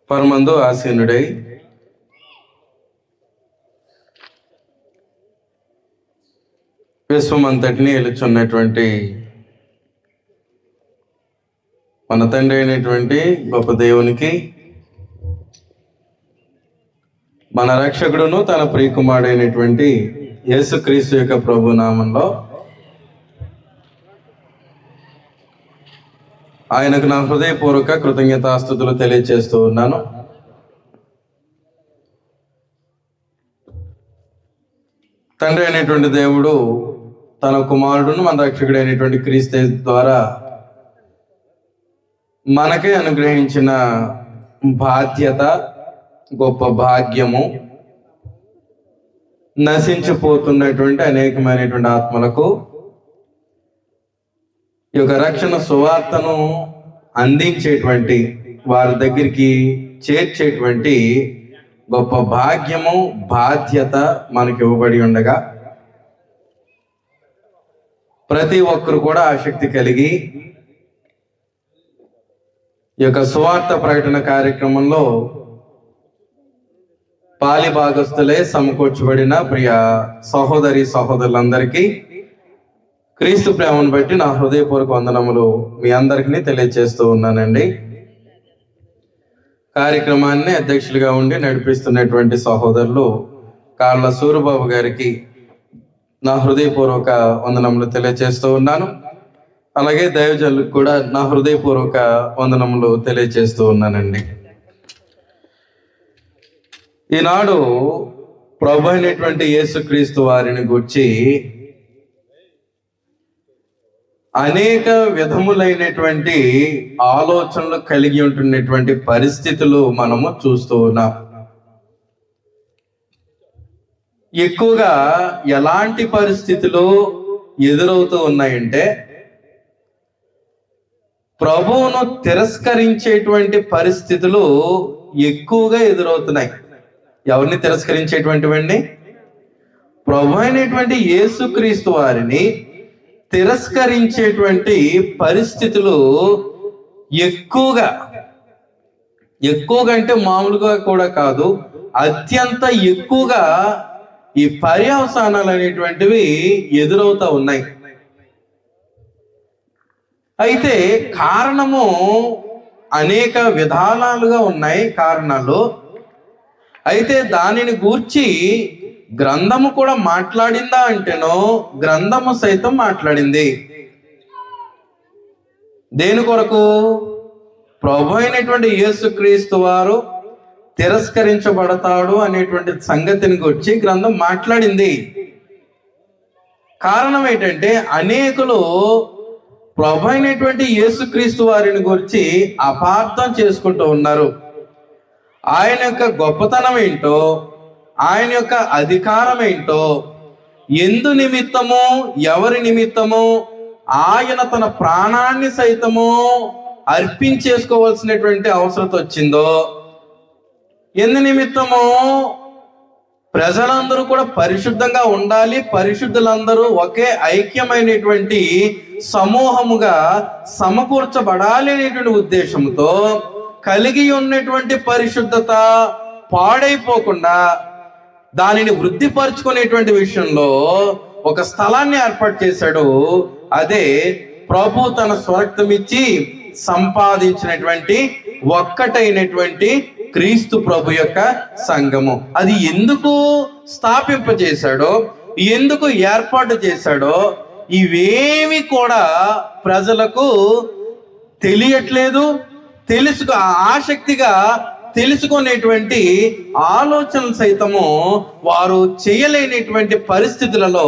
పరమందు ఆసీనుడై విశ్వమంతటిని ఏలుచున్నటువంటి మన తండ్రి అయినటువంటి గొప్ప దేవునికి, మన రక్షకుడును తన ప్రియకుమారుడైనటువంటి యేసుక్రీస్తు యొక్క ప్రభు నామంలో ఆయనకు నా హృదయపూర్వక కృతజ్ఞతాస్తుతులు తెలియజేస్తూ ఉన్నాను. తండ్రి అయినటువంటి దేవుడు తన కుమారుడును మన రక్షకుడైనటువంటి క్రీస్తు ద్వారా మనకే అనుగ్రహించిన బాధ్యత, గొప్ప భాగ్యము, నశించిపోతున్నటువంటి అనేకమైనటువంటి ఆత్మలకు ఈ యొక్క రక్షణ సువార్తను అందించేటువంటి, వారి దగ్గరికి చేర్చేటువంటి గొప్ప భాగ్యము, బాధ్యత మనకి ఇవ్వబడి ఉండగా, ప్రతి ఒక్కరు కూడా ఆసక్తి కలిగి ఈ యొక్క సువార్త ప్రకటన కార్యక్రమంలో పాలి భాగస్తులే సమకూర్చబడిన ప్రియ సహోదరి సహోదరులందరికీ క్రీస్తు ప్రేమను బట్టి నా హృదయపూర్వక వందనములు మీ అందరికీ తెలియజేస్తూ ఉన్నానండి. కార్యక్రమాన్ని అధ్యక్షులుగా ఉండి నడిపిస్తున్నటువంటి సహోదరులు కాళ్ళ సూరిబాబు గారికి నా హృదయపూర్వక వందనములు తెలియజేస్తూ ఉన్నాను. అలాగే దైవజనులకు కూడా నా హృదయపూర్వక వందనములు తెలియజేస్తూ ఉన్నానండి. ఈనాడు ప్రభు అయినటువంటి యేసుక్రీస్తు వారిని గురించి అనేక విధములైనటువంటి ఆలోచనలు కలిగి ఉంటున్నటువంటి పరిస్థితులు మనము చూస్తూ ఉన్నాం. ఎక్కువగా ఎలాంటి పరిస్థితులు ఎదురవుతూ ఉన్నాయంటే, ప్రభువును తిరస్కరించేటువంటి పరిస్థితులు ఎక్కువగా ఎదురవుతున్నాయి. ఎవరిని తిరస్కరించేటువంటివండి? ప్రభు అయినటువంటి యేసుక్రీస్తు వారిని తిరస్కరించేటువంటి పరిస్థితులు ఎక్కువగా అంటే మామూలుగా కూడా కాదు, అత్యంత ఎక్కువగా ఈ పర్యవసానాలు అనేటువంటివి ఎదురవుతూ ఉన్నాయి. అయితే కారణము అనేక విధానాలుగా ఉన్నాయి కారణాలు. అయితే దానిని గూర్చి గ్రంథము కూడా మాట్లాడిందా అంటేనో, గ్రంథము సైతం మాట్లాడింది. దేని కొరకు? ప్రభు అయినటువంటి యేసుక్రీస్తు వారు తిరస్కరించబడతాడు అనేటువంటి సంగతిని గురించి గ్రంథం మాట్లాడింది. కారణం ఏంటంటే, అనేకులు ప్రభు అయినటువంటి యేసుక్రీస్తు వారిని గురించి అపార్థం చేసుకుంటూ ఉన్నారు. ఆయన యొక్క గొప్పతనం ఏంటో, ఆయన యొక్క అధికారం ఏంటో, ఎందు నిమిత్తము, ఎవరి నిమిత్తము ఆయన తన ప్రాణాన్ని సైతము అర్పించేసుకోవాల్సినటువంటి అవసరం వచ్చిందో, ఎందు నిమిత్తము ప్రజలందరూ కూడా పరిశుద్ధంగా ఉండాలి, పరిశుద్ధులందరూ ఒకే ఐక్యమైనటువంటి సమూహముగా సమకూర్చబడాలి అనేటువంటి ఉద్దేశంతో కలిగి ఉన్నటువంటి పరిశుద్ధత పాడైపోకుండా దానిని వృద్ధిపరచుకునేటువంటి విషయంలో ఒక స్థలాన్ని ఏర్పాటు చేశాడు. అదే ప్రభు తన స్వరక్తం ఇచ్చి సంపాదించినటువంటి ఒక్కటైనటువంటి క్రీస్తు ప్రభు యొక్క సంఘము. అది ఎందుకు స్థాపింపజేశాడో, ఎందుకు ఏర్పాటు చేశాడో ఇవేమి కూడా ప్రజలకు తెలియట్లేదు. ఆసక్తిగా తెలుసుకునేటువంటి ఆలోచనలు సైతము వారు చేయలేనటువంటి పరిస్థితులలో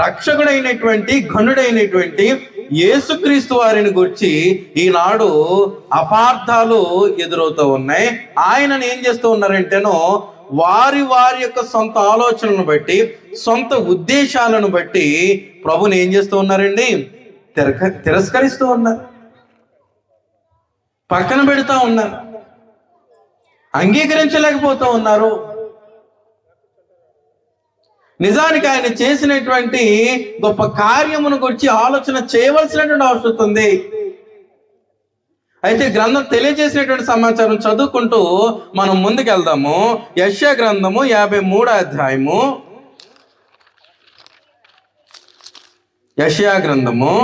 రక్షకుడైనటువంటి ఘనుడైనటువంటి యేసుక్రీస్తు వారిని గురించి ఈనాడు అపార్థాలు ఎదురవుతూ ఉన్నాయి. ఆయనను ఏం చేస్తూ ఉన్నారంటేనో, వారి యొక్క సొంత ఆలోచనలను బట్టి, సొంత ఉద్దేశాలను బట్టి ప్రభుని ఏం చేస్తూ ఉన్నారండి? తిరస్కరిస్తూ ఉన్నారు, పక్కన పెడతా ఉన్నారు, అంగీకరించలేకపోతూ ఉన్నారు. నిజానికి ఆయన చేసినటువంటి గొప్ప కార్యమును గురించి ఆలోచన చేయవలసినటువంటి అవసరం ఉంది. అయితే గ్రంథం తెలియజేసినటువంటి సమాచారం చదువుకుంటూ మనం ముందుకెళ్దాము. యెషయా గ్రంథము 53వ అధ్యాయము. యెషయా గ్రంథము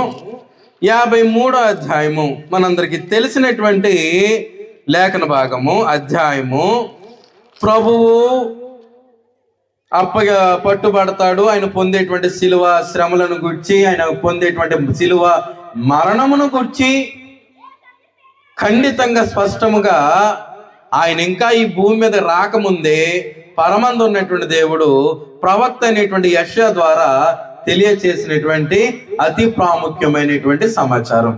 53వ అధ్యాయము మనందరికీ తెలిసినటువంటి లేఖన భాగము, అధ్యాయము. ప్రభువు పట్టుబడతాడు. ఆయన పొందేటువంటి శిలువ శ్రమలను గుర్చి, ఆయన పొందేటువంటి శిలువ మరణమును గుర్చి ఖండితంగా స్పష్టముగా ఆయన ఇంకా ఈ భూమి మీద రాకముందే పరమందు ఉన్నటువంటి దేవుడు ప్రవక్త అయినటువంటి యెషయా ద్వారా తెలియచేసినటువంటి అతి ప్రాముఖ్యమైనటువంటి సమాచారం.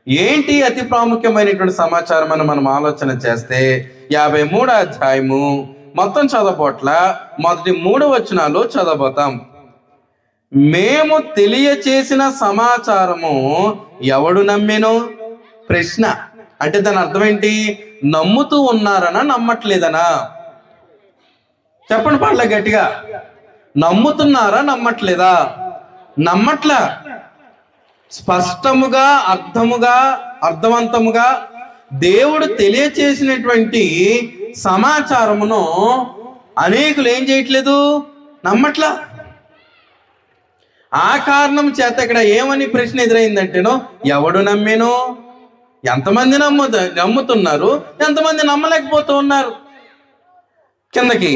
ఏంటి అతి ప్రాముఖ్యమైనటువంటి సమాచారం అని మనం ఆలోచన చేస్తే 53వ అధ్యాయము మొత్తం చదవబోట్ల మొదటి 3 వచనాలు చదవబోతాం. మేము తెలియచేసిన సమాచారము ఎవడు నమ్మెను? ప్రశ్న. అంటే దాని అర్థం ఏంటి? నమ్ముతూ ఉన్నారనా, నమ్మట్లేదనా? చెప్పండి పర్లే గట్టిగా. నమ్ముతున్నారా, నమ్మట్లేదా? నమ్మట్లా. స్పష్టముగా అర్థవంతముగా దేవుడు తెలియచేసినటువంటి సమాచారమును అనేకులు ఏం చేయట్లేదు? నమ్మట్లా. ఆ కారణం చేత ఇక్కడ ఏమని ప్రశ్న ఎదురైందంటేనో, ఎవడు నమ్మేనో? ఎంతమంది నమ్ముతున్నారు, ఎంతమంది నమ్మలేకపోతూ ఉన్నారు? కిందకి,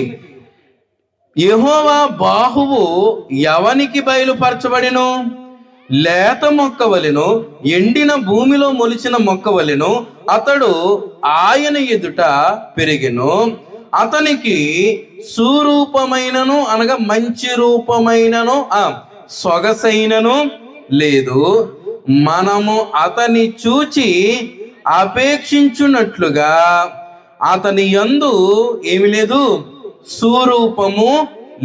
యెహోవా బాహువు ఎవనికి బయలుపరచబడెను? లేత మొక్కవలెను, ఎండిన భూమిలో మొలిచిన మొక్కవలెను అతడు ఆయన ఎదుట పెరిగెను. అతనికి సురూపమైనను అనగా మంచి రూపమైనను సొగసైనను లేదు. మనము అతని చూచి అపేక్షించున్నట్లుగా అతని యందు ఏమి లేదు? సురూపము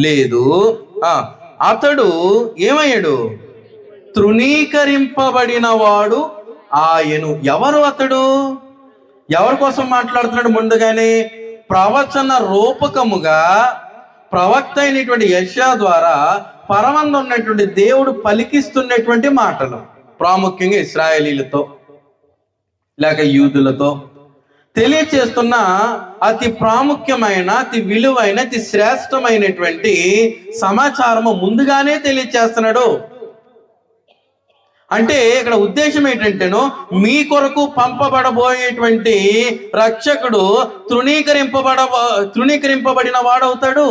లేదు. అతడు ఏమయ్యాడు? తృణీకరింపబడిన వాడు ఆయను. ఎవరు అతడు? ఎవరి కోసం మాట్లాడుతున్నాడు? ముందుగానే ప్రవచన రూపకముగా ప్రవక్త అయినటువంటి యెషయా ద్వారా పరమందు ఉన్నటువంటి దేవుడు పలికిస్తున్నటువంటి మాటలు, ప్రాముఖ్యంగా ఇశ్రాయేలీలతో లేక యూదులతో తెలియచేస్తున్న అతి ప్రాముఖ్యమైన, అతి విలువైన, అతి శ్రేష్టమైనటువంటి సమాచారము ముందుగానే తెలియచేస్తున్నాడు. అంటే ఇక్కడ ఉద్దేశం ఏంటంటేనో, మీ కొరకు పంపబడబోయేటువంటి రక్షకుడు తృణీకరింపబడిన వాడవుతాడు.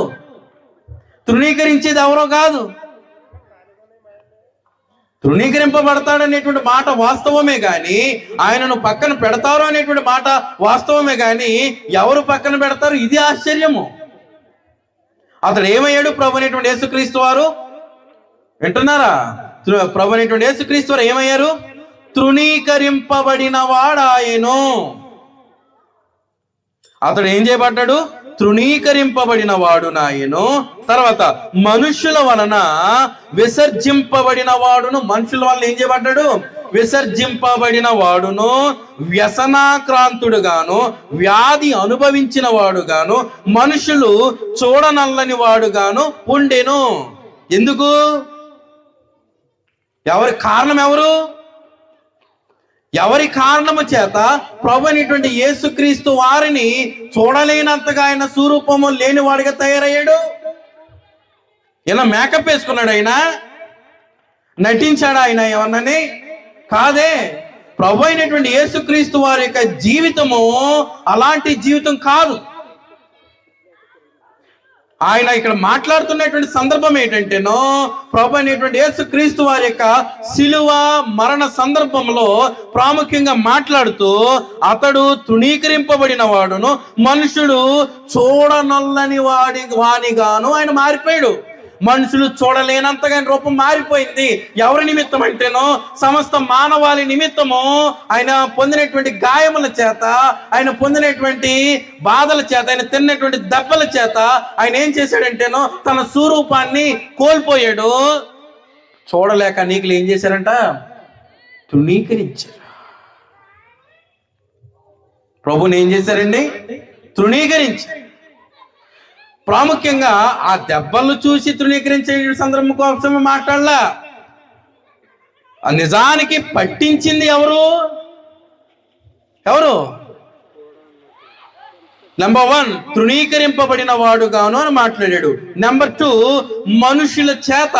తృణీకరించేది ఎవరో కాదు. తృణీకరింపబడతాడనేటువంటి మాట వాస్తవమే కానీ, ఆయనను పక్కన పెడతారు అనేటువంటి మాట వాస్తవమే కానీ, ఎవరు పక్కన పెడతారు? ఇది ఆశ్చర్యము. అతడు ఏమయ్యాడు? ప్రభు అనేటువంటి యేసుక్రీస్తు వారు. వింటున్నారా? ప్రభు అనేటువంటి యేసుక్రీస్తు వారు ఏమయ్యారు? తృణీకరింపబడిన వాడాయను. అతడు ఏం చేయబడ్డాడు? తృణీకరింపబడిన వాడు నాయను. తర్వాత మనుషుల వలన విసర్జింపబడిన వాడును. మనుషుల వలన ఏం చేయబడ్డాడు? విసర్జింపబడిన వాడును. వ్యసనాక్రాంతుడుగాను, వ్యాధి అనుభవించిన వాడుగాను, మనుషులు చూడనల్లని వాడుగాను ఉండెను. ఎందుకు? ఎవరి కారణం? ఎవరి కారణము చేత ప్రభు అనేటువంటి యేసుక్రీస్తు వారిని చూడలేనంతగా ఆయన స్వరూపము లేనివాడిగా తయారయ్యాడు? ఇలా మేకప్ వేసుకున్నాడు? ఆయన నటించాడు? ఆయన ఏమన్నని కాదే. ప్రభు అయినటువంటి యేసుక్రీస్తు వారి యొక్క జీవితము అలాంటి జీవితం కాదు. ఆయన ఇక్కడ మాట్లాడుతున్నటువంటి సందర్భం ఏంటంటేనో, ప్రభు అనేటువంటి యేసుక్రీస్తు వారి యొక్క శిలువ మరణ సందర్భంలో ప్రాముఖ్యంగా మాట్లాడుతూ, అతడు తృణీకరింపబడిన వాడును, మనుషుడు చూడనల్లని వానిగాను ఆయన మారిపోయాడు. మనుషులు చూడలేనంతగా రూపం మారిపోయింది. ఎవరి నిమిత్తం అంటేనో, సమస్త మానవాళి నిమిత్తము ఆయన పొందినటువంటి గాయముల చేత, ఆయన పొందినటువంటి బాధల చేత, ఆయన తిన్నటువంటి దెబ్బల చేత ఆయన ఏం చేశాడంటేనో, తన స్వరూపాన్ని కోల్పోయాడు. చూడలేక అనేకులు ఏం చేశారంట? తృణీకరించారు. ప్రభుని ఏం చేశారండి? తృణీకరించారు. ప్రాముఖ్యంగా ఆ దెబ్బలు చూసి తృణీకరించే సందర్భం కోసమే మాట్లాడలా. నిజానికి పట్టించింది ఎవరు? ఎవరు? నెంబర్ 1 తృణీకరింపబడిన వాడుగాను అని మాట్లాడాడు. నెంబర్ 2 మనుషుల చేత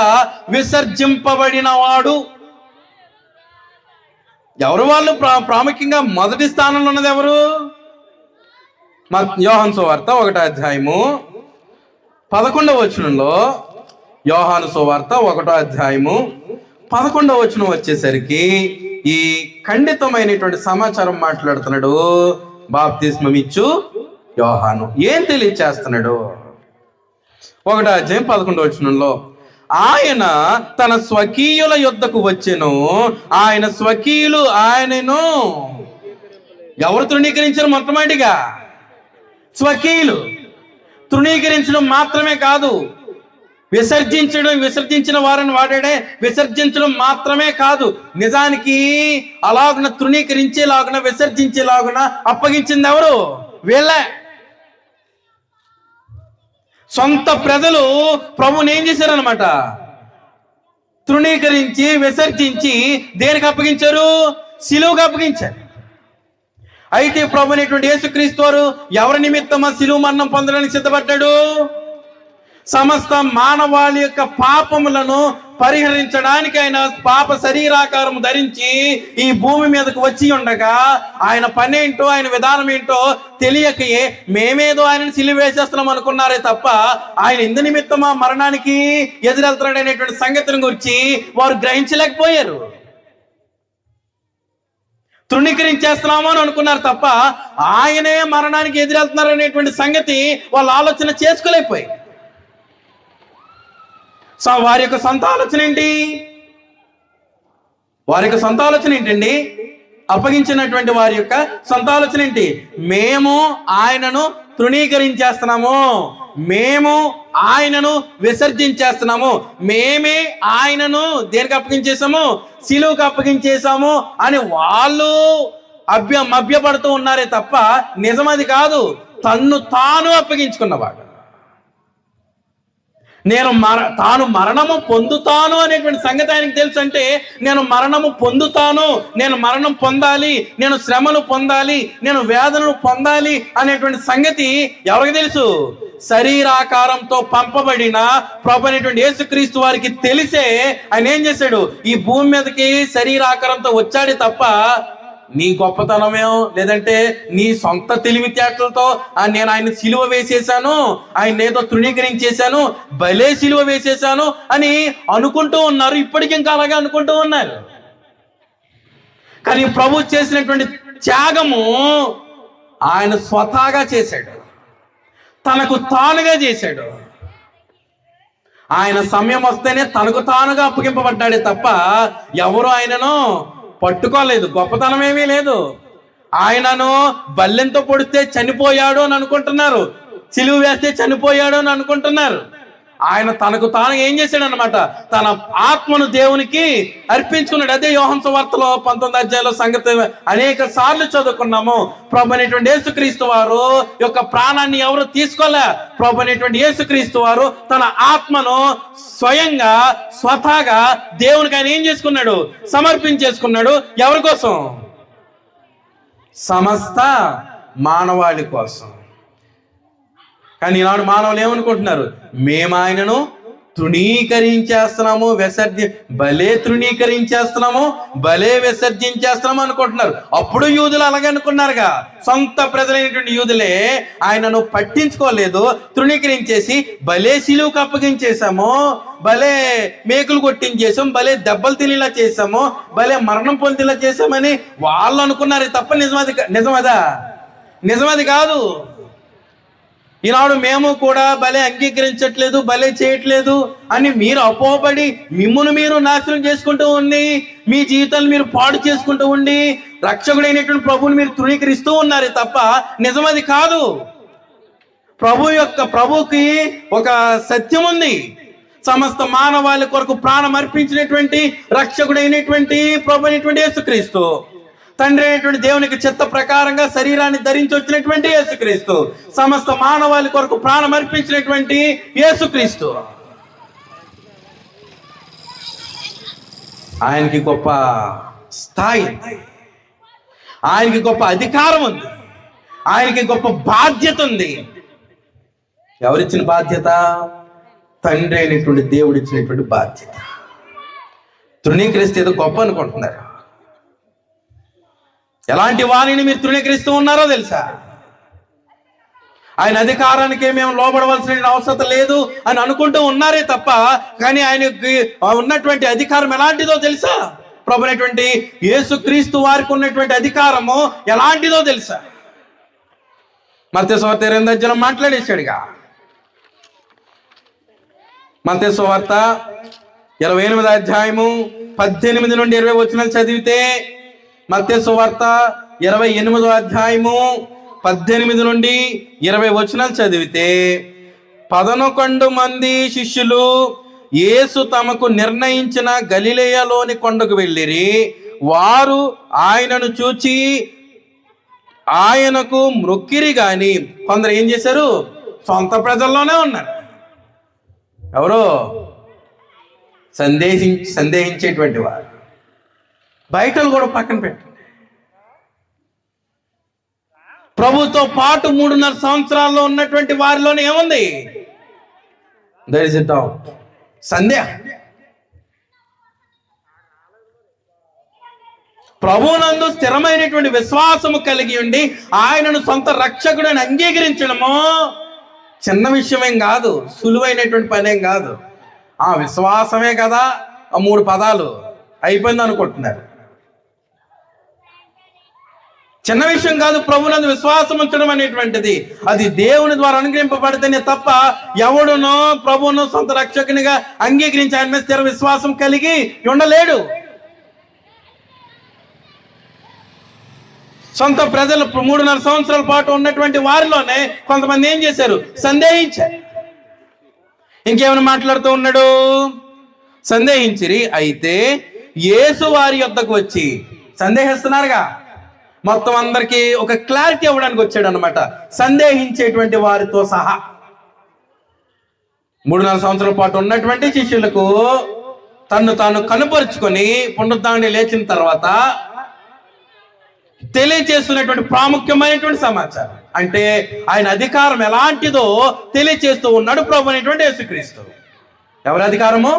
విసర్జింపబడిన వాడు. ఎవరు వాళ్ళు? ప్రాముఖ్యంగా మొదటి స్థానంలో ఉన్నది ఎవరు? యోహాను సువార్త 1వ అధ్యాయము 11వ వచనంలో, యోహాను సువార్త 1వ అధ్యాయము 11వ వచనం వచ్చేసరికి ఈ ఖండితమైనటువంటి సమాచారం మాట్లాడుతున్నాడు. బాప్తిస్మం ఇచ్చు యోహాను ఏం తెలియచేస్తున్నాడు? 1వ అధ్యాయం 11వ వచనంలో, ఆయన తన స్వకీయుల యొద్దకు వచ్చెను, ఆయన స్వకీయులు ఆయనను ఎవరు తృణీకరించారు? మొట్టమొదటిగా స్వకీయులు. తృణీకరించడం మాత్రమే కాదు, విసర్జించిన వారిని వాడాడే. విసర్జించడం మాత్రమే కాదు, నిజానికి అలాగున తృణీకరించేలాగున విసర్జించేలాగున అప్పగించింది ఎవరు? వీళ్ళే. సొంత ప్రజలు ప్రభుని ఏం చేశారనమాట? తృణీకరించి విసర్జించి దేనికి అప్పగించారు? సిలువకు అప్పగించారు. అయితే ప్రభు అనేటువంటి యేసుక్రీస్తు వారు ఎవరి నిమిత్తమా సిలువ మరణం పొందడానికి సిద్ధపడ్డాడు? సమస్త మానవాళి యొక్క పాపములను పరిహరించడానికి ఆయన పాప శరీరాకారం ధరించి ఈ భూమి మీదకు వచ్చి ఉండగా ఆయన పని ఏంటో, ఆయన విధానం ఏంటో తెలియకయే మేమేదో ఆయనను సిలువ వేసేస్తున్నాం అనుకున్నారే తప్ప ఆయన ఇందు నిమిత్తమా మరణానికి ఎదురెళ్తున్నాడు అనేటువంటి సంగతిని గురించి వారు గ్రహించలేకపోయారు. తృణీకరించేస్తున్నాము అని అనుకున్నారు తప్ప ఆయనే మరణానికి ఎదురెళ్తున్నారు అనేటువంటి సంగతి వాళ్ళు ఆలోచన చేసుకోలేకపోయారు. వారి యొక్క సొంత ఆలోచన ఏంటి? ఏంటండి? అప్పగించినటువంటి వారి యొక్క సొంత ఆలోచన ఏంటి? మేము ఆయనను తృణీకరించేస్తున్నాము, మేము ఆయనను విసర్జించేస్తున్నాము, మేమే ఆయనను దేనికి అప్పగించేసాము? సిలువకు అప్పగించేసాము అని వాళ్ళు మభ్యపడుతూ ఉన్నారే తప్ప నిజమది కాదు. తన్ను తాను అప్పగించుకున్నవాడు. తాను మరణము పొందుతాను అనేటువంటి సంగతి ఆయనకు తెలుసు. అంటే నేను మరణము పొందుతాను, నేను మరణం పొందాలి, నేను శ్రమను పొందాలి, నేను వేదనను పొందాలి అనేటువంటి సంగతి ఎవరికి తెలుసు? శరీరాకారంతో పంపబడిన ప్రభు అనేటువంటి యేసుక్రీస్తు వారికి తెలిసే ఆయన ఏం చేశాడు? ఈ భూమి మీదకి శరీరాకారంతో వచ్చాడు తప్ప నీ గొప్పతనమేమో లేదంటే నీ సొంత తెలివితేటలతో నేను ఆయన సిలువ వేసేసాను, ఆయన ఏదో తృణీకరించేశాను, భలే సిలువ వేసేసాను అని అనుకుంటూ ఉన్నారు. ఇప్పటికి ఇంకా అలాగే అనుకుంటూ ఉన్నారు. కానీ ప్రభు చేసినటువంటి త్యాగము ఆయన స్వతహాగా చేశాడు, తనకు తానుగా చేశాడు. ఆయన సమయం వస్తేనే తనకు తానుగా అప్పగింపబడ్డాడే తప్ప ఎవరు ఆయనను పట్టుకోలేదు. గొప్పతనం ఏమీ లేదు. ఆయనను బల్లెంతో పొడిస్తే చనిపోయాడు అని అనుకుంటున్నారు, సిలువ వేస్తే చనిపోయాడు అని అనుకుంటున్నారు. ఆయన తనకు తాను ఏం చేశాడు అనమాట? తన ఆత్మను దేవునికి అర్పించుకున్నాడు. అదే యోహాను సువార్తలో 19వ అధ్యాయంలో సంగతి అనేక సార్లు చదువుకున్నాము. ప్రభు అనేటువంటి యేసుక్రీస్తు వారు యొక్క ప్రాణాన్ని ఎవరు తీసుకోలే. ప్రభు అనేటువంటి యేసుక్రీస్తు వారు తన ఆత్మను స్వయంగా స్వతహాగా దేవునికి ఆయన ఏం చేసుకున్నాడు? సమర్పించేసుకున్నాడు. ఎవరి కోసం? సమస్త మానవాళి కోసం. కానీ ఈనాడు మానవులు ఏమనుకుంటున్నారు? మేము ఆయనను తృణీకరించేస్తున్నాము, భలే తృణీకరించేస్తున్నాము, భలే విసర్జించేస్తున్నాము అనుకుంటున్నారు. అప్పుడు యూదులు అలాగే అనుకున్నారుగా. సొంత ప్రజలైనటువంటి యూదులే ఆయనను పట్టించుకోలేదు, తృణీకరించేసి భలే సిలువకు అప్పగించేసాము, భలే మేకులు కొట్టించేసాము, భలే దెబ్బలు తినేలా చేసాము, భలే మరణం పొందేలా చేసామని వాళ్ళు అనుకున్నారు తప్ప నిజమది కాదు. ఈనాడు మేము కూడా భలే అంగీకరించట్లేదు, భలే చేయట్లేదు అని మీరు అపోహపడి మిమ్మును మీరు నాశనం చేసుకుంటూ ఉండి, మీ జీవితాలు మీరు పాడు చేసుకుంటూ ఉండి రక్షకుడైనటువంటి ప్రభువుని మీరు తృణీకరిస్తూ ఉన్నారు తప్ప నిజమది కాదు. ప్రభుకి ఒక సత్యం ఉంది. సమస్త మానవాళి కొరకు ప్రాణం అర్పించినటువంటి రక్షకుడైనటువంటి ప్రభు అయినటువంటి యేసుక్రీస్తు, తండ్రి అయినటువంటి దేవునికి చిత్త ప్రకారంగా శరీరాన్ని ధరించి వచ్చినటువంటి యేసుక్రీస్తు, సమస్త మానవాళి కొరకు ప్రాణం అర్పించినటువంటి యేసుక్రీస్తు. ఆయనకి గొప్ప స్థాయి, ఆయనకి గొప్ప అధికారం ఉంది, ఆయనకి గొప్ప బాధ్యత ఉంది. ఎవరిచ్చిన బాధ్యత? తండ్రి అయినటువంటి దేవుడు ఇచ్చినటువంటి బాధ్యత. తృణీకరిస్తే ఏదో గొప్ప అనుకుంటున్నారు. ఎలాంటి వారిని మీరు తృణీకరిస్తూ ఉన్నారో తెలుసా? ఆయన అధికారానికి మేము లోబడవలసిన అవసరం లేదు అని అనుకుంటూ ఉన్నారే తప్ప, కానీ ఆయనకి ఉన్నటువంటి అధికారం ఎలాంటిదో తెలుసా? ప్రభువైనటువంటి యేసుక్రీస్తు వారికి ఉన్నటువంటి అధికారము ఎలాంటిదో తెలుసా? మత్తయి సువార్త 8వ అధ్యాయం మాట్లాడేశాడుగా. మత్తయి సువార్త 28వ అధ్యాయము 18 నుండి 20 వచనాలు చదివితే, మత్తయి సువార్త 28వ అధ్యాయము 18 నుండి 20 వచనాలు చదివితే, 11 మంది శిష్యులు యేసు తమకు నిర్ణయించిన గలిలయలోని కొండకు వెళ్ళిరి. వారు ఆయనను చూచి ఆయనకు మొక్కిరి గాని కొందరు ఏం చేశారు? సొంత ప్రజల్లోనే ఉన్నారు. ఎవరో సందేహించేటువంటి వారు. బయటలు కూడా పక్కన పెట్టండి. ప్రభుతో పాటు 3.5 సంవత్సరాల్లో ఉన్నటువంటి వారిలోనే ఏముంది? That is it out. సందేహం. ప్రభువునందు స్థిరమైనటువంటి విశ్వాసము కలిగి ఉండి ఆయనను సొంత రక్షకుడని అంగీకరించడము చిన్న విషయమేం కాదు, సులువైనటువంటి పనేం కాదు. ఆ విశ్వాసమే కదా, ఆ 3 పదాలు అయిపోయింది అనుకుంటున్నారు. చిన్న విషయం కాదు ప్రభువునందు విశ్వాసం ఉంచడం అనేటువంటిది. అది దేవుని ద్వారా అనుగ్రహింపబడితేనే తప్ప ఎవడునో ప్రభువును సొంత రక్షకునిగా అంగీకరించి ఆయన మీద స్థిర విశ్వాసం కలిగి ఉండలేడు. సొంత ప్రజలు 3.5 సంవత్సరాల పాటు ఉన్నటువంటి వారిలోనే కొంతమంది ఏం చేశారు? సందేహించారు. ఇంకేమైనా మాట్లాడుతూ ఉన్నాడు? సందేహించిరి. అయితే యేసు వారి యొద్దకు వచ్చి, సందేహిస్తున్నారుగా, మొత్తం అందరికీ ఒక క్లారిటీ ఇవ్వడానికి వచ్చాడు అనమాట, సందేహించేటువంటి వారితో సహా. 3.5 సంవత్సరాల పాటు ఉన్నటువంటి శిష్యులకు తన్ను తాను కనుపరుచుకొని పునరుద్ధానం లేచిన తర్వాత తెలియజేస్తున్నటువంటి ప్రాముఖ్యమైనటువంటి సమాచారం. అంటే ఆయన అధికారం ఎలాంటిదో తెలియజేస్తూ ఉన్నాడు ప్రభు అనేటువంటి యేసుక్రీస్తు. ఎవరి అధికారము?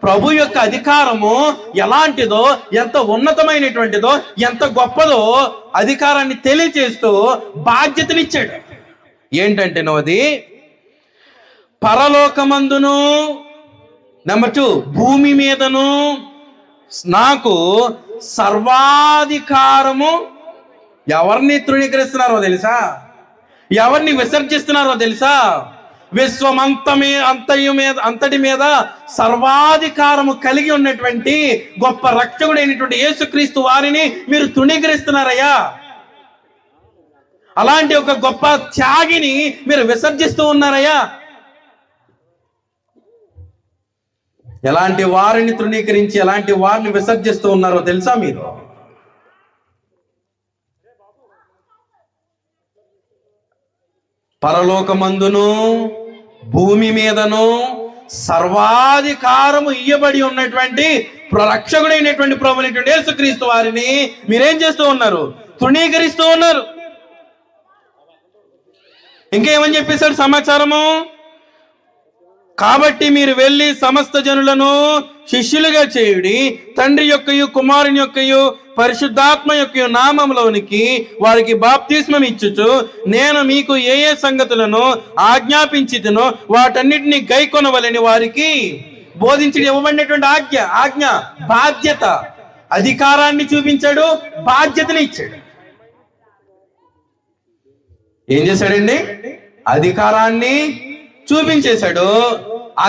ప్రభు యొక్క అధికారము ఎలాంటిదో, ఎంత ఉన్నతమైనటువంటిదో, ఎంత గొప్పదో అధికారాన్ని తెలియజేస్తూ బాధ్యతనిచ్చాడు. ఏంటంటే అది పరలోకమందును, నెంబర్ 2 భూమి మీదను నాకు సర్వాధికారము. ఎవరిని తృణీకరిస్తున్నారో తెలుసా? ఎవరిని విసర్జిస్తున్నారో తెలుసా? అంతటి మీద సర్వాధికారము కలిగి ఉన్నటువంటి గొప్ప రక్షకుడైనటువంటి యేసుక్రీస్తు వారిని మీరు తృణీకరిస్తున్నారయ్యా. అలాంటి ఒక గొప్ప త్యాగిని మీరు విసర్జిస్తూ ఉన్నారయ్యా. ఎలాంటి వారిని తృణీకరించి ఎలాంటి వారిని విసర్జిస్తూ ఉన్నారో తెలుసా మీరు? పరలోకమందును భూమి మీదను సర్వాధికారము ఇయ్యబడి ఉన్నటువంటి రక్షకుడైనటువంటి ప్రభువైనటువంటి యేసుక్రీస్తు వారిని మీరేం చేస్తూ ఉన్నారు? తృణీకరిస్తూ ఉన్నారు. ఇంకేమని చెప్పేశాడు సమాచారము? కాబట్టి మీరు వెళ్ళి సమస్త జనులను శిష్యులుగా చేయుడి, తండ్రి యొక్కయు కుమారుని యొక్కయు పరిశుద్ధాత్మ యొక్క నామములోనికి వారికి బాప్తిస్మం ఇచ్చుచు నేను మీకు ఏ ఏ సంగతులను ఆజ్ఞాపించితినో వాటన్నిటిని గైకొనవలని వారికి బోధించి ఇవ్వబడినటువంటి ఆజ్ఞ బాధ్యత. అధికారాన్ని చూపించాడు, బాధ్యతని ఇచ్చాడు. ఏం చేశాడండి? అధికారాన్ని చూపించేశాడు,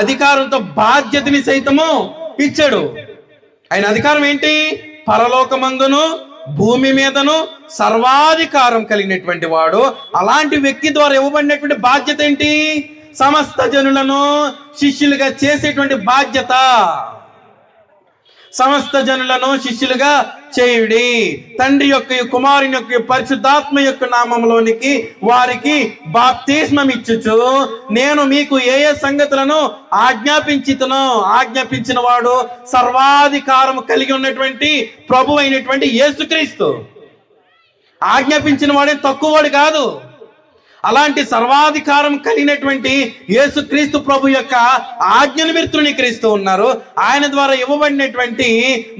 అధికారంతో బాధ్యతని సైతము ఇచ్చాడు. ఆయన అధికారం ఏంటి? పరలోకమందును భూమి మీదను సర్వాధికారం కలిగినటువంటి వాడు. అలాంటి వ్యక్తి ద్వారా ఇవ్వబడినటువంటి బాధ్యత ఏంటి? సమస్త జనులను శిష్యులుగా చేసేటువంటి బాధ్యత. సమస్త జనులను శిష్యులుగా చేయుడి, తండ్రి యొక్క కుమారుని యొక్క పరిశుద్ధాత్మ యొక్క నామములోనికి వారికి బాప్తిస్మం ఇచ్చుచు నేను మీకు ఏ ఏ సంగతులను ఆజ్ఞాపించిన వాడు సర్వాధికారం కలిగి ఉన్నటువంటి ప్రభు అయినటువంటి యేసుక్రీస్తు. ఆజ్ఞాపించిన వాడే తక్కువవాడు కాదు. అలాంటి సర్వాధికారం కలిగినటువంటి యేసుక్రీస్తు ప్రభు యొక్క ఆజ్ఞను మీరు తృణీకరిస్తూ ఉన్నారు. ఆయన ద్వారా ఇవ్వబడినటువంటి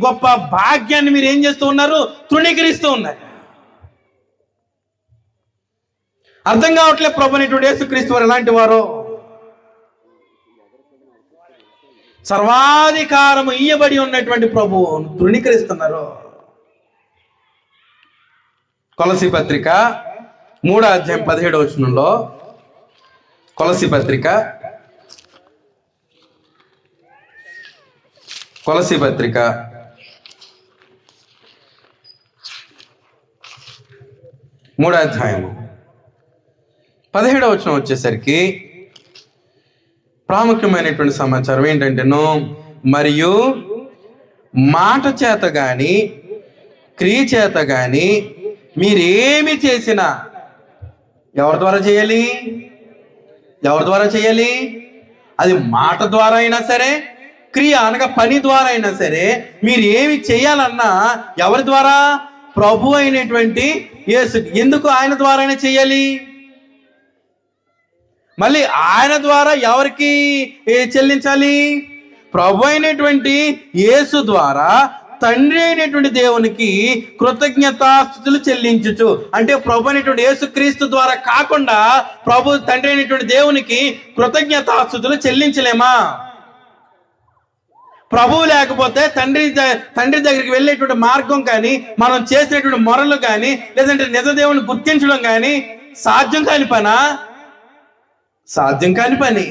గొప్ప భాగ్యాన్ని మీరు ఏం చేస్తూ ఉన్నారు? తృణీకరిస్తూ ఉన్నారు. అర్థం కావట్లేదు ప్రభు అనేటువంటి యేసుక్రీస్తు వారు ఎలాంటి వారో. సర్వాధికారము ఇయ్యబడి ఉన్నటువంటి ప్రభువు తృణీకరిస్తున్నారు. కొలసీ పత్రిక 3వ అధ్యాయం 17వ వచనంలో, కొలసీ పత్రిక 3వ అధ్యాయం 17వ వచనం వచ్చేసరికి ప్రాముఖ్యమైనటువంటి సమాచారం ఏంటంటేను, మరియు మాట చేత గాని క్రియ చేత గాని మీరేమి చేసినా ఎవరి ద్వారా చేయాలి? ఎవరి ద్వారా చేయాలి? అది మాట ద్వారా అయినా సరే, క్రియ అనగా పని ద్వారా అయినా సరే, మీరు ఏమి చేయాలన్నా ఎవరి ద్వారా? ప్రభు అయినటువంటి యేసు. ఎందుకు ఆయన ద్వారానే చేయాలి? మళ్ళీ ఆయన ద్వారా ఎవరికి చెల్లించాలి? ప్రభు అయినటువంటి యేసు ద్వారా తండ్రి అయినటువంటి దేవునికి కృతజ్ఞతాస్తుతులు చెల్లించుచు. అంటే ప్రభు అయినటువంటి యేసుక్రీస్తు ద్వారా కాకుండా ప్రభు తండ్రి అయినటువంటి దేవునికి కృతజ్ఞతాస్తుతులు చెల్లించలేమా? ప్రభువు లేకపోతే తండ్రి దగ్గరికి వెళ్ళేటువంటి మార్గం కానీ, మనం చేసినటువంటి మొరలు కానీ, లేదంటే నిజ దేవుని గుర్తించడం కానీ సాధ్యం కాని పనా? సాధ్యం కాని పని.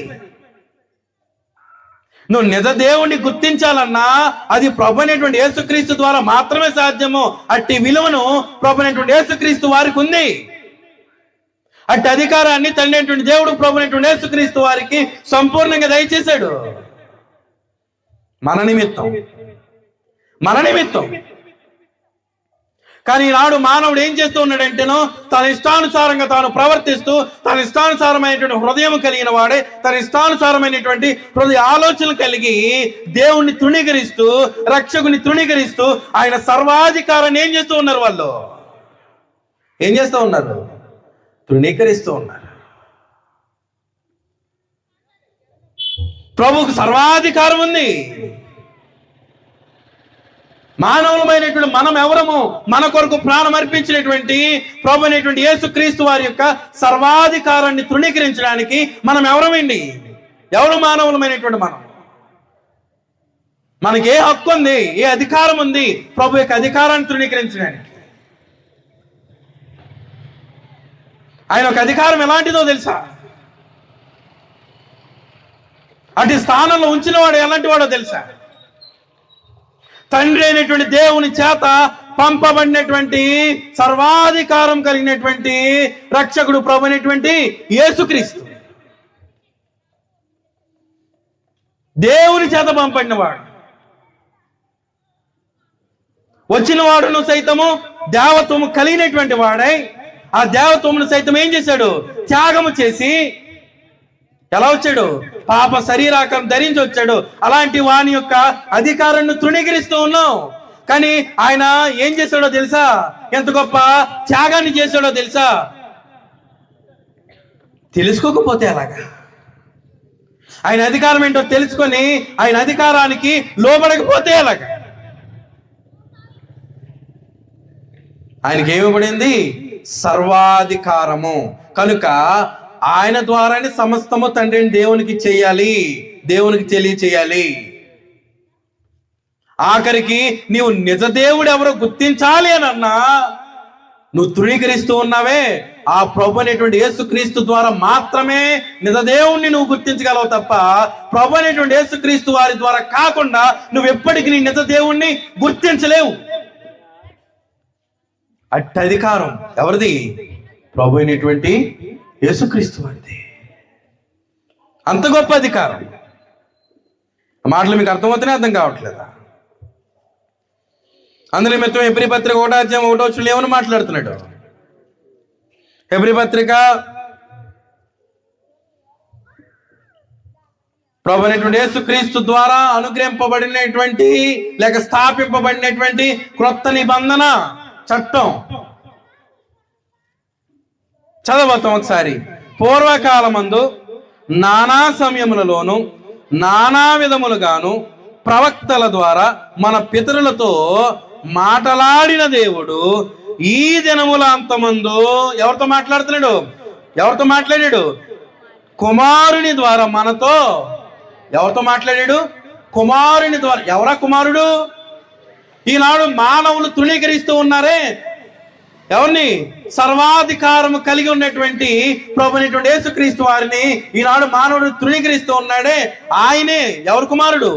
నువ్వు నిజ దేవుణ్ణి గుర్తించాలన్నా అది ప్రభు అయినటువంటి యేసుక్రీస్తు ద్వారా మాత్రమే సాధ్యము. అట్టి విలువను ప్రభు అయినటువంటి యేసుక్రీస్తు వారికి ఉంది. అట్టి అధికారాన్ని తండ్రి అయినటువంటి దేవుడు ప్రభు అయినటువంటి యేసుక్రీస్తు వారికి సంపూర్ణంగా దయచేశాడు. మన నిమిత్తం. కానీ ఈనాడు మానవుడు ఏం చేస్తూ ఉన్నాడంటేనో, తన ఇష్టానుసారంగా తాను ప్రవర్తిస్తూ, తన ఇష్టానుసారమైనటువంటి హృదయం కలిగిన వాడే, తన ఇష్టానుసారమైనటువంటి హృదయ ఆలోచనలు కలిగి దేవుణ్ణి తృణీకరిస్తూ, రక్షకుని తృణీకరిస్తూ, ఆయన సర్వాధికారాన్ని ఏం చేస్తూ ఉన్నారు? వాళ్ళు ఏం చేస్తూ ఉన్నారు? తృణీకరిస్తూ ఉన్నారు. ప్రభువుకు సర్వాధికారం ఉంది. మానవులమైనటువంటి మనం ఎవరము? మన కొరకు ప్రాణం అర్పించినటువంటి ప్రభు అయినటువంటి యేసుక్రీస్తు వారి యొక్క సర్వాధికారాన్ని తృణీకరించడానికి మనం ఎవరమండి? ఎవరు మానవులమైనటువంటి మనం? మనకి ఏ హక్కు ఉంది? ఏ అధికారం ఉంది ప్రభు యొక్క అధికారాన్ని తృణీకరించడానికి? ఆయన ఒక అధికారం ఎలాంటిదో తెలుసా? అటు స్థానంలో ఉంచిన వాడు ఎలాంటి వాడో తెలుసా? తండ్రి అయినటువంటి దేవుని చేత పంపబడినటువంటి సర్వాధికారం కలిగినటువంటి రక్షకుడు ప్రభు అయినటువంటి యేసుక్రీస్తు. దేవుని చేత పంపబడినవాడు. వచ్చిన వాడును సైతము దేవత్వము కలిగినటువంటి వాడై ఆ దేవత్వమును సైతం ఏం చేశాడు? త్యాగము చేసి ఎలా వచ్చాడు? పాప శరీరాకారం ధరించి వచ్చాడు. అలాంటి వాని యొక్క అధికారాన్ని తృణీకరిస్తూ ఉన్నాం. కానీ ఆయన ఏం చేశాడో తెలుసా? ఎంత గొప్ప త్యాగాన్ని చేశాడో తెలుసా? తెలుసుకోకపోతే ఎలాగా? ఆయన అధికారం ఏంటో తెలుసుకొని ఆయన అధికారానికి లోబడకపోతే ఎలాగా? ఆయనకి ఏమిపడింది? సర్వాధికారము. కనుక ఆయన ద్వారానే సమస్తము తండ్రిని దేవునికి చేయాలి, దేవునికి తెలియచేయాలి. ఆఖరికి నీవు నిజ దేవుడు ఎవరో గుర్తించాలి అని అన్నా నువ్వు తృణీకరిస్తూ ఉన్నావే. ఆ ప్రభు అనేటువంటి యేసుక్రీస్తు ద్వారా మాత్రమే నిజ దేవుణ్ణి నువ్వు గుర్తించగలవు తప్ప ప్రభు అనేటువంటి యేసుక్రీస్తు వారి ద్వారా కాకుండా నువ్వు ఎప్పటికీ నీ నిజ దేవుణ్ణి గుర్తించలేవు. అట్టి అధికారం ఎవరిది? ప్రభు అయినటువంటి యేసుక్రీస్తు వారిది. అంత గొప్ప అధికారం. ఆ మాటలు మీకు అర్థమవుతూనే అర్థం కావట్లేదా? అందులో మిత్రం హెబ్రీ పత్రిక 1వ అధ్యాయం 1వ వచనంలో ఏమని మాట్లాడుతున్నాడు? హెబ్రీ పత్రిక ప్రభు అయినటువంటి యేసుక్రీస్తు ద్వారా అనుగ్రహింపబడినటువంటి లేక స్థాపింపబడినటువంటి క్రొత్త నిబంధన చట్టం చదవతాం ఒకసారి. పూర్వకాలమందు నానా సమయములలోను నానా విధములుగాను ప్రవక్తల ద్వారా మన పితరులతో మాటలాడిన దేవుడు ఈ దినముల అంతమందు ఎవరితో మాట్లాడుతున్నాడు? ఎవరితో మాట్లాడాడు? కుమారుని ద్వారా మనతో. ఎవరితో మాట్లాడాడు? కుమారుని ద్వారా. ఎవరా కుమారుడు? ఈనాడు మానవులు తృణీకరిస్తూ ఉన్నారే ఎవరిని? సర్వాధికారము కలిగి ఉన్నటువంటి ప్రభువైనటువంటి యేసుక్రీస్తు వారిని ఈనాడు మానవుడు తృణీకరిస్తూ ఉన్నాడే, ఆయనే ఎవరు కుమారుడు?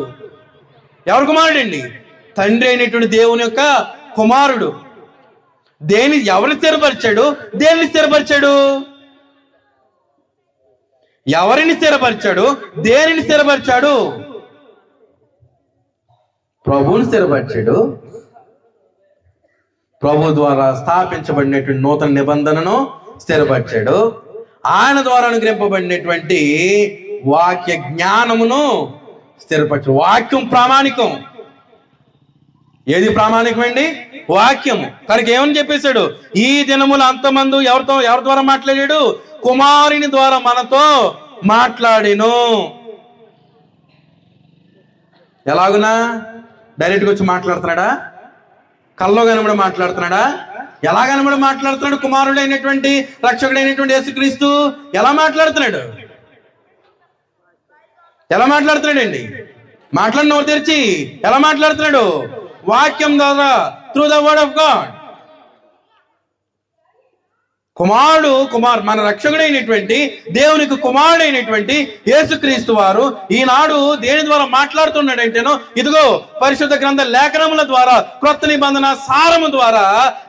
ఎవరు కుమారుడు అండి? తండ్రి అయినటువంటి దేవుని యొక్క కుమారుడు. ఎవరిని స్థిరపరిచాడు? దేనిని స్థిరపరిచాడు? ఎవరిని స్థిరపరిచాడు? దేనిని స్థిరపరిచాడు? ప్రభువుని స్థిరపరిచాడు. ప్రభు ద్వారా స్థాపించబడినటువంటి నూతన నిబంధనను స్థిరపరిచాడు. ఆయన ద్వారా అనుగ్రహింపబడినటువంటి వాక్య జ్ఞానమును స్థిరపరచు. వాక్యం ప్రామాణికం. ఏది ప్రామాణికం అండి? వాక్యము. కనుక ఏమని చెప్పేశాడు? ఈ దినములు అంతమందు ఎవరి ద్వారా మాట్లాడాడు? కుమారుని ద్వారా మనతో మాట్లాడిను. ఎలాగునా? డైరెక్ట్గా వచ్చి మాట్లాడుతున్నాడా? కల్లో కనబడి మాట్లాడుతున్నాడా? ఎలా కనబడి మాట్లాడుతున్నాడు? కుమారుడైనటువంటి రక్షకుడైనటువంటి యేసుక్రీస్తు ఎలా మాట్లాడుతున్నాడు? ఎలా మాట్లాడుతున్నాడండి? మాట్లాడిన నోరు తెరిచి ఎలా మాట్లాడుతున్నాడు? వాక్యం ద్వారా, through the word of God. కుమారుడు మన రక్షకుడైనటువంటి దేవునికి కుమారుడైనటువంటి యేసుక్రీస్తు వారు ఈనాడు దేని ద్వారా మాట్లాడుతున్నాడంటేనో, ఇదిగో పరిశుద్ధ గ్రంథ లేఖనముల ద్వారా, క్రొత్త నిబంధన సారము ద్వారా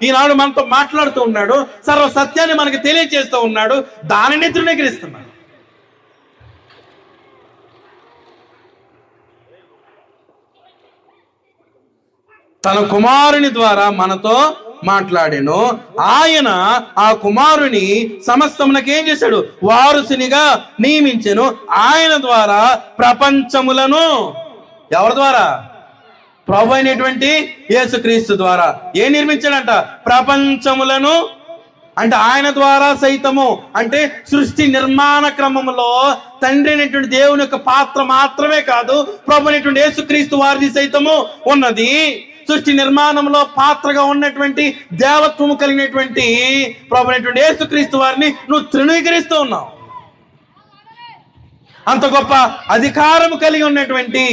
ఈనాడు మనతో మాట్లాడుతూ ఉన్నాడు. సర్వ సత్యాన్ని మనకి తెలియజేస్తూ ఉన్నాడు. దానిని తృణీకరిస్తున్నాడు. తన కుమారుని ద్వారా మనతో మాట్లాడాను. ఆయన ఆ కుమారుని సమస్తమునకు ఏం చేశాడు? వారసునిగా నియమించెను. ఆయన ద్వారా ప్రపంచములను, ఎవరి ద్వారా? ప్రభు అయినటువంటి యేసుక్రీస్తు ద్వారా ఏం నిర్మించాడంట? ప్రపంచములను. అంటే ఆయన ద్వారా సైతము, అంటే సృష్టి నిర్మాణ క్రమంలో తండ్రి అయినటువంటి దేవుని యొక్క పాత్ర మాత్రమే కాదు, ప్రభు అయినటువంటి యేసుక్రీస్తు వారిది సైతము ఉన్నది. సృష్టి నిర్మాణంలో పాత్రగా ఉన్నటువంటి దేవత్వము కలిగినటువంటి ప్రభువైనటువంటి యేసుక్రీస్తు వారిని నువ్వు తృణీకరిస్తూ ఉన్నావు. అంత గొప్ప అధికారం కలిగి ఉన్నటువంటి,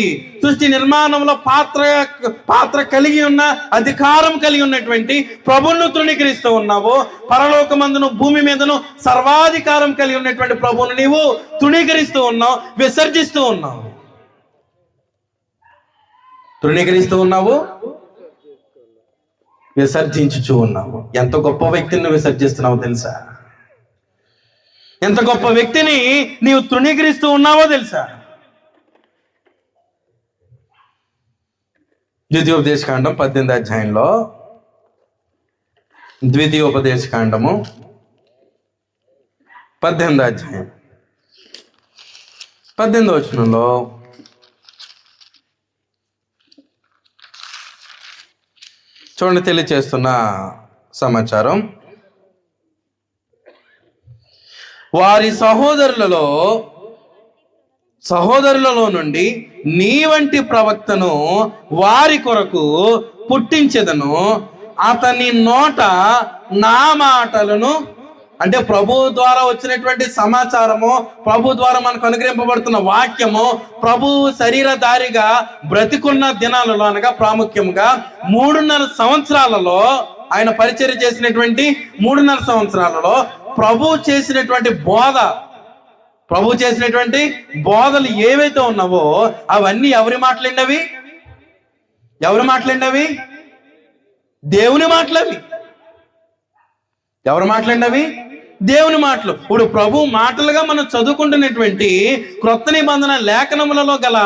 సృష్టి నిర్మాణంలో పాత్ర కలిగి ఉన్న, అధికారం కలిగి ఉన్నటువంటి ప్రభువును తృణీకరిస్తూ ఉన్నావు. పరలోకమందును భూమి మీదను సర్వాధికారం కలిగి ఉన్నటువంటి ప్రభువును నీవు తృణీకరిస్తూ ఉన్నావు, విసర్జిస్తూ ఉన్నావు. తృణీకరిస్తూ ఉన్నావు, విసర్జించుచూ ఉన్నావు. ఎంత గొప్ప వ్యక్తిని విసర్జిస్తున్నావో తెలుసా? ఎంత గొప్ప వ్యక్తిని నీవు తృణీకరిస్తూ ఉన్నావో తెలుసా? ద్వితీయోపదేశకాండం 18వ అధ్యాయంలో, ద్వితీయోపదేశకాండము 18వ అధ్యాయం 18వ వచనంలో చూడండి, తెలియచేస్తున్న సమాచారం. వారి సహోదరులలో నుండి నీ వంటి ప్రవక్తను వారి కొరకు పుట్టించెదను. అతని నోట నా మాటలను, అంటే ప్రభు ద్వారా వచ్చినటువంటి సమాచారము, ప్రభు ద్వారా మనకు అనుగ్రహింపబడుతున్న వాక్యము, ప్రభు శరీరధారిగా బ్రతికున్న దినాలలో, అనగా ప్రాముఖ్యంగా 3.5 సంవత్సరాలలో, ఆయన పరిచర్య చేసినటువంటి 3.5 సంవత్సరాలలో ప్రభు చేసినటువంటి బోధలు ఏవైతే ఉన్నావో అవన్నీ ఎవరి మాటలండి? ఎవరి మాటలండి? దేవుని మాటలవి. ఎవరి మాటలండి? దేవుని మాటలు. ఇప్పుడు ప్రభు మాటలుగా మనం చదువుకుంటున్నటువంటి క్రొత్త నిబంధన లేఖనములలో గల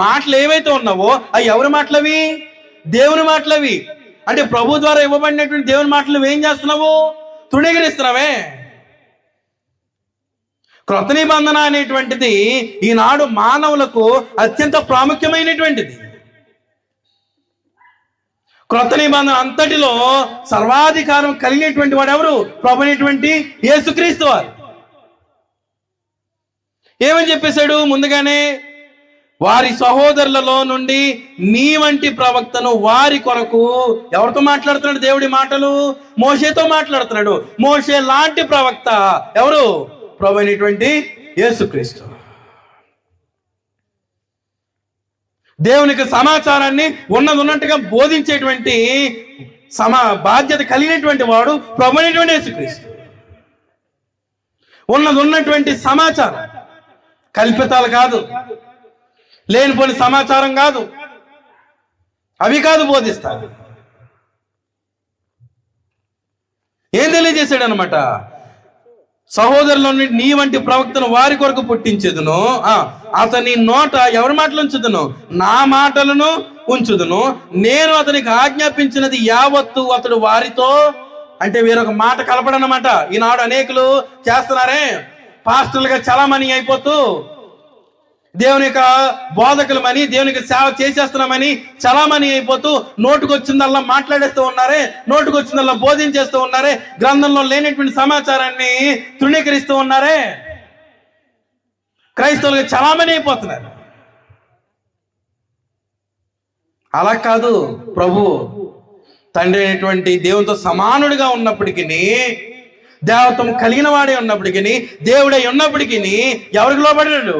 మాటలు ఏవైతే ఉన్నావో అవి ఎవరి మాటలవి? దేవుని మాటలవి. అంటే ప్రభు ద్వారా ఇవ్వబడినటువంటి దేవుని మాటలు ఏం చేస్తున్నావు? తృణీకరిస్తున్నావే. క్రొత్త నిబంధన అనేటువంటిది ఈనాడు మానవులకు అత్యంత ప్రాముఖ్యమైనటువంటిది. క్రొత్త నిబంధన అంతటిలో సర్వాధికారం కలిగినటువంటి వాడు ఎవరు? ప్రభు అయినటువంటి యేసుక్రీస్తు వారు. ఏమని చెప్పేశాడు? ముందుగానే వారి సహోదరులలో నుండి నీ వంటి ప్రవక్తను వారి కొరకు. ఎవరితో మాట్లాడుతున్నాడు దేవుడి మాటలు? మోషేతో మాట్లాడుతున్నాడు. మోషే లాంటి ప్రవక్త ఎవరు? ప్రభు అయినటువంటి యేసుక్రీస్తు. దేవునికి సమాచారాన్ని ఉన్నట్టుగా బోధించేటువంటి బాధ్యత కలిగినటువంటి వాడు ప్రభు అయినటువంటి యేసుక్రీస్తు. ఉన్నటువంటి సమాచారం, కల్పితాలు కాదు, లేనిపోని సమాచారం కాదు, అవి కాదు బోధిస్తారు. ఏం తెలియజేశాడు అనమాట? సహోదరులను నీ వంటి ప్రవక్తను వారి కొరకు పుట్టించదును, అతని నోట ఎవరి మాటలు ఉంచుదును? నా మాటలను ఉంచుదును. నేను అతనికి ఆజ్ఞాపించినది యావత్తు అతడు వారితో. అంటే వేరొక మాట కలపడనమాట. ఈనాడు అనేకులు చేస్తున్నారే, పాస్టర్లుగా చలామణి అయిపోతూ దేవుని యొక్క బోధకులమని, దేవునికి సేవ చేసేస్తున్నామని చలామణి అయిపోతూ నోటుకొచ్చిందల్లా మాట్లాడేస్తూ ఉన్నారే, నోటుకొచ్చిందల్లా బోధించేస్తూ ఉన్నారే, గ్రంథంలో లేనటువంటి సమాచారాన్ని తృణీకరిస్తూ ఉన్నారే, క్రైస్తవులుగా చలామణి అయిపోతున్నారు. అలా కాదు. ప్రభు తండ్రి అయినటువంటి దేవునితో సమానుడిగా ఉన్నప్పటికీ, దేవత్వం కలిగిన వాడే ఉన్నప్పటికీ, దేవుడై ఉన్నప్పటికీ ఎవరికి లోబడ్డాడు?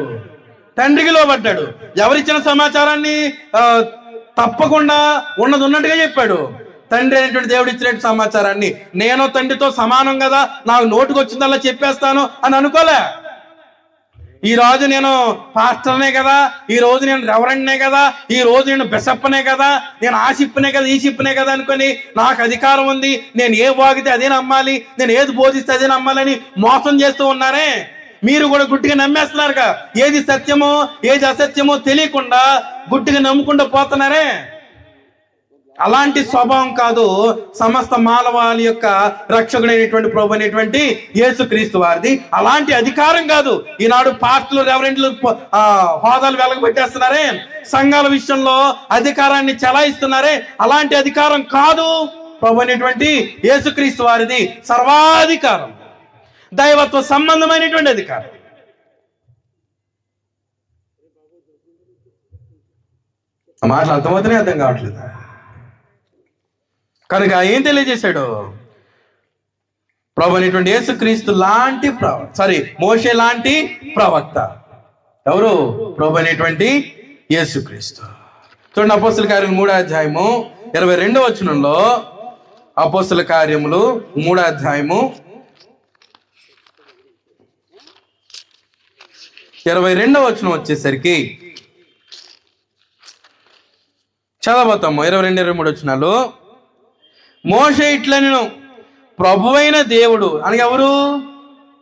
తండ్రికి లోబడ్డాడు. ఎవరిచ్చిన సమాచారాన్ని తప్పకుండా ఉన్నట్టుగా చెప్పాడు. తండ్రి అయినటువంటి దేవుడు ఇచ్చినటువంటి సమాచారాన్ని నేను తండ్రితో సమానం కదా, నాకు నోటుకు వచ్చిందల్లా చెప్పేస్తాను అని అనుకోలే. ఈ రోజు నేను పాస్టర్నే కదా, ఈ రోజు నేను రెవరెండ్నే కదా, ఈ రోజు నేను బిషప్నే కదా, నేను ఆ షిప్నే కదా, ఈ షిప్నే కదా అనుకొని నాకు అధికారం ఉంది, నేను ఏ వాగితే అదే నమ్మాలి, నేను ఏది బోధిస్తే అదే నమ్మాలని మోసం చేస్తూ ఉన్నారే. మీరు కూడా గుట్టిగా నమ్మేస్తున్నారుగా. ఏది సత్యమో ఏది అసత్యమో తెలియకుండా గుట్టిగా నమ్ముకుంటూ పోతున్నారే. అలాంటి స్వభావం కాదు సమస్త మానవాళి యొక్క రక్షకుడైనటువంటి ప్రభు అయినటువంటి యేసుక్రీస్తు వారిది. అలాంటి అధికారం కాదు. ఈనాడు పాస్టర్లు, రెవరెండ్లు హోదాలు వెలగబెట్టేస్తున్నారే, సంఘాల విషయంలో అధికారాన్ని చెలాయిస్తున్నారే. అలాంటి అధికారం కాదు ప్రభు అయినటువంటి యేసుక్రీస్తు వారిది. సర్వాధికారం, దైవత్వ సంబంధమైనటువంటి అధికారం. మాటలు అర్థమవుతున్నాయి, అర్థం కావట్లేదు. కనుక ఏం తెలియజేశాడు? ప్రభు అయినటువంటి యేసుక్రీస్తు లాంటి మోషే లాంటి ప్రవక్త ఎవరు? ప్రభు అయినటువంటి యేసుక్రీస్తు. చూడండి, అపోస్తల కార్యములు 3వ అధ్యాయము 22వ వచనంలో, అపోస్తల కార్యములు 3వ అధ్యాయము 22వ వచనం వచ్చేసరికి చదవతాము. 22, 23 వచనాలు. మోషే ఇట్లనెను, ప్రభువైన దేవుడు అని ఎవరు?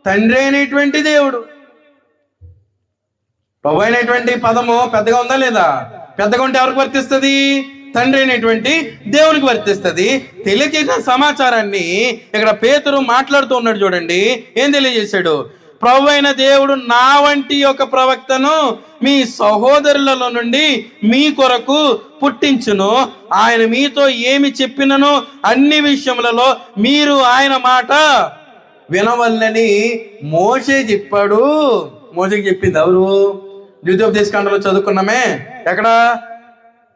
తండ్రి అయినటువంటి దేవుడు. ప్రభు అయినటువంటి పదము పెద్దగా ఉందా లేదా? పెద్దగా ఉంటే ఎవరికి వర్తిస్తుంది? తండ్రి అయినటువంటి దేవునికి వర్తిస్తుంది. తెలియజేసిన సమాచారాన్ని ఇక్కడ పేతురు మాట్లాడుతూ ఉన్నాడు. చూడండి ఏం తెలియజేశాడు? ప్రభు అయిన దేవుడు నా వంటి ఒక ప్రవక్తను మీ సహోదరులలో నుండి మీ కొరకు పుట్టించును. ఆయన మీతో ఏమి చెప్పినను అన్ని విషయములలో మీరు ఆయన మాట వినవల్లని మోషే చెప్పాడు. మోషేకి చెప్పింది ఎవరు? ద్వితీయోపదేశకాండలో చదువుకున్నామే. ఎక్కడ?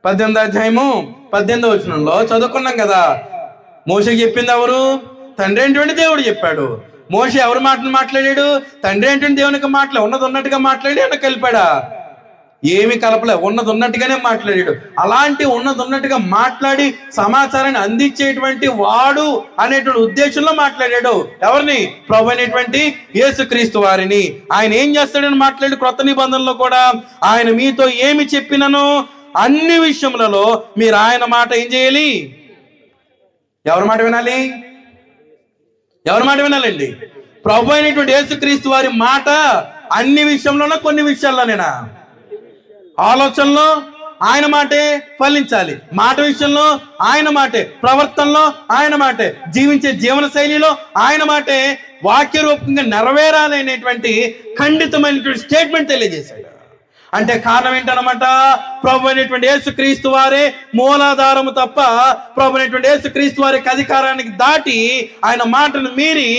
18వ అధ్యాయము 18వ వచనంలో చదువుకున్నాం కదా. మోషేకి చెప్పింది ఎవరు? తండ్రి అయినటువంటి దేవుడు చెప్పాడు. మోషే ఎవరి మాటను మాట్లాడాడు? తండ్రి అయినటువంటి దేవునికి ఉన్నది ఉన్నట్టుగా మాట్లాడి అన్న కలిపాడా? ఏమి కలపలే, ఉన్నది ఉన్నట్టుగానే మాట్లాడాడు. అలాంటి ఉన్నది ఉన్నట్టుగా మాట్లాడి సమాచారాన్ని అందించేటువంటి వాడు అనేటువంటి ఉద్దేశంలో మాట్లాడాడు. ఎవరిని? ప్రభు అయినటువంటి యేసుక్రీస్తు వారిని. ఆయన ఏం చేస్తాడని మాట్లాడి క్రొత్త నిబంధనలో కూడా ఆయన మీతో ఏమి చెప్పినను అన్ని విషయములలో మీరు ఆయన మాట ఏం చేయాలి? ఎవరి మాట వినాలి? ఎవరి మాట వినాలండి? ప్రభు అయినటువంటి యేసుక్రీస్తు వారి మాట అన్ని విషయంలోనూ, కొన్ని విషయాల్లోనేనా? ఆలోచనలో ఆయన మాటే ఫలించాలి, మాట విషయంలో ఆయన మాటే, ప్రవర్తనలో ఆయన మాటే, జీవించే జీవన శైలిలో ఆయన మాటే వాక్య రూపంగా నెరవేరాలి అనేటువంటి ఖండితమైనటువంటి స్టేట్మెంట్ తెలియజేశాడు. అంటే కారణం ఏంటనమాట? ప్రభు అయినటువంటి యేసుక్రీస్తు వారే మూలాధారము తప్ప ప్రభు అయినటువంటి యేసుక్రీస్తు వారికి అధికారానికి దాటి ఆయన మాటను మీరి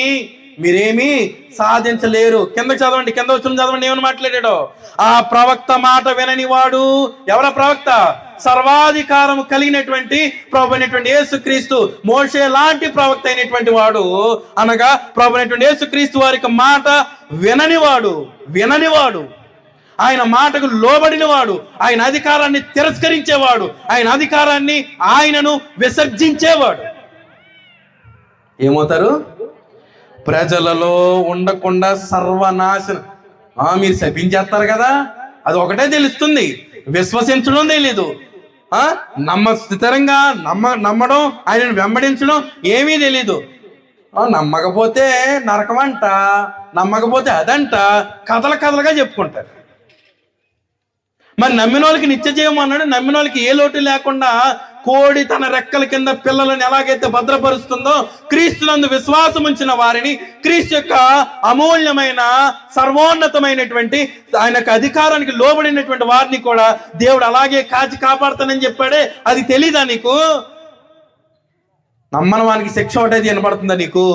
మీరేమీ సాధించలేరు. కింద చదవండి, కింద వచ్చిన చదవండి ఏమని మాట్లాడాడో. ఆ ప్రవక్త మాట వినని వాడు ఎవర ప్రవక్త? సర్వాధికారం కలిగినటువంటి ప్రభు అయినటువంటి యేసుక్రీస్తు, మోషే లాంటి ప్రవక్త అయినటువంటి వాడు, అనగా ప్రభు అయినటువంటి యేసుక్రీస్తు వారికి మాట విననివాడు, ఆయన మాటకు లోబడినవాడు, ఆయన అధికారాన్ని తిరస్కరించేవాడు, ఆయన అధికారాన్ని ఆయనను విసర్జించేవాడు ఏమవుతారు? ప్రజలలో ఉండకుండా సర్వనాశనం. మీరు శపించేస్తారు కదా, అది ఒకటే తెలుస్తుంది, విశ్వసించడం తెలీదు. స్థిరంగా నమ్మడం, ఆయనను వెంబడించడం ఏమీ తెలీదు. నమ్మకపోతే నరకమంట, నమ్మకపోతే అదంట, కథలుగా చెప్పుకుంటారు. మరి నమ్మిన వాళ్ళకి నిత్య జీవం అన్నాడు. నమ్మిన వాళ్ళకి ఏ లోటు లేకుండా కోడి తన రెక్కల కింద పిల్లలను ఎలాగైతే భద్రపరుస్తుందో, క్రీస్తునందు విశ్వాసం ఉంచిన వారిని, క్రీస్తు యొక్క అమూల్యమైన సర్వోన్నతమైనటువంటి ఆయనకు అధికారానికి లోబడినటువంటి వారిని కూడా దేవుడు అలాగే కాచి కాపాడుతానని చెప్పాడే. అది తెలీదా నీకు? నమ్మన వానికి శిక్ష ఒకటి వినపడుతుందా నీకు?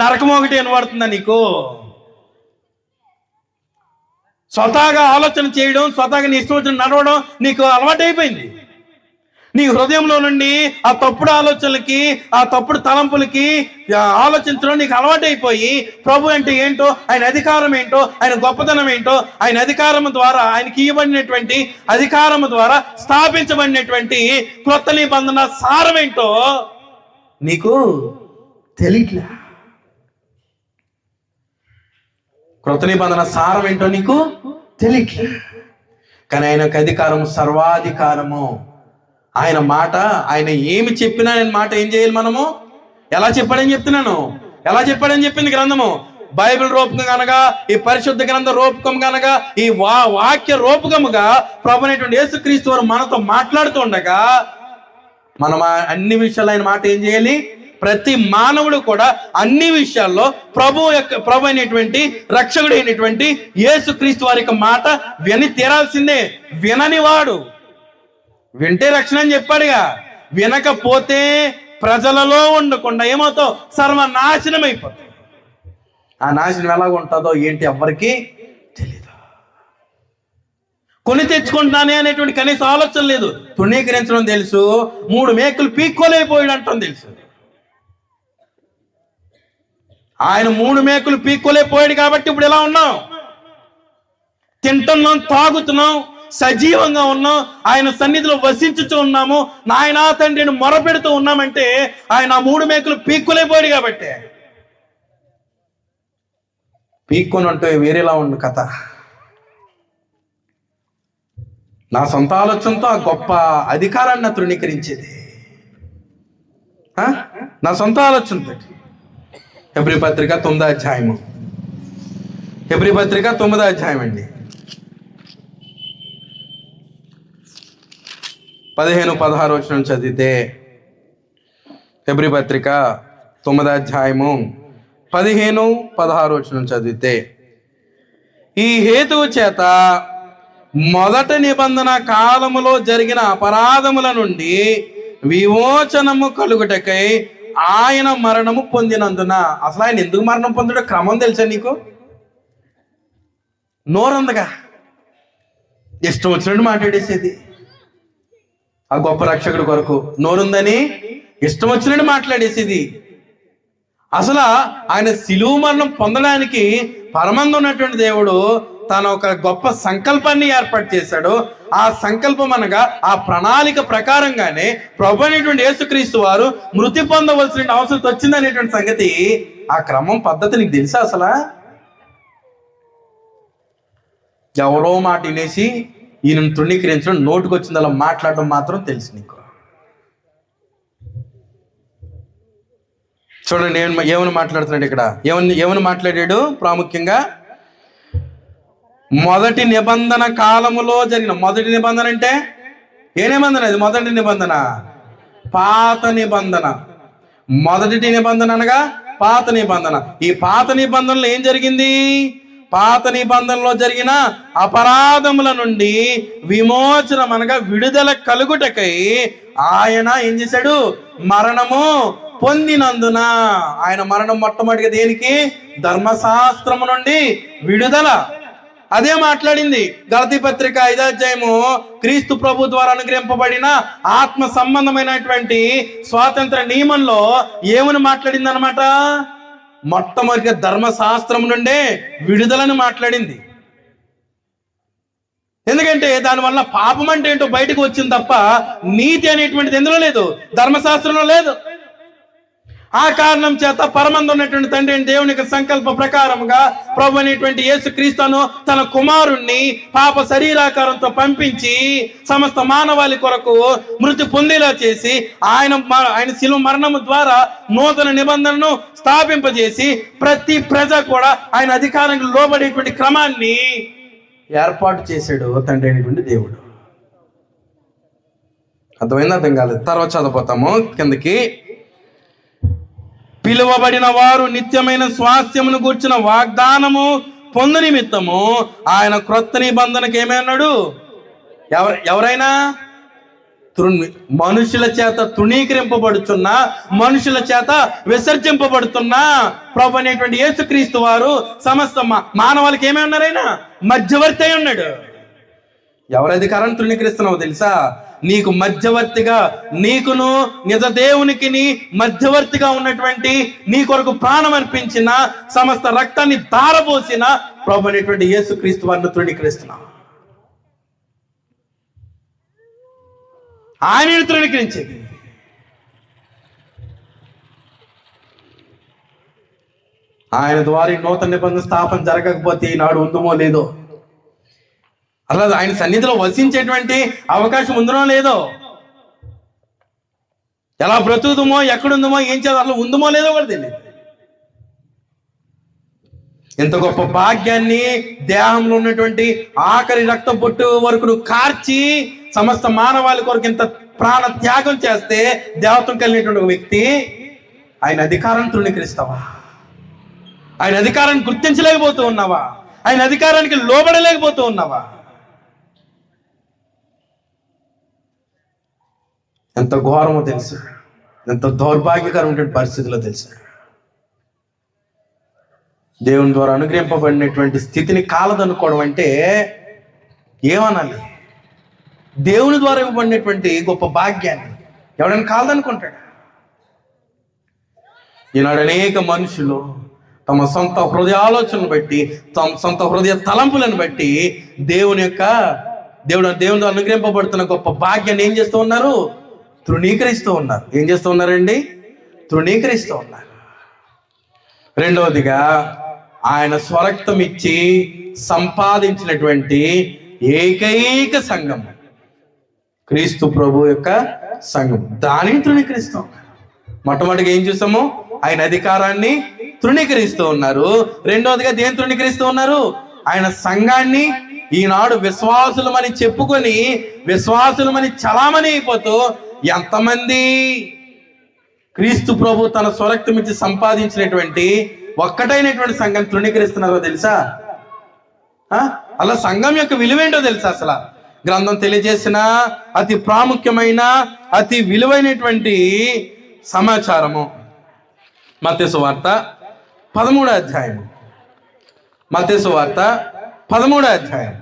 నరకం ఒకటి వినపడుతుందా నీకు? స్వతహాగా ఆలోచన చేయడం, స్వతహాగా నీ ఇష్టం వచ్చిన నడవడం నీకు అలవాటైపోయింది. నీ హృదయంలో నుండి ఆ తప్పుడు ఆలోచనలకి, ఆ తప్పుడు తలంపులకి ఆలోచించడం నీకు అలవాటైపోయి ప్రభు అంటే ఏంటో, ఆయన అధికారం ఏంటో, ఆయన గొప్పతనం ఏంటో, ఆయన అధికారం ద్వారా, ఆయనకి ఇవ్వబడినటువంటి అధికారం ద్వారా స్థాపించబడినటువంటి క్రొత్త నిబంధన సారం ఏంటో నీకు తెలియట్లే. క్రొత్త నిబంధన సారం ఏంటో నీకు తెలియట్లే. కానీ ఆయనకు అధికారము సర్వాధికారము. ఆయన మాట, ఆయన ఏమి చెప్పినా ఆయన మాట ఏం చేయాలి మనము? ఎలా చెప్పాడని చెప్తున్నాను, ఎలా చెప్పాడని చెప్పింది గ్రంథము. బైబిల్ రూపకం కనుక, ఈ పరిశుద్ధ గ్రంథ రూపకం కనుక, ఈ వాక్య రూపకముగా ప్రభు అయినటువంటి యేసుక్రీస్తు వారు మనతో మాట్లాడుతూ ఉండగా మనం అన్ని విషయాలు ఆయన మాట ఏం చేయాలి? ప్రతి మానవుడు కూడా అన్ని విషయాల్లో ప్రభు అయినటువంటి రక్షకుడు అయినటువంటి యేసుక్రీస్తు వారి యొక్క మాట విని తీరాల్సిందే. వినని వాడు వింటే రక్షణ అని చెప్పాడుగా, వినకపోతే ప్రజలలో ఉండకుండా ఏమవుతావు? సర్వనాశనం అయిపోతావు. ఆ నాశనం ఎలాగ ఉంటుందో ఏంటి ఎవ్వరికి తెలీదు. కొని తెచ్చుకుంటానే అనేటువంటి కనీసం ఆలోచన లేదు. తృణీకరించడం తెలుసు, 3 మేకులు పీక్కోలేకపోయాడు అంటాం తెలుసు. ఆయన 3 మేకులు పీక్కోలేకపోయాడు కాబట్టి ఇప్పుడు ఎలా ఉన్నాం? తింటున్నాం, తాగుతున్నాం, సజీవంగా ఉన్నాం, ఆయన సన్నిధిలో వసించుతూ ఉన్నాము, నాయనా తండ్రిని మొరపెడుతూ ఉన్నామంటే ఆయన 3 మేకులు పీక్కోలేకపోయాడు కాబట్టి. పీక్కొని అంటే వేరేలా ఉండు కథ. నా సొంత ఆలోచనతో ఆ గొప్ప అధికారాన్ని తృణీకరించేది నా సొంత ఆలోచనతో. హెబ్రీ పత్రిక 9వ అధ్యాయము, హెబ్రీ పత్రిక 9వ అధ్యాయం అండి, 15-16 వచనం చదివితే, హెబ్రీ పత్రిక 9వ అధ్యాయము 15-16 వచనం చదివితే, ఈ హేతువు చేత మొదటి నిబంధన కాలములో జరిగిన అపరాధముల నుండి విమోచనము కలుగుటకై ఆయన మరణము పొందినందున. అసలు ఆయన ఎందుకు మరణం పొందడో క్రమం తెలుసా నీకు? నోరందగా ఇష్టం వచ్చినట్టు మాట్లాడేసేది. ఆ గొప్ప రక్షకుడి కొరకు నోరుందని ఇష్టం వచ్చినట్టు మాట్లాడేసేది. అసలు ఆయన శిలువ మరణం పొందడానికి పరమంగా ఉన్నటువంటి దేవుడు తన ఒక గొప్ప సంకల్పాన్ని ఏర్పాటు చేశాడు. ఆ సంకల్పం అనగా ఆ ప్రణాళిక ప్రకారంగానే ప్రభు అనేటువంటి యేసుక్రీస్తు వారు మృతి పొందవలసిన అవసరం వచ్చిందనేటువంటి సంగతి, ఆ క్రమం పద్ధతి నీకు తెలుసా? అసలు ఎవరో మాట వినేసి ఈయన తృణీకరించడం, నోటుకు వచ్చింది అలా మాట్లాడడం మాత్రం తెలుసు నీకు. చూడండి ఏమని మాట్లాడుతున్నాడు ఇక్కడ, ఏమని మాట్లాడాడు ప్రాముఖ్యంగా. మొదటి నిబంధన కాలములో జరిగిన, మొదటి నిబంధన అంటే ఏ నిబంధన? అది మొదటి నిబంధన, పాత నిబంధన. మొదటి నిబంధన అనగా పాత నిబంధన. ఈ పాత నిబంధనలో ఏం జరిగింది? పాత నిబంధనలో జరిగిన అపరాధముల నుండి విమోచనం అనగా విడుదల కలుగుటకై ఆయన ఏం చేశాడు? మరణము పొందినందున. ఆయన మరణం మొట్టమొదటిగా దేనికి? ధర్మశాస్త్రము నుండి విడుదల. అదే మాట్లాడింది గలతీ పత్రిక 5వ అధ్యాయము. క్రీస్తు ప్రభు ద్వారా అనుగ్రహింపబడిన ఆత్మ సంబంధమైనటువంటి స్వాతంత్ర నియమంలో ఏమని మాట్లాడింది అనమాట? మొట్టమొదటిగా ధర్మశాస్త్రం నుండే విడుదలని మాట్లాడింది. ఎందుకంటే దానివల్ల పాపం అంటే ఏంటో బయటకు వచ్చింది తప్ప నీతి అనేటువంటిది ఎందులో లేదు, ధర్మశాస్త్రంలో లేదు. ఆ కారణం చేత పరమందు ఉన్నటువంటి తండ్రి దేవుని యొక్క సంకల్ప ప్రకారముగా ప్రభు అనేటువంటి యేసు క్రీస్తును తన కుమారుణ్ణి పాప శరీరాకారంతో పంపించి సమస్త మానవాళి కొరకు మృతి పొందేలా చేసి ఆయన శిలువ మరణము ద్వారా నూతన నిబంధనను స్థాపింపజేసి ప్రతి ప్రజ కూడా ఆయన అధికారానికి లోబడేటువంటి క్రమాన్ని ఏర్పాటు చేశాడు తండ్రి అయినటువంటి దేవుడు. అర్థమైంది? అర్థం కాలేదు. తర్వాత చదివిపోతాము కిందకి. పిలువబడిన వారు నిత్యమైన స్వాస్థ్యమును గూర్చిన వాగ్దానము పొందు నిమిత్తము ఆయన క్రొత్త నిబంధనకు ఏమన్నాడు? ఎవరైనా మనుషుల చేత తృణీకరింపబడుతున్న, మనుషుల చేత విసర్జింపబడుతున్న ప్రభు అనేటువంటి యేసుక్రీస్తు వారు సమస్త మానవాళికి ఏమై ఉన్నారైనా మధ్యవర్తి అయి ఉన్నాడు. ఎవరి అధికారాన్ని తృణీకరిస్తున్నావు తెలుసా? నీకు మధ్యవర్తిగా, నీకును నిజ దేవునికి మధ్యవర్తిగా ఉన్నటువంటి, నీ కొరకు ప్రాణం అర్పించిన, సమస్త రక్తాన్ని ధారపోసిన ప్రభు అనేటువంటి యేసుక్రీస్తు వారిని తృణీకరిస్తున్నావు. ఆయనను తృణీకరించేది. ఆయన ద్వారా నూతన నిబంధన స్థాపన జరగకపోతే ఈనాడు ఉందమో లేదో, అలా ఆయన సన్నిధిలో వసించేటువంటి అవకాశం ఉందనో లేదో, ఎలా బ్రతుకుతుందో, ఎక్కడుందమో, ఏం చేయాలో అసలు ఉందమో లేదో కూడా తెలియదు. ఎంత గొప్ప భాగ్యాన్ని దేహంలో ఉన్నటువంటి ఆఖరి రక్త బొట్టు వరకు నువ్వు కార్చి సమస్త మానవాళి కొరకు ఇంత ప్రాణ త్యాగం చేస్తే దేవత్వం కలిగినటువంటి వ్యక్తి ఆయన అధికారాన్ని తృణీకరిస్తావా? ఆయన అధికారాన్ని గుర్తించలేకపోతూ ఉన్నావా? ఆయన అధికారానికి లోబడలేకపోతూ ఉన్నావా? ఎంత ఘోరమో తెలుసు, ఎంత దౌర్భాగ్యకరమైనటువంటి పరిస్థితిలో తెలుసు. దేవుని ద్వారా అనుగ్రహింపబడినటువంటి స్థితిని కాలదనుకోవడం అంటే ఏమనాలి? దేవుని ద్వారా ఇవ్వబడినటువంటి గొప్ప భాగ్యాన్ని ఎవడైనా కాలదనుకుంటాడు? ఈనాడు అనేక మనుషులు తమ సొంత హృదయ ఆలోచనను బట్టి, తమ సొంత హృదయ తలంపులను బట్టి దేవుని ద్వారా అనుగ్రహింపబడుతున్న గొప్ప భాగ్యాన్ని ఏం చేస్తూ ఉన్నారు? తృణీకరిస్తూ ఉన్నారు. ఏం చేస్తూ ఉన్నారండి? తృణీకరిస్తూ ఉన్నారు. రెండవదిగా ఆయన స్వరక్తం ఇచ్చి సంపాదించినటువంటి ఏకైక సంఘం క్రీస్తు ప్రభు యొక్క సంఘం, దానిని తృణీకరిస్తూ ఉన్నారు. మొట్టమొదటిగా ఏం చూసాము? ఆయన అధికారాన్ని తృణీకరిస్తూ ఉన్నారు. రెండవదిగా దేని తృణీకరిస్తూ ఉన్నారు? ఆయన సంఘాన్ని. ఈనాడు విశ్వాసులమని చెప్పుకొని విశ్వాసులమని చలామణి అయిపోతూ ఎంతమంది క్రీస్తు ప్రభు తన స్వరక్తం ఇచ్చి సంపాదించినటువంటి ఒక్కటైనటువంటి సంఘం తృణీకరిస్తున్నారో తెలుసా? అలా సంఘం యొక్క విలువేంటో తెలుసా? అసలు గ్రంథం తెలియజేసిన అతి ప్రాముఖ్యమైన, అతి విలువైనటువంటి సమాచారము మత్తయి సువార్త 13వ అధ్యాయం. మత్తయి సువార్త 13వ అధ్యాయం.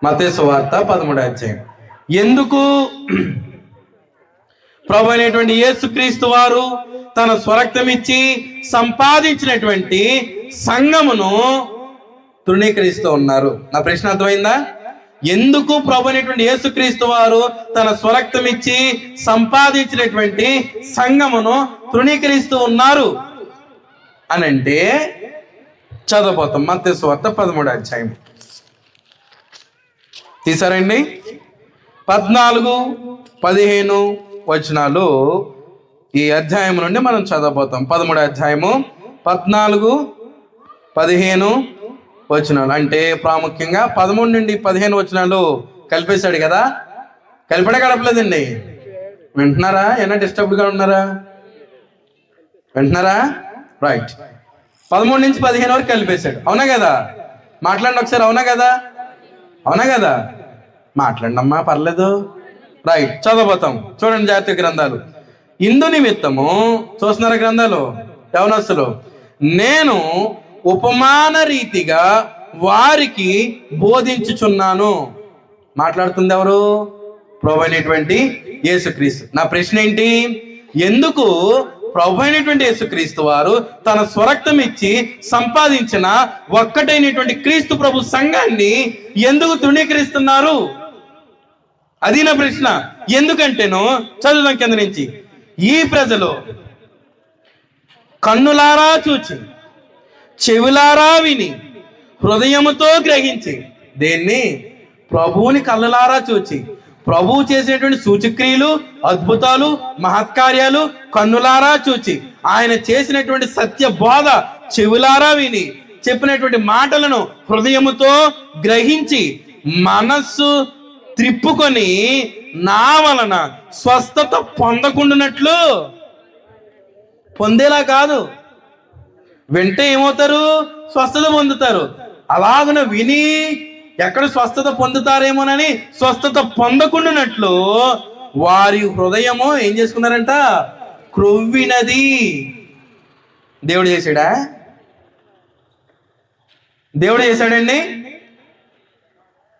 మత్తయి సువార్త 13వ అధ్యాయం. ఎందుకు ప్రభు అయినటువంటి యేసుక్రీస్తు వారు తన స్వరక్తం ఇచ్చి సంపాదించినటువంటి సంఘమును తృణీకరిస్తూ ఉన్నారు? నా ప్రశ్న అర్థమైందా? ఎందుకు ప్రభు అయినటువంటి యేసుక్రీస్తు వారు తన స్వరక్తం ఇచ్చి సంపాదించినటువంటి సంఘమును తృణీకరిస్తూ ఉన్నారు అని అంటే చదవబోతాం. మత్తయి సువార్త 13వ అధ్యాయం తీసారండి. 14, 15 వచనాలు ఈ అధ్యాయం నుండి మనం చదవబోతాం. 13వ అధ్యాయము 14, 15 వచనాలు అంటే ప్రాముఖ్యంగా 13 నుండి 15 వచనాలు కలిపేశాడు కదా. కలిపడే గడపలేదండి. వింటున్నారా? ఏమైనా డిస్టర్బ్డ్గా ఉన్నారా? వింటున్నారా? రైట్. 13 నుంచి 15 వరకు కలిపేశాడు. అవునా కదా? మాట్లాడండి ఒకసారి. అవునా కదా? అవునా కదా? మాట్లాడండి అమ్మా, పర్లేదు. రైట్, చదవబోతాం. చూడండి జాతీయ గ్రంథాలు. ఇందు నిమిత్తము చూస్తున్నారా గ్రంథాలు యవనస్తులు, నేను ఉపమాన రీతిగా వారికి బోధించుచున్నాను. మాట్లాడుతుంది ఎవరు? ప్రభు అయినటువంటి యేసుక్రీస్తు. నా ప్రశ్న ఏంటి? ఎందుకు ప్రభు అయినటువంటి యేసుక్రీస్తు వారు తన స్వరక్తం ఇచ్చి సంపాదించిన ఒక్కటైనటువంటి క్రీస్తు ప్రభు సంఘాన్ని ఎందుకు తృణీకరిస్తున్నారు? అది నా ప్రశ్న. ఎందుకంటేను చదువుదాం కింద నుంచి. ఈ ప్రజలు కన్నులారా చూచి, చెవులారా విని, హృదయముతో గ్రహించి, దేన్ని? ప్రభువుని కళ్ళలారా చూచి, ప్రభువు చేసినటువంటి సూచక్రియలు, అద్భుతాలు, మహత్కార్యాలు కన్నులారా చూచి, ఆయన చేసినటువంటి సత్య బోధ చెవులారా విని, చెప్పినటువంటి మాటలను హృదయముతో గ్రహించి, మనస్సు త్రిప్పుకొని నా వలన స్వస్థత పొందకుండానట్లు. పొందేలా కాదు, వింటే ఏమవుతారు? స్వస్థత పొందుతారు. అలాగున విని ఎక్కడ స్వస్థత పొందుతారేమోనని స్వస్థత పొందకుండానట్లు వారి హృదయము ఏం చేసుకున్నారంట? క్రొవ్వినది. దేవుడు చేశాడా? దేవుడు చేశాడండి.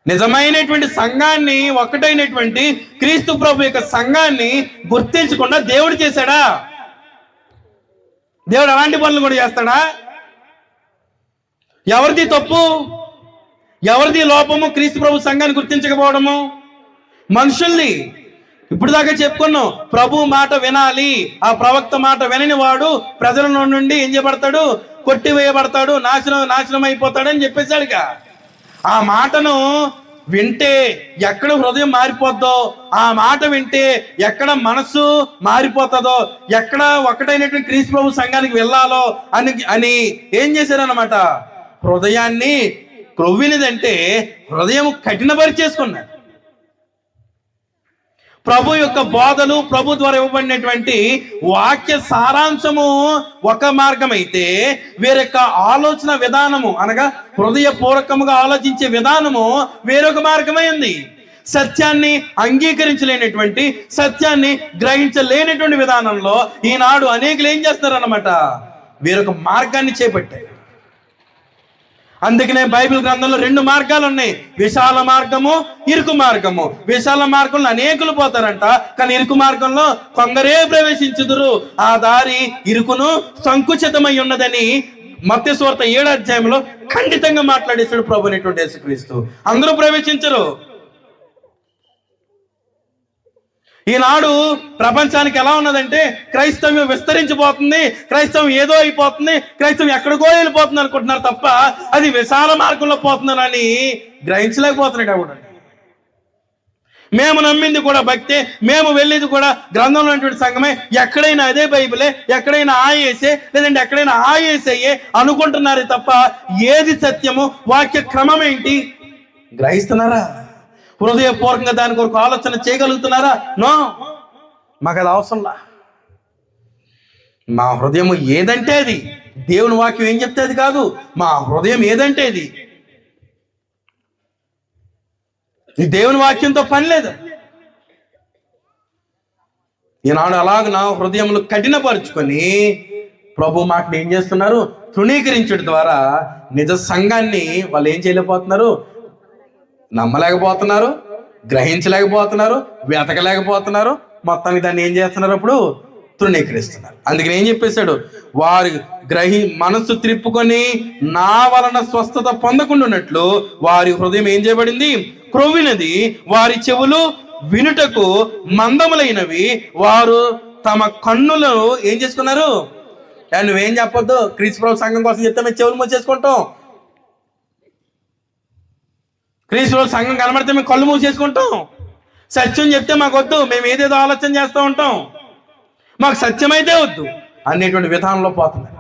నిజమైనటువంటి సంఘాన్ని, ఒక్కటైనటువంటి క్రీస్తు ప్రభు యొక్క సంఘాన్ని గుర్తించకుండా దేవుడు చేశాడా? దేవుడు అలాంటి పనులు కూడా చేస్తాడా? ఎవరిది తప్పు? ఎవరిది లోపము? క్రీస్తు ప్రభు సంఘాన్ని గుర్తించకపోవడము మనుషుల్ని. ఇప్పుడు దాకా చెప్పుకున్నాం, ప్రభు మాట వినాలి. ఆ ప్రవక్త మాట వినని వాడు ప్రజల నుండి ఏం చేయబడతాడు? కొట్టివేయబడతాడు, నాశనం అయిపోతాడని చెప్పేశాడుగా. ఆ మాటను వింటే ఎక్కడ హృదయం మారిపోద్దో, ఆ మాట వింటే ఎక్కడ మనస్సు మారిపోతుందో, ఎక్కడ ఒక్కటైనటువంటి క్రీస్తు ప్రభు సంఘానికి వెళ్ళాలో అని ఏం చేశారన్నమాట? హృదయాన్ని క్రొవ్వినదంటే హృదయం కఠినపరిచేసుకున్నారు. ప్రభు యొక్క బోధలు, ప్రభు ద్వారా ఇవ్వబడినటువంటి వాక్య సారాంశము ఒక మార్గం అయితే, వేరొక ఆలోచన విధానము అనగా హృదయపూర్వకముగా ఆలోచించే విధానము వేరొక మార్గమైంది. సత్యాన్ని అంగీకరించలేనటువంటి, సత్యాన్ని గ్రహించలేనటువంటి విధానంలో ఈనాడు అనేకులు ఏం చేస్తారన్నమాట? వేరొక మార్గాన్ని చేపట్టారు. అందుకనే బైబిల్ గ్రంథంలో 2 మార్గాలు ఉన్నాయి. విశాల మార్గము, ఇరుకు మార్గము. విశాల మార్గంలో అనేకులు పోతారంట, కానీ ఇరుకు మార్గంలో కొందరే ప్రవేశించుదురు. ఆ దారి ఇరుకును సంకుచితమై ఉన్నదని మత్తయి సువార్త 7వ అధ్యాయంలో ఖండితంగా మాట్లాడేశాడు ప్రభు అయినటువంటి యేసుక్రీస్తు. అందరూ ప్రవేశించరు. ఈనాడు ప్రపంచానికి ఎలా ఉన్నదంటే, క్రైస్తవ్యం విస్తరించిపోతుంది, క్రైస్తవం ఏదో అయిపోతుంది, క్రైస్తవం ఎక్కడికో వెళ్ళిపోతుంది అనుకుంటున్నారు తప్ప అది విశాల మార్గంలో పోతుందని గ్రహించలేకపోతున్నాడు ఎవడు. మేము నమ్మింది కూడా భక్తే, మేము వెళ్ళేది కూడా గ్రంథంలో ఉన్నటువంటి సంఘమే, ఎక్కడైనా అదే బైబిలే, ఎక్కడైనా ఆ యేసే, లేదంటే ఎక్కడైనా ఆ యేసయ్యే అనుకుంటున్నారు తప్ప ఏది సత్యము, వాక్య క్రమం ఏంటి గ్రహిస్తున్నారా? హృదయపూర్వకంగా దాని కొరకు ఆలోచన చేయగలుగుతున్నారా? నో, మాకు అది అవసరంలా. మా హృదయం ఏదంటే అది, దేవుని వాక్యం ఏం చెప్తే అది కాదు. మా హృదయం ఏదంటే అది, ఈ దేవుని వాక్యంతో పని లేదు. ఈనాడు అలాగ నా హృదయంలో కఠినపరుచుకొని ప్రభు మాటలు ఏం చేస్తున్నారు? తృణీకరించడం ద్వారా నిజ సంఘాన్ని వాళ్ళు ఏం చేయలేకపోతున్నారు? నమ్మలేకపోతున్నారు, గ్రహించలేకపోతున్నారు, వెతకలేకపోతున్నారు. మొత్తానికి దాన్ని ఏం చేస్తున్నారు? అప్పుడు తృణీకరిస్తున్నారు. అందుకని ఏం చెప్పేశాడు? వారి మనస్సు త్రిప్పుకొని నా వలన స్వస్థత పొందకుండానట్లు వారి హృదయం ఏం చేయబడింది? క్రొవ్వినది. వారి చెవులు వినుటకు మందములైనవి. వారు తమ కన్నులను ఏం చేసుకున్నారు? నువ్వేం చెప్పొద్దు, క్రీస్తు ప్రభు సంఘం కోసం చెప్తే మేము చెవులు మూసేసుకుంటాం. క్రీస్తు ప్రభు సంఘం కనబడితే మేము కళ్ళు మూసేసుకుంటాం. సత్యం చెప్తే మాకు వద్దు, మేము ఏదేదో ఆలోచన చేస్తూ ఉంటాం, మాకు సత్యమైతే వద్దు అనేటువంటి విధానంలో పోతున్నారు.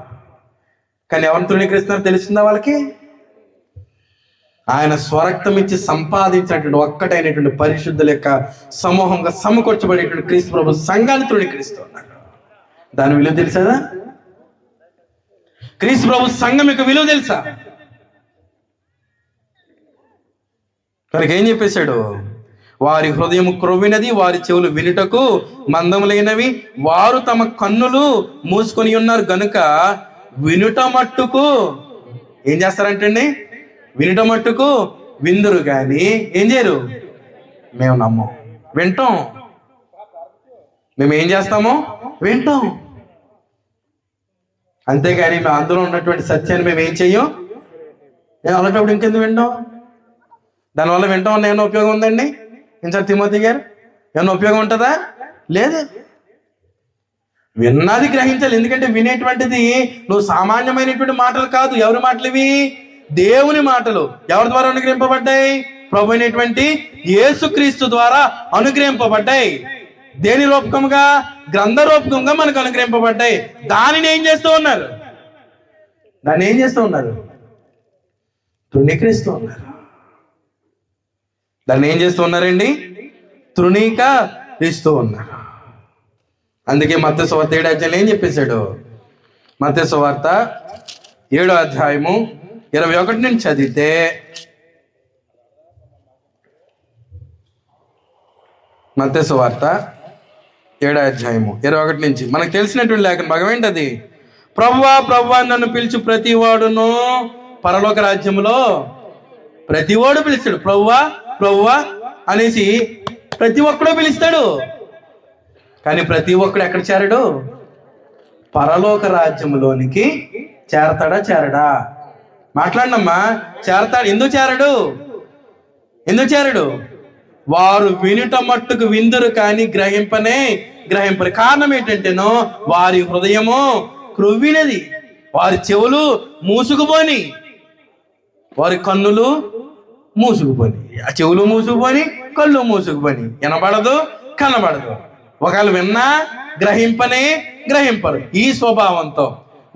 కానీ ఎవరిని తృణీకరిస్తున్నారో తెలుస్తుందా వాళ్ళకి? ఆయన స్వరక్తం ఇచ్చి సంపాదించినటువంటి ఒక్కటైనటువంటి పరిశుద్ధుల యొక్క సమూహంగా సమకూర్చబడేటువంటి క్రీస్తు ప్రభు సంఘాన్ని తృణీకరిస్తూ ఉన్నారు. దాని విలువ తెలుసా? క్రీస్తు ప్రభు సంఘం యొక్క విలువ తెలుసా? కనుక ఏం చెప్పేశాడు? వారి హృదయం క్రొవ్వినది, వారి చెవులు వినుటకు మందములైనవి, వారు తమ కన్నులు మూసుకొని ఉన్నారు గనుక వినుట మట్టుకు ఏం చేస్తారంటండి? వినుట మట్టుకు విందురు కానీ ఏం చేయరు? మేము నమ్మం. వింటాం. మేము ఏం చేస్తాము? వింటాం. అంతేగాని మేము అందులో ఉన్నటువంటి సత్యాన్ని మేము ఏం చెయ్యం. నేను అలాంటప్పుడు ఇంకెందుకు వింటాం? దానివల్ల వింటాం వల్ల ఏమైనా ఉపయోగం ఉందండి? ఏం సార్ తిమోతి గారు, ఏమైనా ఉపయోగం ఉంటుందా? లేదు. విన్నది గ్రహించాలి. ఎందుకంటే వినేటువంటిది నువ్వు సామాన్యమైనటువంటి మాటలు కాదు. ఎవరి మాటలు ఇవి? దేవుని మాటలు. ఎవరి ద్వారా అనుగ్రహింపబడ్డాయి? ప్రభు అయినటువంటి యేసుక్రీస్తు ద్వారా అనుగ్రహింపబడ్డాయి. దేని రూపకంగా? గ్రంథ రూపకంగా మనకు అనుగ్రహింపబడ్డాయి. దానిని ఏం చేస్తూ ఉన్నారు? దాన్ని ఏం చేస్తూ ఉన్నారు? తృణీకరిస్తూ ఉన్నారు. దాన్ని ఏం చేస్తూ ఉన్నారండి? తృణీకరిస్తూ ఉన్నారు. అందుకే మత్తయి సువార్త 7వ అధ్యాయంలో ఏం చెప్పేశాడు? మత్తయి సువార్త 7వ అధ్యాయము 21 నుంచి చదివితే, మత్తయి సువార్త 7వ అధ్యాయము 21 నుంచి మనకు తెలిసినటువంటి లేఖన భాగం ఏంటది? ప్రభువా ప్రభువా నన్ను పిలిచి ప్రతి వాడును పరలోక రాజ్యంలో, ప్రతివాడు పిలుస్తాడు. ప్రభువా ప్రభువా అనేసి ప్రతి ఒక్కడూ పిలుస్తాడు. కానీ ప్రతి ఒక్కడు ఎక్కడ చేరడు? పరలోక రాజ్యంలోనికి చేరతాడా? చేరడా? మాట్లాడినమ్మా. చేరతాడు. ఎందుకు చేరడు? ఎందుకు చేరడు? వారు వినుట మట్టుకు విందురు కానీ గ్రహింపరు. కారణం ఏంటంటేనో వారి హృదయము క్రొవ్వినది, వారి చెవులు మూసుకుపోని, వారి కన్నులు మూసుకుపోని. ఆ చెవులు మూసుకుపోని, కళ్ళు మూసుకుపోని. వినబడదు, కనబడదు. ఒకవేళ విన్నా గ్రహింపరు. ఈ స్వభావంతో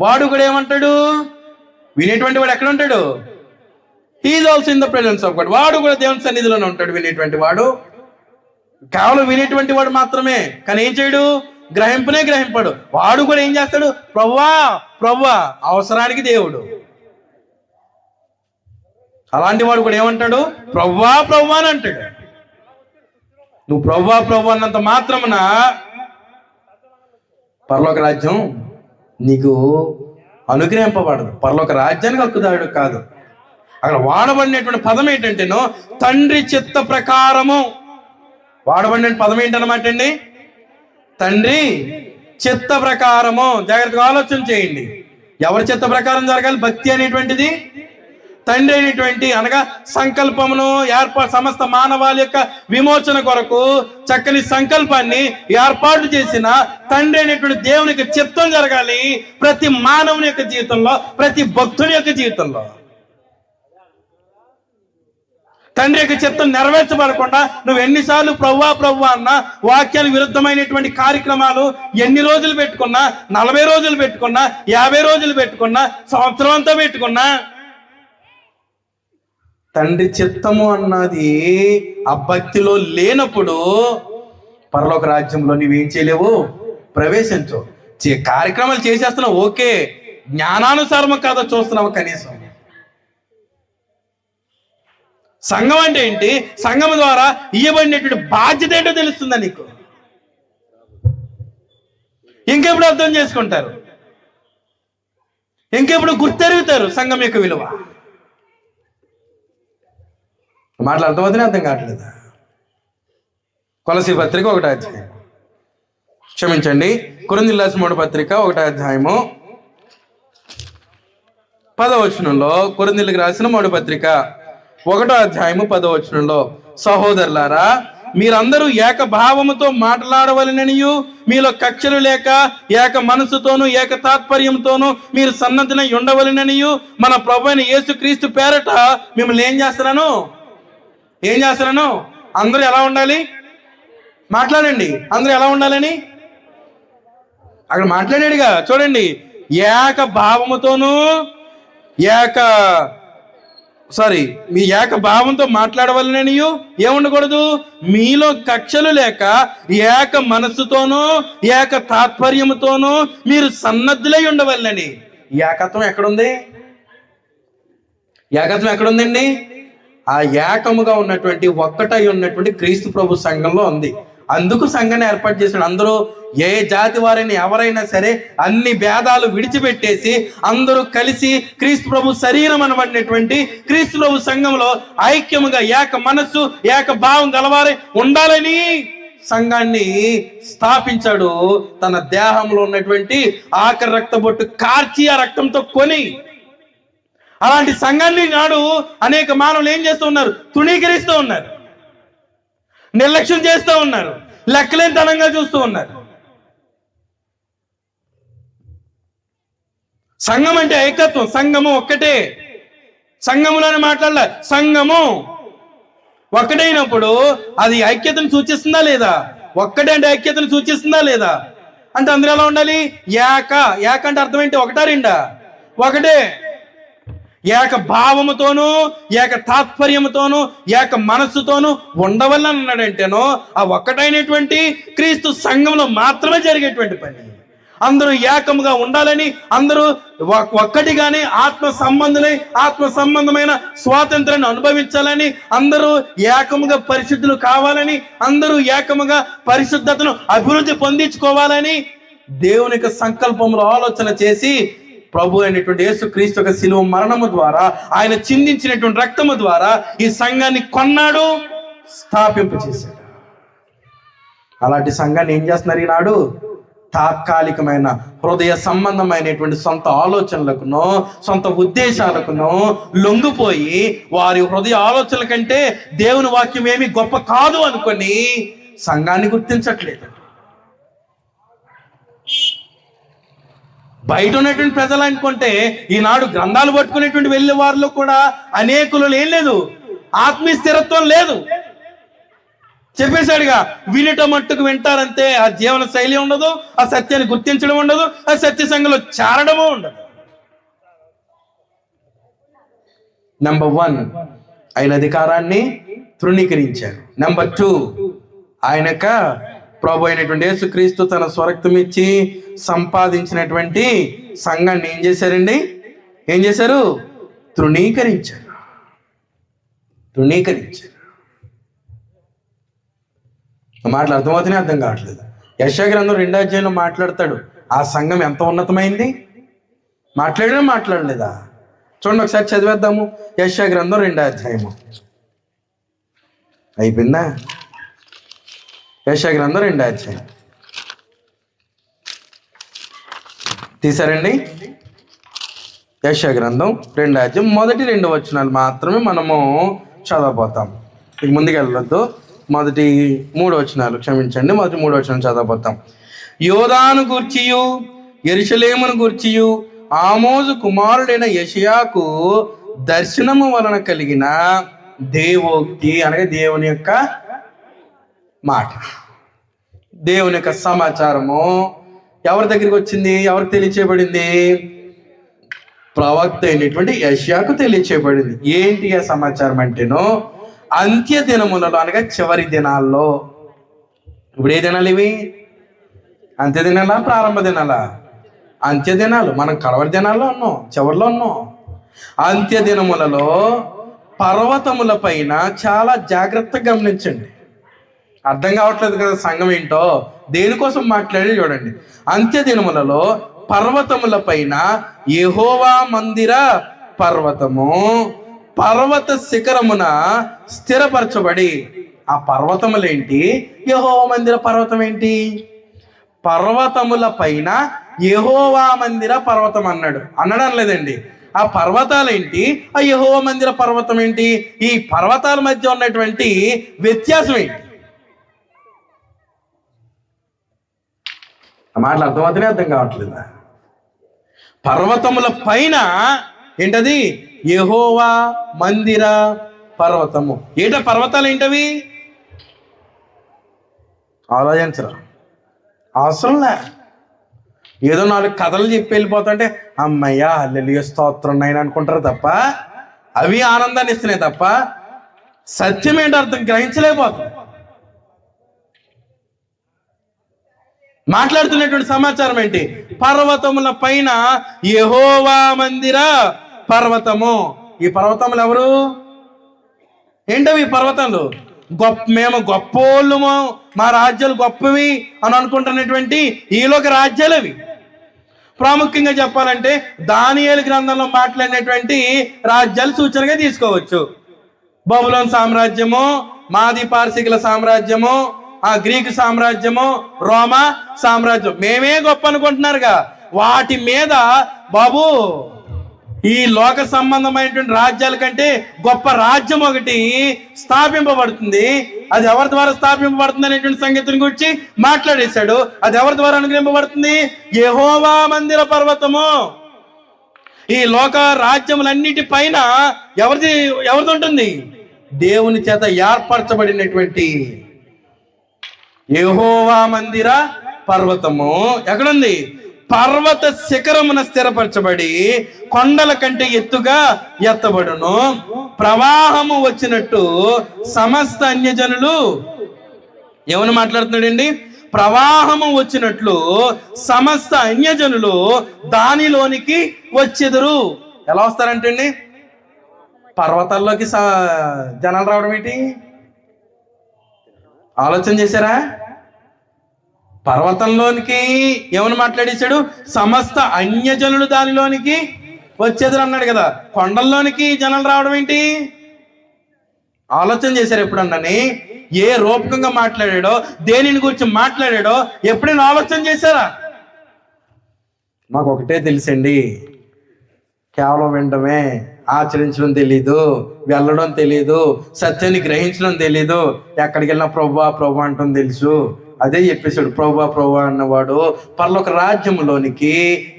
వాడు కూడా ఏమంటాడు? వినేటువంటి వాడు ఎక్కడ ఉంటాడు? He is also in the presence of God. వాడు కూడా దేవుని సన్నిధిలోనే ఉంటాడు. వినేటువంటి వాడు కేవలం వినేటువంటి వాడు మాత్రమే. కానీ ఏం చేయడు? గ్రహింపడు. వాడు కూడా ఏం చేస్తాడు? ప్రభువా అవసరానికి దేవుడు. అలాంటి వాడు కూడా ఏమంటాడు? ప్రభువా అని అంటాడు. నువ్వు ప్రభువా అన్నంత మాత్రమున పరలోక రాజ్యం నీకు అనుగ్రహింపబడదు. పరలోక రాజ్యానికి హక్కుదారుడు కాదు. అక్కడ వాడబడినటువంటి పదం ఏంటంటేనో తండ్రి చిత్త ప్రకారము. వాడబడిన పదం ఏంటన్నమాట అండి? తండ్రి చిత్త ప్రకారము. జాగ్రత్తగా ఆలోచన చేయండి. ఎవరి చిత్త ప్రకారం జరగాలి భక్తి అనేటువంటిది? తండ్రి అయినటువంటి అనగా సంకల్పమును సమస్త మానవాళి యొక్క విమోచన కొరకు చక్కని సంకల్పాన్ని ఏర్పాటు చేసిన తండ్రి అయినటువంటి దేవునికి చిత్తం జరగాలి ప్రతి మానవుని యొక్క జీవితంలో, ప్రతి భక్తుని యొక్క జీవితంలో. తండ్రి యొక్క చిత్తం నెరవేర్చబడకుండా నువ్వు ఎన్నిసార్లు ప్రభువా అన్న వాక్యానికి విరుద్ధమైనటువంటి కార్యక్రమాలు ఎన్ని రోజులు పెట్టుకున్నా, 40 రోజులు పెట్టుకున్నా, 50 రోజులు పెట్టుకున్నా, సంవత్సరం అంతా పెట్టుకున్నా, తండ్రి చిత్తము అన్నది ఆ భక్తిలో లేనప్పుడు పరలోక రాజ్యంలో నువ్వేం చేయలేవు, ప్రవేశించు. కార్యక్రమాలు చేసేస్తున్నావు, ఓకే, జ్ఞానానుసారము కాదో చూస్తున్నావు. కనీసం సంఘం అంటే ఏంటి, సంఘం ద్వారా ఇవ్వబడినటువంటి బాధ్యత ఏంటో తెలుస్తుందా నీకు? ఇంకెప్పుడు అర్థం చేసుకుంటారు, ఇంకెప్పుడు గుర్తెరుగుతారు సంఘం యొక్క విలువ? మాటలు అర్థమవుతూనే అర్థం కావట్లేదా? కొలసీ పత్రిక 1వ అధ్యాయం, క్షమించండి, కొరింథీయులకు రాసిన 3వ పత్రిక 1వ అధ్యాయము 10వ వచనంలో, కొరింథీయులకు రాసిన 3వ పత్రిక 1వ అధ్యాయము 10వ వచనంలో, సహోదరులారా మీరందరూ ఏక భావముతో మాట్లాడవలెననియు మీలో కక్షలు లేక ఏక మనసుతోనూ ఏక తాత్పర్యంతోనూ మీరు సన్నద్ధనై ఉండవలెననియు మన ప్రభువైన యేసుక్రీస్తు పేరట మిమ్మల్ని ఏం చేస్తున్నాను? అందరూ ఎలా ఉండాలి? మాట్లాడండి. అందరూ ఎలా ఉండాలని అక్కడ మాట్లాడాడుగా, చూడండి. ఏక భావముతోనూ మీ ఏక భావంతో మాట్లాడవలననియు ఏముండకూడదు? మీలో కక్షలు లేక ఏక మనస్సుతోనూ ఏక తాత్పర్యముతోనూ మీరు సన్నద్ధులై ఉండవలనని. ఈ ఏకత్వం ఎక్కడుంది? ఏకత్వం ఎక్కడుందండి? ఆ ఏకముగా ఉన్నటువంటి ఒక్కటై ఉన్నటువంటి క్రీస్తు ప్రభు సంఘంలో ఉంది. అందుకు సంఘాన్ని ఏర్పాటు చేశాడు. అందరూ ఏ జాతి వారైనా ఎవరైనా సరే అన్ని భేదాలు విడిచిపెట్టేసి అందరూ కలిసి క్రీస్తు ప్రభు శరీరం అనబడినటువంటి క్రీస్తు ప్రభు సంఘంలో ఐక్యముగా ఏక మనస్సు ఏక భావం గలవారై ఉండాలని సంఘాన్ని స్థాపించాడు. తన దేహంలో ఉన్నటువంటి ఆఖరి రక్తబొట్టు కార్చి ఆ రక్తంతో కొని. అలాంటి సంఘాన్ని నాడు అనేక మానవులు ఏం చేస్తూ ఉన్నారు? తృణీకరిస్తూ ఉన్నారు, నిర్లక్ష్యం చేస్తూ ఉన్నారు, లెక్కలేనితనంగా చూస్తూ ఉన్నారు. సంఘం అంటే ఏకత్వం, సంఘము ఒక్కటే. సంఘములోనే మాట్లాడాల. సంఘము ఒక్కటైనప్పుడు అది ఐక్యతను సూచిస్తుందా లేదా? ఒక్కటే అంటే ఐక్యతను సూచిస్తుందా లేదా? అంటే అందరూ ఎలా ఉండాలి? ఏక. ఏక అంటే అర్థం ఏంటి? ఒకటా రెండా? ఒకటే. ఏక భావముతోనూ ఏక తాత్పర్యముతోనూ ఏక మనస్సుతోనూ ఉండవల్లని అన్నాడంటేనో ఆ ఒక్కటైనటువంటి క్రీస్తు సంఘంలో మాత్రమే జరిగేటువంటి పని. అందరూ ఏకముగా ఉండాలని, అందరూ ఒక్కటిగానే ఆత్మ సంబంధమైన స్వాతంత్రాన్ని అనుభవించాలని, అందరూ ఏకముగా పరిశుద్ధులు కావాలని, అందరూ ఏకముగా పరిశుద్ధతను అభివృద్ధి పొందించుకోవాలని దేవుని యొక్క సంకల్పంలో ఆలోచన చేసి ప్రభు అయినటువంటి యేసుక్రీస్తు యొక్క శిలువ మరణము ద్వారా, ఆయన చిందించినటువంటి రక్తము ద్వారా ఈ సంఘాన్ని కొన్నాడు, స్థాపింపు చేశాడు. అలాంటి సంఘాన్ని ఏం చేస్తున్నారు ఈనాడు? తాత్కాలికమైన హృదయ సంబంధమైనటువంటి సొంత ఆలోచనలకునో సొంత ఉద్దేశాలకునో లొంగిపోయి వారి హృదయ ఆలోచనల కంటే దేవుని వాక్యం ఏమి గొప్ప కాదు అనుకొని సంఘాన్ని గుర్తించట్లేదు. బయట ఉన్నటువంటి ప్రజలు అనుకుంటే ఈనాడు గ్రంథాలు పట్టుకునేటువంటి వెళ్ళే వారిలో కూడా అనేకులు ఏం లేదు, ఆత్మీయ స్థిరత్వం లేదు. చెప్పేశాడుగా, వినటం మట్టుకు వింటారంతే, ఆ జీవన శైలి ఉండదు, ఆ సత్యాన్ని గుర్తించడం ఉండదు, ఆ సత్య సంఘంలో చేరడము ఉండదు. నెంబర్ 1 ఆయన అధికారాన్ని తృణీకరించారు. నెంబర్ 2 ఆయనక ప్రభు అయినటువంటి యేసుక్రీస్తు తన స్వరక్తం ఇచ్చి సంపాదించినటువంటి సంఘాన్ని ఏం చేశారండి? ఏం చేశారు? తృణీకరించారు. మాటలు అర్థమవుతున్నాయి, అర్థం కావట్లేదు. యెషయా గ్రంథం 2వ అధ్యాయంలో మాట్లాడతాడు. ఆ సంఘం ఎంత ఉన్నతమైంది? మాట్లాడలేదా? చూడండి ఒకసారి చదివేద్దాము. యెషయా గ్రంథం 2వ అధ్యాయము అయిపోయిందా? యెషయా గ్రంథం 2వ అధ్యాయం తీసారండి. యెషయా గ్రంథం 2వ అధ్యాయం మొదటి 2 వచనాలు మాత్రమే మనము చదవబోతాం. ఇక ముందుకు వెళ్ళొద్దు. మొదటి 3 వచనాలు, క్షమించండి, మొదటి 3 వచనాలు చదవబోతాం. యోదాను గూర్చియు యెరూషలేమును గూర్చియు ఆమోజు కుమారుడైన యెషయాకు దర్శనము వలన కలిగిన దేవోక్తి, అనగా దేవుని యొక్క మాట, దేవుని యొక్క సమాచారము ఎవరి దగ్గరికి వచ్చింది? ఎవరికి తెలియచేయబడింది? ప్రవక్త అయినటువంటి యెషయాకు తెలియచేయబడింది. ఏంటి ఆ సమాచారం అంటేనో, అంత్య దినములలో, అనగా చివరి దినాల్లో. ఇప్పుడు ఏ దినాలు ఇవి? అంత్య దినాలా, ప్రారంభ దినాలా? అంత్య దినాలు. మనం కడవరి దినాల్లో ఉన్నాం, చివరిలో ఉన్నాం. అంత్య దినములలో పర్వతముల పైన చాలా జాగ్రత్తగా గమనించండి. అర్థం కావట్లేదు కదా సంఘం ఏంటో, దేనికోసం మాట్లాడి చూడండి. అంత్య దినములలో పర్వతముల పైన యెహోవా మందిర పర్వతము పర్వత శిఖరమున స్థిరపరచబడి. ఆ పర్వతములేంటి? యెహోవా మందిర పర్వతం ఏంటి? పర్వతముల పైన యెహోవా మందిర పర్వతం అనడం లేదండి. ఆ పర్వతాలేంటి? ఆ యెహోవా మందిర పర్వతం ఏంటి? ఈ పర్వతాల మధ్య ఉన్నటువంటి వ్యత్యాసం ఏంటి? ఆ మాటలు అర్థమవుతానే, అర్థం కావట్లేదా? పర్వతముల పైన ఏంటది? యెహోవా మందిర పర్వతము. ఏంట పర్వతాలు ఏంటవి? ఆలోచించరా, అవసరంలే. ఏదో 4 కథలు చెప్పి వెళ్ళిపోతుంటే అమ్మయ్యా హల్లెలూయా స్తోత్రం నాయన అనుకుంటారు తప్ప, అవి ఆనందాన్ని ఇస్తున్నాయి తప్ప సత్యం ఏంటో అర్థం గ్రహించలేకపోతుంది. మాట్లాడుతున్నటువంటి సమాచారం ఏంటి? పర్వతముల పైన యెహోవా మందిర పర్వతము. ఈ పర్వతములు ఎవరు? ఏంటవి ఈ పర్వతాలు? మేము గొప్పోళ్ళము, మా రాజ్యాలు గొప్పవి అని అనుకుంటున్నటువంటి ఈలోక రాజ్యాలు అవి. ప్రాముఖ్యంగా చెప్పాలంటే దానియేలు గ్రంథంలో మాట్లాడినటువంటి రాజ్యాలు సూచనగా తీసుకోవచ్చు. బబులోన్ సామ్రాజ్యము, మాది పార్సికుల సామ్రాజ్యము, ఆ గ్రీకు సామ్రాజ్యము, రోమా సామ్రాజ్యం మేమే గొప్ప అనుకుంటున్నారుగా. వాటి మీద బాబు ఈ లోక సంబంధమైనటువంటి రాజ్యాల కంటే గొప్ప రాజ్యం ఒకటి స్థాపింపబడుతుంది. అది ఎవరి ద్వారా స్థాపింపబడుతుంది అనేటువంటి సంగతిని గురించి మాట్లాడేశాడు. అది ఎవరి ద్వారా అనుగ్రహింపబడుతుంది? యెహోవా మందిర పర్వతము. ఈ లోక రాజ్యములన్నిటి పైన ఎవరిది ఉంటుంది? దేవుని చేత ఏర్పరచబడినటువంటి యెహోవా మందిర పర్వతము ఎక్కడుంది? పర్వత శిఖరమున స్థిరపరచబడి కొండల కంటే ఎత్తుగా ఎత్తబడును. ప్రవాహము వచ్చినట్టు సమస్త అన్యజనులు ఏమని మాట్లాడుతున్నాడండి? ప్రవాహము వచ్చినట్లు సమస్త అన్యజనులు దానిలోనికి వచ్చెదరు. ఎలా వస్తారంటే అండి, పర్వతాల్లోకి జనాలు రావడం ఏంటి? ఆలోచన చేశారా? పర్వతంలోనికి ఏమని మాట్లాడేశాడు? సమస్త అన్యజనులు దానిలోనికి వచ్చేది అన్నాడు కదా. కొండల్లోనికి జనాలు రావడం ఏంటి? ఆలోచన చేశారు ఎప్పుడన్నాని? ఏ రూపకంగా మాట్లాడాడో, దేనిని గురించి మాట్లాడాడో ఎప్పుడైనా ఆలోచన చేశారా? మాకు ఒకటే తెలుసండి, కేవలం వినడమే, ఆచరించడం తెలీదు, వెళ్ళడం తెలీదు, సత్యాన్ని గ్రహించడం తెలీదు, ఎక్కడికి వెళ్ళినా ప్రభువా ప్రభు అంటం తెలుసు. అదే చెప్పేశాడు. ప్రభువా ప్రభు అన్నవాడు పరలోక రాజ్యంలోనికి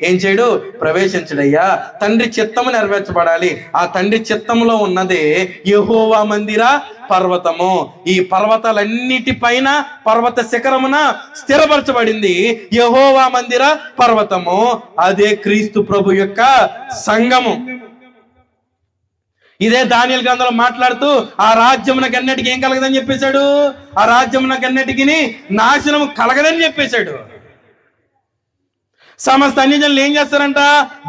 ఏం చేయడు? ప్రవేశించడయ్యా. తండ్రి చిత్తము నెరవేర్చబడాలి. ఆ తండ్రి చిత్తంలో ఉన్నదే యెహోవా మందిర పర్వతము. ఈ పర్వతాలన్నిటిపైన పర్వత శిఖరమున స్థిరపరచబడింది యెహోవా మందిర పర్వతము. అదే క్రీస్తు ప్రభు యొక్క సంఘము. ఇదే దానియేలు గ్రంథంలో మాట్లాడుతూ ఆ రాజ్యమునకు అన్నిటికీ ఏం కలగదని చెప్పేశాడు? ఆ రాజ్యమునకు అన్నిటికీ నాశనము కలగదని చెప్పేశాడు. సమస్త అన్యజనులు ఏం చేస్తారంట?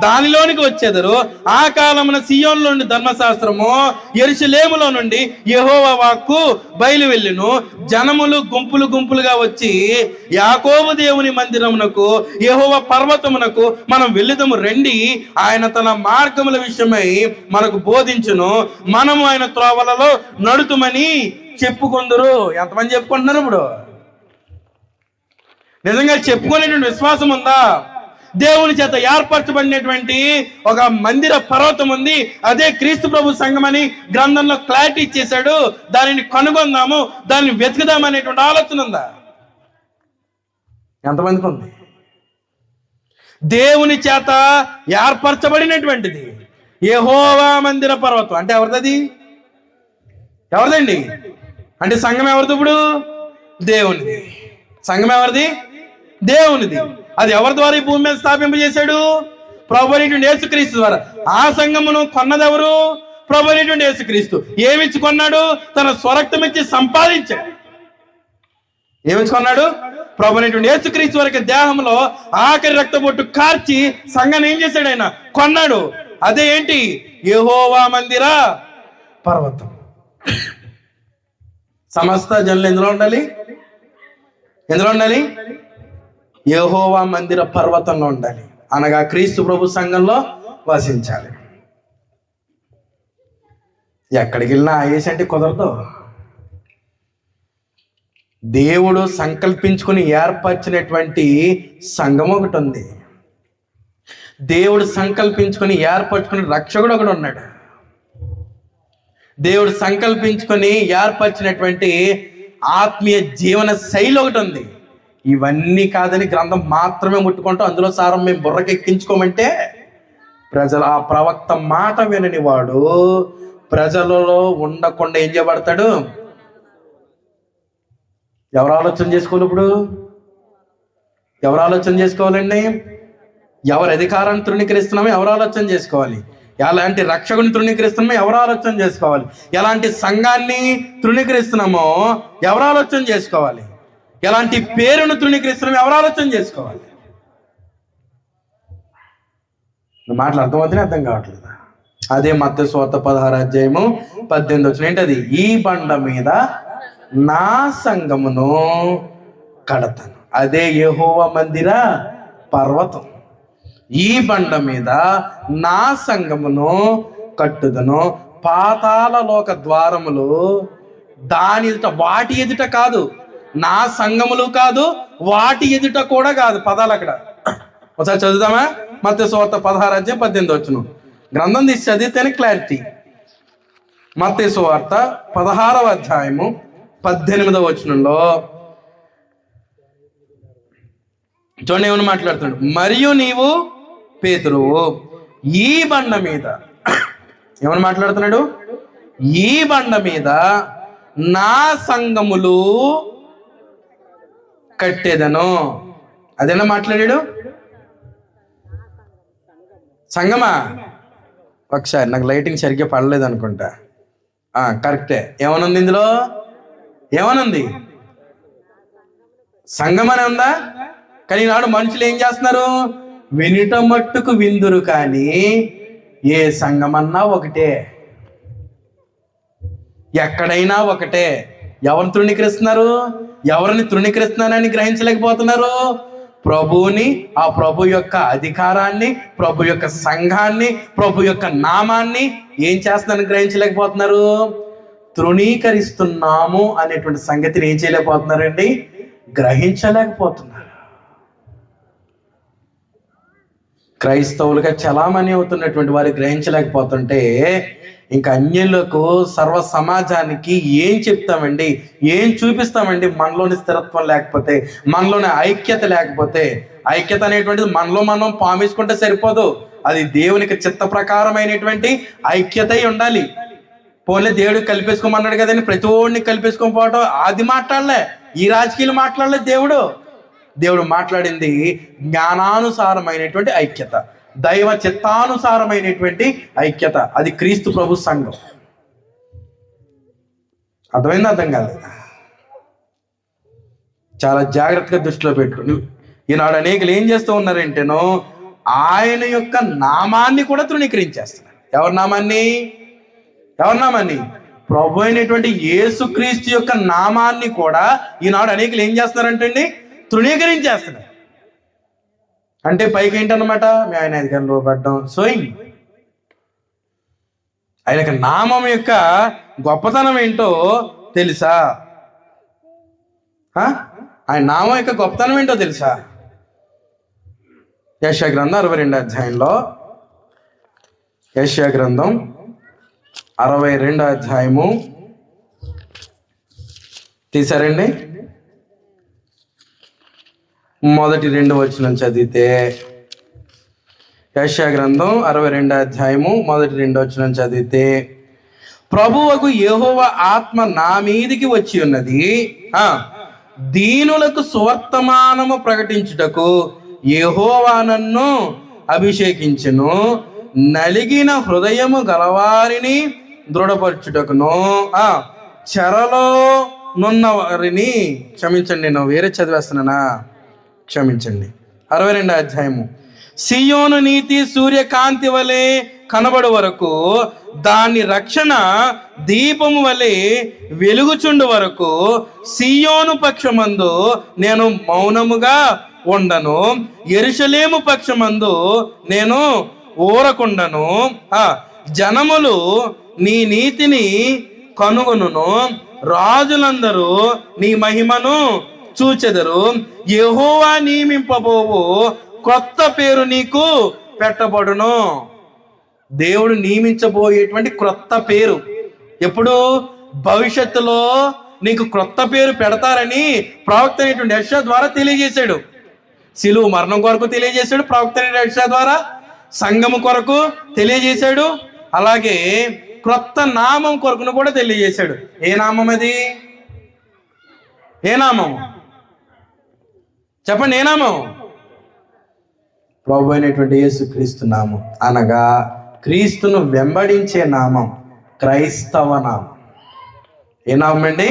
దానిలోనికి వచ్చేదరు. ఆ కాలమున సియోనులో నుండి ధర్మశాస్త్రము, యెరూషలేములో నుండి యెహోవా వాక్కు బయలు వెళ్ళెను. జనములు గుంపులు గుంపులుగా వచ్చి యాకోబు దేవుని మందిరమునకు, యెహోవా పర్వతమునకు మనం వెళ్ళుదము రండి, ఆయన తన మార్గముల విషయమై మనకు బోధించును, మనము ఆయన త్రోవలలో నడుతుమని చెప్పుకొందురు. ఎంతమంది చెప్పుకుంటున్నారు? ఇప్పుడు నిజంగా చెప్పుకునేటువంటి విశ్వాసం ఉందా? దేవుని చేత ఏర్పరచబడినటువంటి ఒక మందిర పర్వతం ఉంది, అదే క్రీస్తు ప్రభు సంఘం అని గ్రంథంలో క్లారిటీ ఇచ్చేశాడు. దానిని కనుగొందాము, దాన్ని వెతుకుదాం అనేటువంటి ఆలోచన ఉందా? ఎంతమందికి ఉంది? దేవుని చేత ఏర్పరచబడినటువంటిది యెహోవా మందిర పర్వతం. అంటే ఎవరిది? ఎవరిదండి? అంటే సంఘం ఎవరిది? ఇప్పుడు దేవునిది. సంఘం ఎవరిది? దేవునిది. అది ఎవరి ద్వారా ఈ భూమి మీద స్థాపింపజేశాడు? ప్రభు అయినటువంటి యేసుక్రీస్తు ద్వారా. ఆ సంఘమును కొన్నదెవరు? ప్రభు అయినటువంటి యేసుక్రీస్తు. ఏమిచ్చి కొన్నాడు? తన స్వరక్తం ఇచ్చి సంపాదించాడు. ఏమిచ్చి కొన్నాడు? ప్రభు అయినటువంటి యేసుక్రీస్తు వారికి దేహంలో ఆఖరి రక్తబొట్టు కార్చి సంఘాన్ని ఏం చేశాడు? ఆయన కొన్నాడు. అదే ఏంటి? యెహోవా మందిర పర్వతం. సమస్త జనులు ఎందులో ఉండాలి? ఎందులో ఉండాలి? యెహోవా మందిర పర్వతంలో ఉండాలి. అనగా క్రీస్తు ప్రభు సంఘంలో వసించాలి. ఎక్కడికి వెళ్ళినా ఆయేష్ అంటే కుదరదు. దేవుడు సంకల్పించుకుని ఏర్పరిచినటువంటి సంఘం ఒకటి ఉంది. దేవుడు సంకల్పించుకుని ఏర్పరచుకుని రక్షకుడు ఒకడు ఉన్నాడు. దేవుడు సంకల్పించుకొని ఏర్పరిచినటువంటి ఆత్మీయ జీవన శైలి ఒకటి ఉంది. ఇవన్నీ కాదని గ్రంథం మాత్రమే ముట్టుకుంటూ అందులో సారం మేము బుర్రకెక్కించుకోమంటే ప్రజలు ఆ ప్రవక్త మాట వినని వాడు ప్రజలలో ఉండకుండా ఏం చేయబడతాడు? ఎవరు ఆలోచన చేసుకోవాలి? ఇప్పుడు ఎవరు ఆలోచన చేసుకోవాలండి? ఎవరు అధికారాన్ని తృణీకరిస్తున్నామో ఎవరు ఆలోచన చేసుకోవాలి? ఎలాంటి రక్షకుని తృణీకరిస్తున్నామో ఎవరు ఆలోచన చేసుకోవాలి? ఎలాంటి సంఘాన్ని తృణీకరిస్తున్నామో ఎవరు ఆలోచన చేసుకోవాలి? ఎలాంటి పేరును తృణీకరిస్తున్నాం ఎవరు ఆలోచన చేసుకోవాలి. మాటలు అర్థమవుతుంది, అర్థం కావట్లేదు. అదే మత్తయి సువార్త 16:18 ఏంటది? ఈ బండ మీద నా సంఘమును కడతాను, అదే యెహోవా మందిర పర్వతం. ఈ బండ మీద నా సంఘమును కట్టుదను, పాతాళ లోక ద్వారములు దాని ఎదుట, వాటి ఎదుట కాదు, నా సంఘములు కాదు, వాటి ఎదుట కూడా కాదు. పదాలు అక్కడ ఒకసారి చదువుదామా? మత్తయి సువార్త 16:18 గ్రంథం తీసి చదివితేనే క్లారిటీ. మత్తయి సువార్త 16:18 చూడండి ఏమని మాట్లాడుతున్నాడు. మరియు నీవు పేతురువు, ఈ బండ మీద, ఏమని మాట్లాడుతున్నాడు? ఈ బండ మీద నా సంఘములు కట్టేదను. అదేనా మాట్లాడాడు? సంగమా? ఒకసారి నాకు లైటింగ్ సరిగ్గా పడలేదు అనుకుంటా. కరెక్టే. ఏమనుంది ఇందులో? ఏమనుంది? సంఘం అనే ఉందా? కానీ నాడు మనుషులు ఏం చేస్తున్నారు? వినిట మట్టుకు విందురు, కానీ ఏ సంఘమన్నా ఒకటే, ఎక్కడైనా ఒకటే. ఎవరిని తృణీకరిస్తున్నారు? ఎవరిని తృణీకరిస్తున్నారని గ్రహించలేకపోతున్నారు? ప్రభువుని, ఆ ప్రభు యొక్క అధికారాన్ని, ప్రభు యొక్క సంఘాన్ని, ప్రభు యొక్క నామాన్ని ఏం చేస్తున్నారని గ్రహించలేకపోతున్నారు. తృణీకరిస్తున్నాము అనేటువంటి సంగతిని ఏం చేయలేకపోతున్నారండి? గ్రహించలేకపోతున్నారు. క్రైస్తవులుగా చలామణి అవుతున్నటువంటి వారు గ్రహించలేకపోతుంటే ఇంకా అన్యులకు, సర్వ సమాజానికి ఏం చెప్తామండి? ఏం చూపిస్తామండి? మనలోని స్థిరత్వం లేకపోతే, మనలోని ఐక్యత లేకపోతే. ఐక్యత అనేటువంటిది మనలో మనం పామేసుకుంటే సరిపోదు, అది దేవునికి చిత్త ప్రకారమైనటువంటి ఐక్యత ఉండాలి. పోలే దేవుడు కలిపేసుకోమన్నాడు కదండి, ప్రతి ఒడిని కలిపేసుకోకపోవటం అది మాట్లాడలే, ఈ రాజకీయాలు మాట్లాడలే. దేవుడు మాట్లాడింది జ్ఞానానుసారమైనటువంటి ఐక్యత, దైవ చిత్తానుసారమైనటువంటి ఐక్యత. అది క్రీస్తు ప్రభు సంఘం. అర్థమైందా? అర్థం కాలేదా? చాలా జాగ్రత్తగా దృష్టిలో పెట్టుకుని ఈనాడు అనేకులు ఏం చేస్తూ ఉన్నారంటేనో ఆయన యొక్క నామాన్ని కూడా తృణీకరించేస్తున్నారు. ఎవరి నామాన్ని? ప్రభు అయినటువంటి యేసుక్రీస్తు యొక్క నామాన్ని కూడా ఈనాడు అనేకులు ఏం చేస్తున్నారంటే అండి? తృణీకరించేస్తున్నారు. అంటే పైకి ఏంటన్నమాట? మేము ఆయన అధికారం లోపడ్డాం, సోయింగ్. ఆయన యొక్క నామం యొక్క గొప్పతనం ఏంటో తెలుసా? ఆయన నామం యొక్క గొప్పతనం ఏంటో తెలుసా? యెషయా గ్రంథం 62 యెషయా గ్రంథం 62 తీసారండి. మొదటి 2 వచనం చదివితే, యెషయా గ్రంథం 62 మొదటి 2 వచనం చదివితే, ప్రభువకు యెహోవా ఆత్మ నా మీదికి వచ్చి ఉన్నది, దీనులకు సువర్తమానము ప్రకటించుటకు యెహోవా నన్ను అభిషేకించెను, నలిగిన హృదయము గలవారిని దృఢపరచుటకును, చెరలో నున్న వారిని, క్షమించండి నేను వేరే చదివేస్తున్నానా, క్షమించండి. 62 సియోను నీతి సూర్యకాంతి వలె కనబడు వరకు, దాని రక్షణ దీపము వలె వెలుగుచుండు వరకు సియోను పక్షమందు నేను మౌనముగా ఉండను, యెరూషలేము పక్షమందు నేను ఊరకుండను. జనములు నీ నీతిని కనుగొనును, రాజులందరూ నీ మహిమను చూచెదరు. యెహోవా నియమింపబోవు కొత్త పేరు నీకు పెట్టబడును. దేవుడు నియమించబోయేటువంటి క్రొత్త పేరు ఎప్పుడు? భవిష్యత్తులో నీకు క్రొత్త పేరు పెడతారని ప్రవక్త అయినటువంటి యెషయా ద్వారా తెలియజేశాడు. సిలువ మరణం కొరకు తెలియజేశాడు ప్రవక్త అయిన యెషయా ద్వారా, సంఘము కొరకు తెలియజేశాడు, అలాగే క్రొత్త నామం కొరకును కూడా తెలియజేశాడు. ఏ నామం అది? ఏ నామం చెప్పండి? ఏ నామం? ప్రభు అయినటువంటి యేసుక్రీస్తు నామం, అనగా క్రీస్తును వెంబడించే నామం, క్రైస్తవ నామం. ఏ నామం అండి?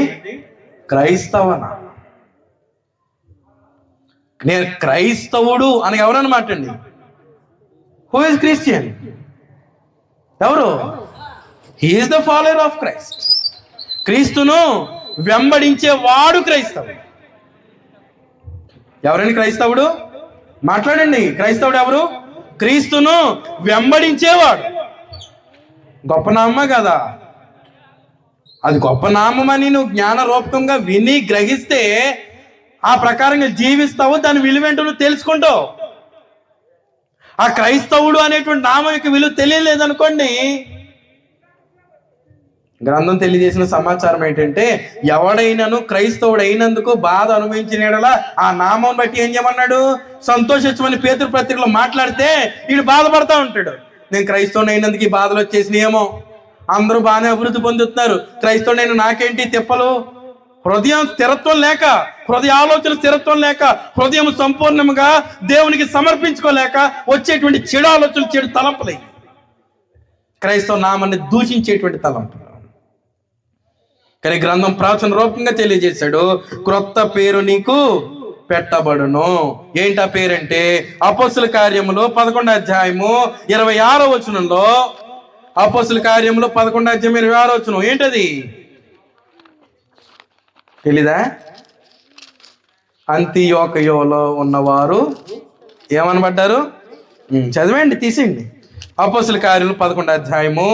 క్రైస్తవ నామం. నేను క్రైస్తవుడు అని ఎవరన్నమాట అండి? Who is Christian? ఎవరు? He is the follower of Christ. క్రీస్తును వెంబడించే వాడు క్రైస్తవుడు. ఎవరండి క్రైస్తవుడు? మాట్లాడండి. క్రైస్తవుడు ఎవరు? క్రీస్తును వెంబడించేవాడు. గొప్ప నామం కదా అది. గొప్ప నామమని నువ్వు జ్ఞానరూపకంగా విని గ్రహిస్తే ఆ ప్రకారంగా జీవిస్తావు, దాని విలువేంటో నువ్వు తెలుసుకుంటావు. ఆ క్రైస్తవుడు అనేటువంటి నామం యొక్క విలువ తెలియలేదనుకోండి, గ్రంథం తెలియజేసిన సమాచారం ఏంటంటే, ఎవడైనాను క్రైస్తవుడు అయినందుకు బాధ అనుభవించిన ఎడల ఆ నామం బట్టి ఏం చేయమన్నాడు? సంతోషించమని పేతురు పత్రికలో మాట్లాడితే వీడు బాధపడతా ఉంటాడు. నేను క్రైస్తవుడు అయినందుకు ఈ బాధలు వచ్చేసినాయేమో, అందరూ బాగానే అభివృద్ధి పొందుతున్నారు, క్రైస్తవుడైన నాకేంటి తిప్పలు? హృదయం స్థిరత్వం లేక, హృదయ ఆలోచన స్థిరత్వం లేక, హృదయం సంపూర్ణంగా దేవునికి సమర్పించుకోలేక వచ్చేటువంటి చెడు ఆలోచనలు, చెడు తలంపులై క్రైస్తవ నామాన్ని దూషించేటువంటి తలంపులు. కానీ గ్రంథం ప్రవచన రూపంగా తెలియజేశాడు, క్రొత్త పేరు నీకు పెట్టబడును. ఏంటి ఆ పేరంటే, అపోస్తుల కార్యములు 11వ అధ్యాయము 26వ వచనంలో, అపోస్తుల కార్యములు 11వ అధ్యాయం 26వ వచనం ఏంటది తెలీదా? అంతియోకయోలో ఉన్నవారు ఏమనబడ్డారు? చదివండి, తీసేయండి. అపోస్తుల కార్యములు 11వ అధ్యాయము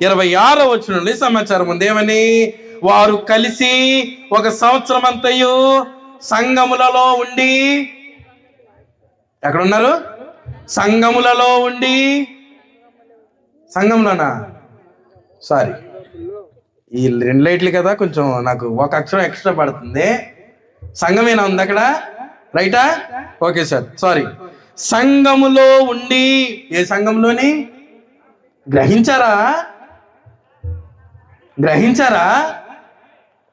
26వ వచనంలో సమాచారం ఉంది. ఏమని? వారు కలిసి 1 సంవత్సరం అంతయు సంఘములలో ఉండి, ఎక్కడున్నారు? సంఘములలో ఉండి, సంఘంలోనా? సారీ, ఈ 2 లైట్లు కదా, కొంచెం నాకు ఒక అక్షరం ఎక్స్ట్రా పడుతుంది. సంఘమేనా ఉంది అక్కడ? రైటా? Okay sir, sorry. సంఘములో ఉండి, ఏ సంఘంలోని? గ్రహించారా?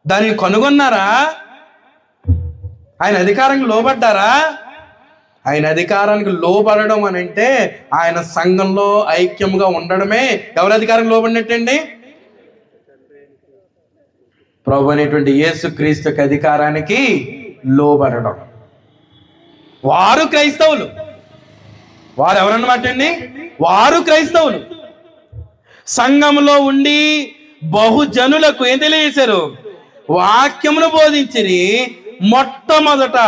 దాన్ని కనుగొన్నారా? ఆయన అధికారానికి లోబడ్డారా? ఆయన అధికారానికి లోబడడం అని అంటే ఆయన సంఘంలో ఐక్యంగా ఉండడమే. ఎవరి అధికారానికి లోబడినట్టండి? ప్రభు అనేటువంటి యేసుక్రీస్తుకి అధికారానికి లోబడడం. వారు క్రైస్తవులు. వారు ఎవరన్నమాట అండి? వారు క్రైస్తవులు. సంఘంలో ఉండి బహుజనులకు ఏం తెలియజేశారు? వాక్యమును బోధించిరి. మొట్టమొదట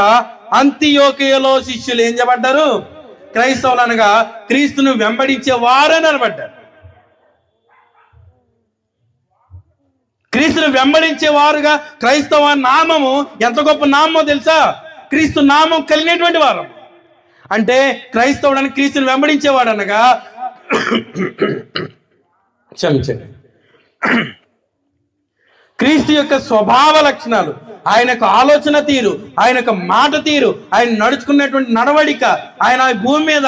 అంతియోకియలో శిష్యులు ఏం చేయబడ్డారు? క్రైస్తవులు అనగా క్రీస్తును వెంబడించే వారని అనబడ్డారు. క్రీస్తును వెంబడించే వారుగా క్రైస్తవ నామము ఎంత గొప్ప నామమో తెలుసా? క్రీస్తు నామం కలిగినటువంటి వారు. అంటే క్రైస్తవుడు అని క్రీస్తుని వెంబడించేవాడు అనగా, క్షమించండి, క్రీస్తు యొక్క స్వభావ లక్షణాలు, ఆయన యొక్క ఆలోచన తీరు, ఆయన యొక్క మాట తీరు, ఆయన నడుచుకున్నటువంటి నడవడిక, ఆయన భూమి మీద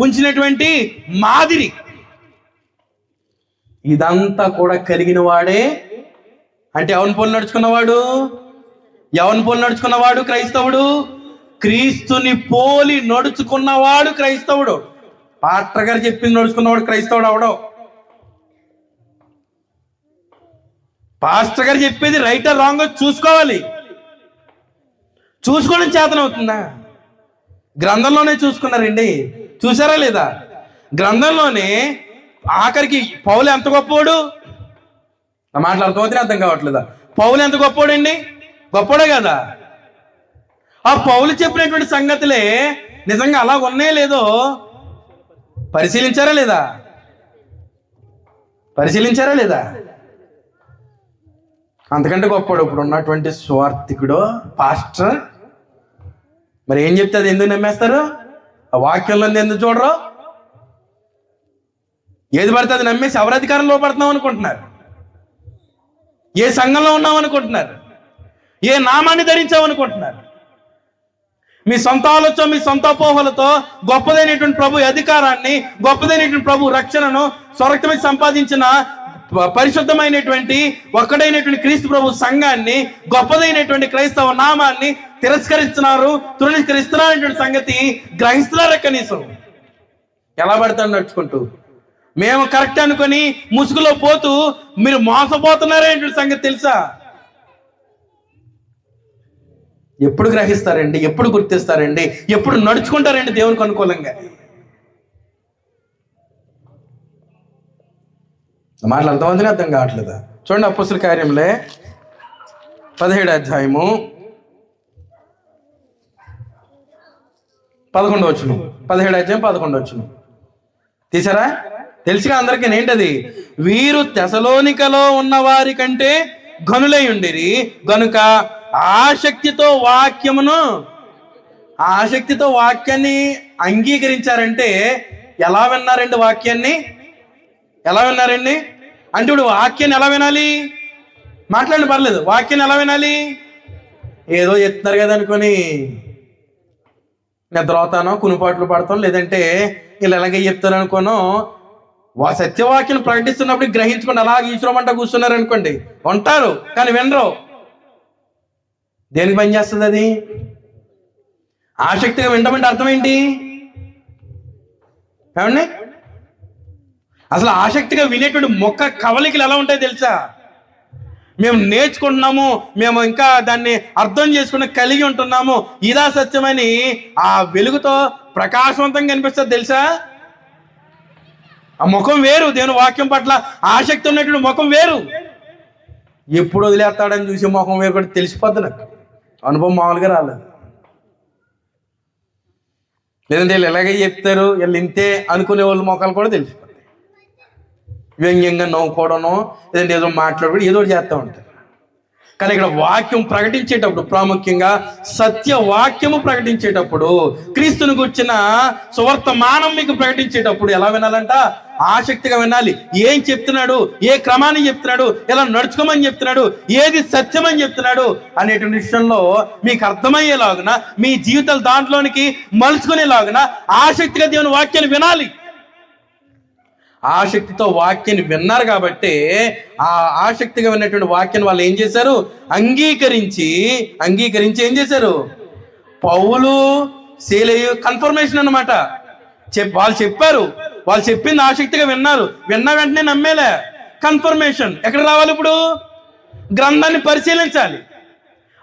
ఉంచినటువంటి మాదిరి, ఇదంతా కూడా కలిగిన వాడే. అంటే ఎవరిని పోలి నడుచుకున్నవాడు? క్రైస్తవుడు. క్రీస్తుని పోలి నడుచుకున్నవాడు క్రైస్తవుడు. పాస్టర్ గారు చెప్పింది నడుచుకున్నవాడు క్రైస్తవుడు అవడం. పాస్టర్ గారు చెప్పేది రైట్ ఆర్ రాంగ్ చూసుకోవాలి. చూసుకోవడం చేతనవుతుందా? గ్రంథంలోనే చూసుకున్నారండి, చూసారా లేదా? గ్రంథంలోనే ఆఖరికి పౌలు ఎంత గొప్పవాడు? నా మాటలు అర్థమవుతుంది, అర్థం కావట్లేదా? పౌలు ఎంత గొప్పవాడండి? గొప్పవాడే కదా. ఆ పౌలు చెప్పినటువంటి సంగతులే నిజంగా అలా ఉన్నాయో లేదో పరిశీలించారా లేదా? అంతకంటే గొప్పవాడు ఇప్పుడు ఉన్నటువంటి స్వార్థికుడు పాస్టర్. మరి ఏం చెప్తే అది ఎందుకు నమ్మేస్తారు? ఆ వాక్యంలో ఎందుకు చూడరు? ఏది పడితే అది నమ్మేసి ఎవరి అధికారంలో పడుతున్నాం అనుకుంటున్నారు? ఏ సంఘంలో ఉన్నాం అనుకుంటున్నారు? ఏ నామాన్ని ధరించామనుకుంటున్నారు? మీ సొంత ఆలోచన, మీ సొంత అపోహలతో గొప్పదైనటువంటి ప్రభు అధికారాన్ని, గొప్పదైనటువంటి ప్రభు రక్షణను స్వరక్తమై సంపాదించిన పరిశుద్ధమైనటువంటి ఒక్కడైనటువంటి క్రీస్తు ప్రభు సంఘాన్ని, గొప్పదైనటువంటి క్రైస్తవ నామాన్ని తృణీకరిస్తున్నారనేటువంటి సంగతి గ్రహిస్తున్నారా? కనీసం ఎలా పడతాను నడుచుకుంటూ మేము కరెక్ట్ అనుకొని ముసుగులో పోతూ మీరు మోసపోతున్నారనేటువంటి సంగతి తెలుసా? ఎప్పుడు గ్రహిస్తారండి? ఎప్పుడు గుర్తిస్తారండి? ఎప్పుడు నడుచుకుంటారండి దేవునికి అనుకూలంగా? మాటలు అంతమందిని అర్థం కావట్లేదా? చూడండి, అపోస్తలుల కార్యములే 17వ అధ్యాయము 11వ వచనం. 17వ అధ్యాయం 11వ వచనం తీసారా? తెలుసుగా అందరికీ. ఏంటది? వీరు తెసలోనికలో ఉన్న వారి కంటే ఘనులై ఉండిరి గనుక ఆసక్తితో వాక్యాన్ని అంగీకరించారంటే ఎలా విన్నారండి? వాక్యాన్ని ఎలా విన్నారండి అంటే, ఇప్పుడు వాక్యాన్ని ఎలా వినాలి? మాట్లాడండి, పర్లేదు. వాక్యాన్ని ఎలా వినాలి? ఏదో చెప్తున్నారు కదా అనుకొని నిద్ర అవుతానో, కునిపాట్లు పడతాం, లేదంటే వీళ్ళు ఎలాగే చెప్తారు అనుకోనో, సత్యవాక్యం ప్రకటిస్తున్నప్పుడు గ్రహించుకోండి. అలాగే ఈశ్వరమంట కూర్చున్నారు అనుకోండి, ఉంటారు కానీ వినరు. దేనికి పని చేస్తుంది అది? ఆసక్తిగా వినటమంటే అర్థం ఏంటి? ఏమండి, అసలు ఆసక్తిగా వినేటువంటి మొక్క కవలికలు ఎలా ఉంటాయో తెలుసా? మేము నేర్చుకుంటున్నాము, మేము ఇంకా దాన్ని అర్థం చేసుకుని కలిగి ఉంటున్నాము, ఇదా సత్యమని ఆ వెలుగుతో ప్రకాశవంతంగా కనిపిస్తుంది తెలుసా? ఆ ముఖం వేరు. దేవుని వాక్యం పట్ల ఆసక్తి ఉన్నటువంటి ముఖం వేరు. ఎప్పుడు వదిలేస్తాడని చూసి ముఖం వేరు కూడా తెలిసిపోద్ది. నాకు అనుభవం మామూలుగా రాలేదు. లేదంటే వీళ్ళు ఎలాగే చెప్తారు, వీళ్ళు ఇంతే అనుకునే వాళ్ళ ముఖాలు కూడా తెలిసిపోతాయి. వ్యంగ్యంగా నవ్వుకోవడము, లేదంటే ఏదో మాట్లాడుకోవడం, ఏదో చేస్తూ ఉంటారు. కానీ ఇక్కడ వాక్యం ప్రకటించేటప్పుడు, ప్రాముఖ్యంగా సత్య వాక్యము ప్రకటించేటప్పుడు, క్రీస్తుని గుర్చిన సువర్తమానం మీకు ప్రకటించేటప్పుడు ఎలా వినాలంట? ఆసక్తిగా వినాలి. ఏం చెప్తున్నాడు, ఏ క్రమాన్ని చెప్తున్నాడు, ఎలా నడుచుకోమని చెప్తున్నాడు, ఏది సత్యమని చెప్తున్నాడు అనేటువంటి విషయంలో మీకు అర్థమయ్యేలాగున, మీ జీవితాలు దాంట్లోనికి మలుచుకునేలాగున ఆసక్తిగా దేవుని వాక్యాన్ని వినాలి. ఆసక్తితో వాక్యాన్ని విన్నారు కాబట్టి ఆ ఆసక్తిగా విన్నటువంటి వాక్యాన్ని వాళ్ళు ఏం చేశారు? అంగీకరించి ఏం చేశారు? పౌలు శీలయు కన్ఫర్మేషన్ అన్నమాట. వాళ్ళు చెప్పారు, వాళ్ళు చెప్పింది ఆసక్తిగా విన్నారు. విన్న వెంటనే నమ్మేలే. కన్ఫర్మేషన్ ఎక్కడ రావాలి? ఇప్పుడు గ్రంథాన్ని పరిశీలించాలి.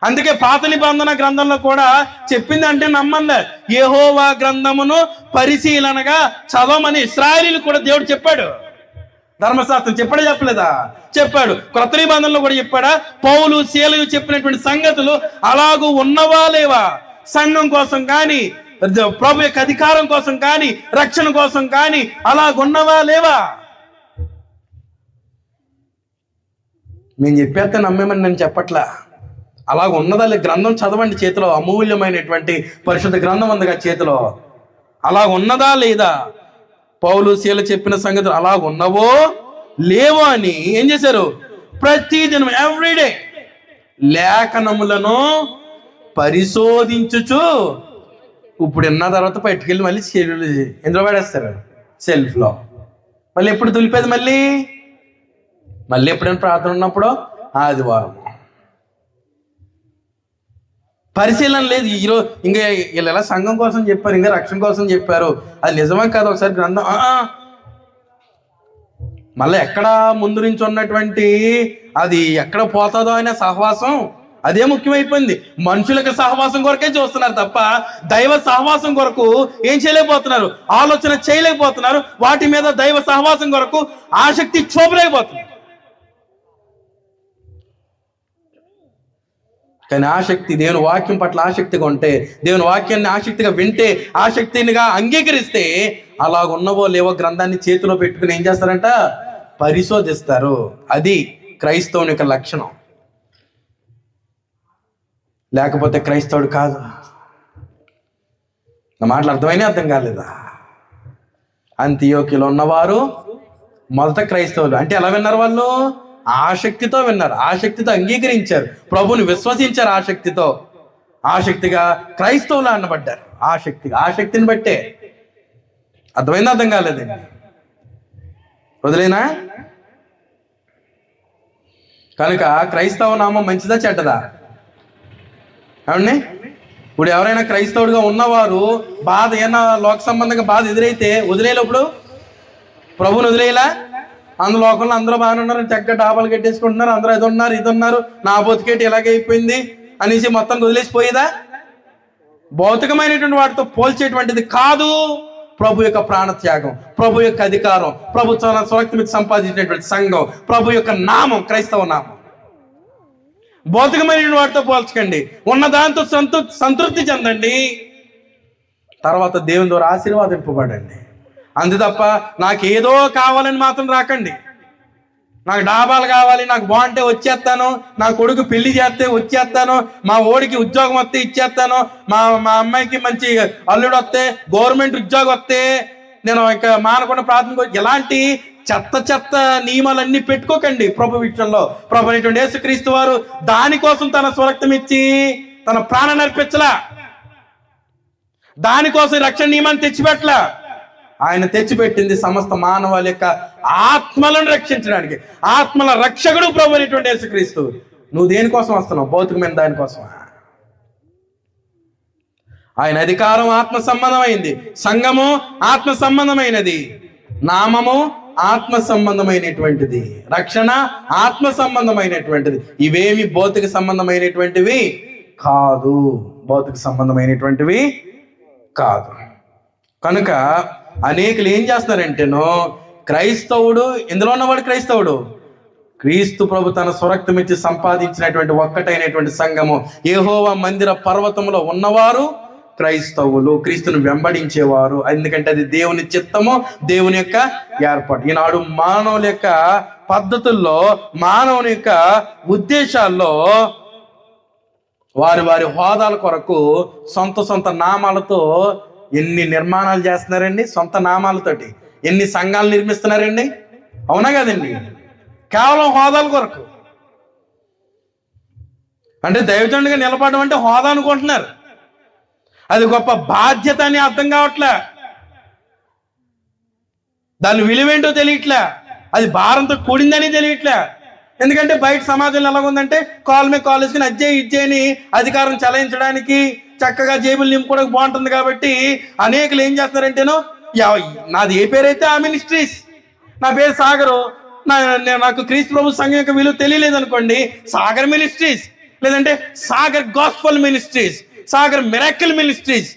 అందుకే పాత నిబంధన గ్రంథంలో కూడా చెప్పింది అంటే నమ్మలే. యెహోవా గ్రంథమును పరిశీలనగా చదవమని ఇశ్రాయేలీయులు కూడా దేవుడు చెప్పాడు. ధర్మశాస్త్రం చెప్పలేదా? చెప్పాడు. క్రొత్త నిబంధనలో కూడా చెప్పాడా? పౌలు శీలయు చెప్పినటువంటి సంగతులు అలాగూ ఉన్నవా లేవా? సంఘం కోసం కానీ, ప్రభు యొక్క అధికారం కోసం కానీ, రక్షణ కోసం కానీ అలాగున్నవా లేవా? నేను చెప్పేస్తే నమ్మేమని నేను చెప్పట్లా. అలాగ ఉన్నదా? గ్రంథం చదవండి. చేతిలో అమూల్యమైనటువంటి పరిశుద్ధ గ్రంథం ఉందిగా చేతిలో. అలాగ ఉన్నదా లేదా? పౌలు శీల చెప్పిన సంగతులు అలాగ ఉన్నవో లేవో అని ఏం చేశారు? ప్రతిదినం ఎవ్రీడే లేఖనములను పరిశోధించుచు, ఇప్పుడు విన్న తర్వాత పట్టుకెళ్ళి మళ్ళీ ఎందులో పడేస్తారు? సెల్ఫ్లో. మళ్ళీ ఎప్పుడు తులిపేది? మళ్ళీ ఎప్పుడైనా ప్రార్థన ఉన్నప్పుడు ఆదివారం. పరిశీలన లేదు. ఈరోజు ఇంకా వీళ్ళు ఎలా సంఘం కోసం చెప్పారు, ఇంకా రక్షణ కోసం చెప్పారు, అది నిజమే కాదు ఒకసారి గ్రంథం. మళ్ళీ ఎక్కడ ముందు నుంచి ఉన్నటువంటి అది ఎక్కడ పోతుందో అనే సహవాసం అదే ముఖ్యమైపోయింది. మనుషులకు సహవాసం కొరకే చూస్తున్నారు తప్ప దైవ సహవాసం కొరకు ఏం చేయలేకపోతున్నారు, ఆలోచన చేయలేకపోతున్నారు. వాటి మీద దైవ సహవాసం కొరకు ఆసక్తి చూపలేకపోతున్నారు. కానీ ఆసక్తి, దేవుని వాక్యం పట్ల ఆసక్తిగా ఉంటే, దేవుని వాక్యాన్ని ఆసక్తిగా వింటే, ఆసక్తినిగా అంగీకరిస్తే, అలాగున్నవో లేవో గ్రంథాన్ని చేతిలో పెట్టుకుని ఏం చేస్తారంట? పరిశోధిస్తారు. అది క్రైస్తవుని యొక్క లక్షణం. లేకపోతే క్రైస్తవుడు కాదు. నా మాటలు అర్థమైనా అర్థం కాలేదా? అంతియోకిలో ఉన్నవారు మొదట క్రైస్తవులు అంటే ఎలా విన్నారు? వాళ్ళు ఆసక్తితో విన్నారు, ఆసక్తితో అంగీకరించారు, ప్రభుని విశ్వసించారు, ఆసక్తిగా క్రైస్తవులు అనబడ్డారు. ఆసక్తిని బట్టే. అర్థమైందా? అర్థం కాలేదండి? వదిలేనా? కనుక క్రైస్తవ నామం మంచిదా చెడ్డదా? ఏమండి, ఇప్పుడు ఎవరైనా క్రైస్తవుడిగా ఉన్నవారు బాధ ఏమైనా లోక సంబంధంగా బాధ ఎదురైతే వదిలేనప్పుడు ప్రభుని వదిలేలా? అందులో లోకంలో అందరూ బాగానే ఉన్నారు, చక్కగా డాబాలు కట్టేసుకుంటున్నారు, అందరూ ఇది ఉన్నారు, నా బతికేటి ఇలాగే అయిపోయింది అనేసి మొత్తం వదిలేసిపోయేదా? భౌతికమైనటువంటి వాటితో పోల్చేటువంటిది కాదు ప్రభు యొక్క ప్రాణత్యాగం, ప్రభు యొక్క అధికారం, ప్రభు చాలా సురక్షిత సంపాదించినటువంటి సంఘం, ప్రభు యొక్క నామం, క్రైస్తవ నామం. భౌతికమైనటువంటి వాటితో పోల్చకండి. ఉన్న దాంతో సంతృప్తి చెందండి, తర్వాత దేవుని ద్వారా ఆశీర్వాదింపబడండి. అంతే తప్ప నాకు ఏదో కావాలని మాత్రం రాకండి. నాకు డాబాలు కావాలి, నాకు బాగుంటే వచ్చేస్తాను, నా కొడుకు పెళ్లి చేస్తే వచ్చేస్తాను, మా ఓడికి ఉద్యోగం వస్తే ఇచ్చేస్తాను, మా అమ్మాయికి మంచి అల్లుడు వస్తే, గవర్నమెంట్ ఉద్యోగం వస్తే నేను ఇంకా మానకుండా ప్రార్థన. ఎలాంటి చెత్త నియమాలన్నీ పెట్టుకోకండి ప్రభు విషయంలో. ప్రభు అనేటువంటి యేసుక్రీస్తు వారు దానికోసం తన స్వరక్తం ఇచ్చి తన ప్రాణాన్ని అర్పించలా, దానికోసం రక్షణ నియమాన్ని తెచ్చిపెట్టలా. ఆయన తెచ్చిపెట్టింది సమస్త మానవాళి యొక్క ఆత్మలను రక్షించడానికి. ఆత్మల రక్షకుడు ప్రభు అనేటువంటి యేసుక్రీస్తు. నువ్వు దేనికోసం వస్తున్నావు? భౌతికమైన దానికోసమా? ఆయన అధికారం ఆత్మ సంబంధమైంది, సంఘము ఆత్మ సంబంధమైనది, నామము ఆత్మ సంబంధమైనటువంటిది, రక్షణ ఆత్మ సంబంధమైనటువంటిది. ఇవేమి భౌతిక సంబంధమైనటువంటివి కాదు, భౌతిక సంబంధమైనటువంటివి కాదు. కనుక అనేకులు ఏం చేస్తున్నారంటేనో, క్రైస్తవుడు, ఇందులో ఉన్నవాడు క్రైస్తవుడు, క్రీస్తు ప్రభు తన స్వరక్తం ఇచ్చి సంపాదించినటువంటి ఒక్కటైనటువంటి సంఘము, యెహోవా మందిర పర్వతంలో ఉన్నవారు క్రైస్తవులు, క్రీస్తును వెంబడించేవారు. ఎందుకంటే అది దేవుని చిత్తము, దేవుని యొక్క ఏర్పాటు. ఈనాడు మానవుల యొక్క పద్ధతుల్లో, మానవుని యొక్క ఉద్దేశాల్లో వారి వారి హోదాల కొరకు సొంత నామాలతో ఎన్ని నిర్మాణాలు చేస్తున్నారండి. సొంత నామాలతోటి ఎన్ని సంఘాలు నిర్మిస్తున్నారండి. అవునా కదండి? కేవలం హోదాల కొరకు. అంటే దైవజనుడిగా నిలబడడం అంటే హోదా అనుకుంటున్నారు. అది గొప్ప బాధ్యత అని అర్థం కావట్లే, దాని విలువేంటో తెలియట్లే, అది భారంతో కూడిందని తెలియట్లే. ఎందుకంటే బయట సమాజంలో ఎలాగుందంటే కాల్ మీద కాల్ వేసుకుని ఇజ్జేని అధికారం చెలాయించడానికి, చక్కగా జేబులు నింపుకోవడానికి బాగుంటుంది కాబట్టి అనేకులు ఏం చేస్తున్నారంటేనో, నాది ఏ పేరైతే ఆ మినిస్ట్రీస్, నా పేరు సాగరు, నాకు క్రీస్తు ప్రభు సంఘం యొక్క విలువ తెలియలేదు అనుకోండి, సాగర్ మినిస్ట్రీస్, లేదంటే Sagar gospel ministries, Sagar miracle ministries.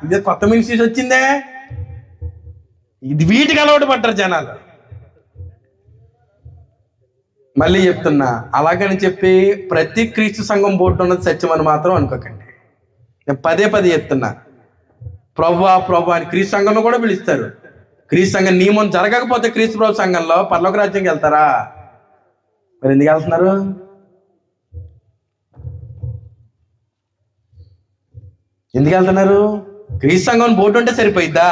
ఇదే కొత్త మినిస్ట్రీస్ వచ్చిందే. ఇది వీటికి అలవాటు పడ్డారు జనాలు. మళ్ళీ చెప్తున్నా, అలాగని చెప్పి ప్రతి క్రీస్తు సంఘం బోర్డు ఉన్నది సత్యం అని మాత్రం అనుకోకండి. నేను పదే చెప్తున్నా, ప్రభు అని క్రీస్తు సంఘంలో కూడా పిలుస్తారు. క్రీస్తు సంఘం నియమం జరగకపోతే క్రీస్తు ప్రభు సంఘంలో పరలోక రాజ్యంకి వెళ్తారా? మరి ఎందుకు వెళ్తున్నారు? ఎందుకు వెళ్తున్నారు? క్రీస్తు సంఘం బోర్డు ఉంటే సరిపోయిద్దా?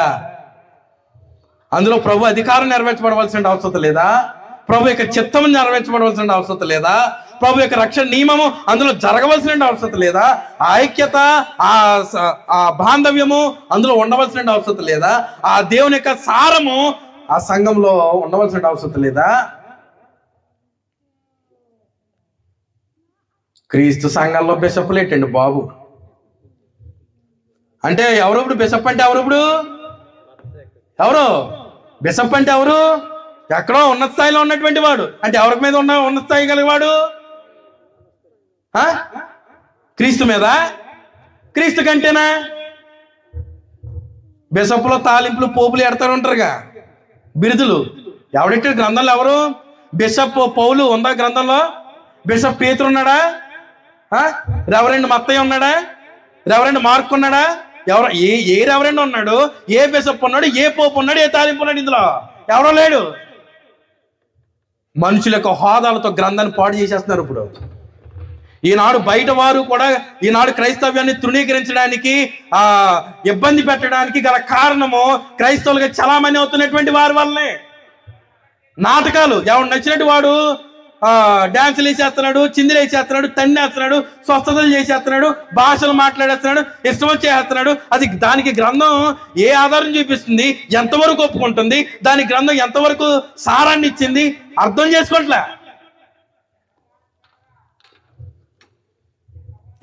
అందులో ప్రభు అధికారం నెరవేర్చబడవలసిన అవసరం లేదా? ప్రభు యొక్క చిత్తము నెరవేర్చబడవలసిన అవసరం లేదా? ప్రభు యొక్క రక్షణ నియమము అందులో జరగవలసిన అవసరం లేదా? ఆ ఐక్యత, ఆ బాంధవ్యము అందులో ఉండవలసిన అవసరం లేదా? ఆ దేవుని యొక్క సారము ఆ సంఘంలో ఉండవలసిన అవసరం లేదా? క్రీస్తు సంఘంలో బిషప్లు ఏంటండి బాబు? అంటే ఎవరప్పుడు బిషప్ అంటే ఎవరు బిషప్ అంటే ఎవరు? ఎక్కడో ఉన్నత స్థాయిలో ఉన్నటువంటి వాడు. అంటే ఎవరి మీద ఉన్నత స్థాయి కలిగివాడు? క్రీస్తు మీద. క్రీస్తు కంటేనా? బిషప్లో తాలింపులు పోపులు ఎడతారు ఉంటారుగా బిరుదులు. ఎవడెట్టాడు గ్రంథంలో? ఎవరు? బిషప్ పౌలు ఉందా గ్రంథంలో? బిషప్ పేతురు ఉన్నాడా? రెవరెండ్ మత్తయ్య ఉన్నాడా? రెవరెండ్ మార్క్ ఉన్నాడా? ఎవరు? ఏ రెవరెండ్ ఉన్నాడు? ఏ బిషప్ ఉన్నాడు? ఏ పోపు ఉన్నాడు? ఏ తాలింపు ఉన్నాడు? ఇందులో ఎవరో లేడు. మనుషుల యొక్క హోదాలతో గ్రంథాన్ని పాడు చేసేస్తున్నారు. ఇప్పుడు ఈనాడు బయట వారు కూడా ఈనాడు క్రైస్తవ్యాన్ని తృణీకరించడానికి, ఇబ్బంది పెట్టడానికి గల కారణము క్రైస్తవులుగా చలామణి అవుతున్నటువంటి వారి వల్లనే. నాటకాలు, ఎవరు నచ్చినట్టు వాడు డ్యాన్సులు వేసేస్తున్నాడు, చిందులు వేసేస్తున్నాడు, తన్నేస్తున్నాడు, స్వస్థతలు చేసేస్తున్నాడు, భాషలు మాట్లాడేస్తున్నాడు, ఇష్టం చేస్తున్నాడు. అది దానికి గ్రంథం ఏ ఆధారం చూపిస్తుంది? ఎంతవరకు ఒప్పుకుంటుంది? దాని గ్రంథం ఎంతవరకు సారాన్ని ఇచ్చింది? అర్థం చేసుకోవట్లే.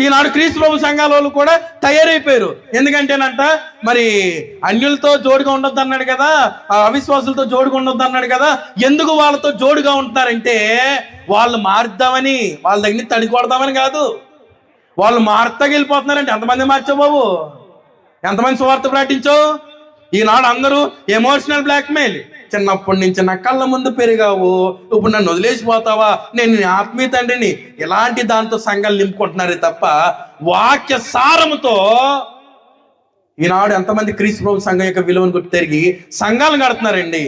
ఈనాడు క్రీస్తు ప్రభు సంఘాల వాళ్ళు కూడా తయారైపోయారు. ఎందుకంటేనంట మరి అన్యులతో జోడుగా ఉండొద్దు అన్నాడు కదా, అవిశ్వాసులతో జోడుగా ఉండొద్దు అన్నాడు కదా. ఎందుకు వాళ్ళతో జోడుగా ఉంటున్నారంటే వాళ్ళు మారుద్దామని, వాళ్ళ దగ్గర తడికొడదామని కాదు. వాళ్ళు మార్తకి వెళ్ళిపోతున్నారంటే ఎంతమంది మార్చావు బాబు? ఎంతమంది సువార్త ప్రకటించావు? ఈనాడు అందరూ ఎమోషనల్ బ్లాక్మెయిల్. చిన్నప్పటి నుంచి నా కళ్ళ ముందు పెరిగావు, ఇప్పుడు నన్ను వదిలేసిపోతావా, నేను నీ ఆత్మీయ తండ్రిని, ఇలాంటి దాంతో సంఘాలు నింపుకుంటున్నారే తప్ప వాక్య సారముతో ఈనాడు ఎంతమంది క్రీస్తు ప్రభు సంఘం యొక్క విలువను గుర్తు తిరిగి సంఘాలు కడుతున్నారండి.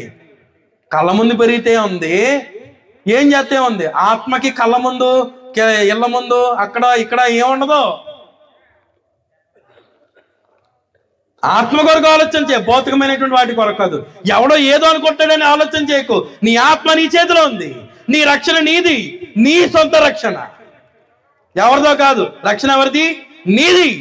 కళ్ళ ముందు పెరిగితే ఉంది, ఏం చేస్తే ఉంది? ఆత్మకి కళ్ళ ముందు, ఇళ్ళ ముందు, అక్కడ ఇక్కడ ఏముండదు. ఆత్మ కొరకు ఆలోచన చేయ, భౌతికమైనటువంటి వాటి కొరకు కాదు. ఎవడో ఏదో అనుకుంటాడని ఆలోచన చేయకు. నీ ఆత్మ నీ చేతిలో ఉంది. నీ రక్షణ నీది, నీ సొంత రక్షణ, ఎవరిదో కాదు. రక్షణ ఎవరిది? నీది.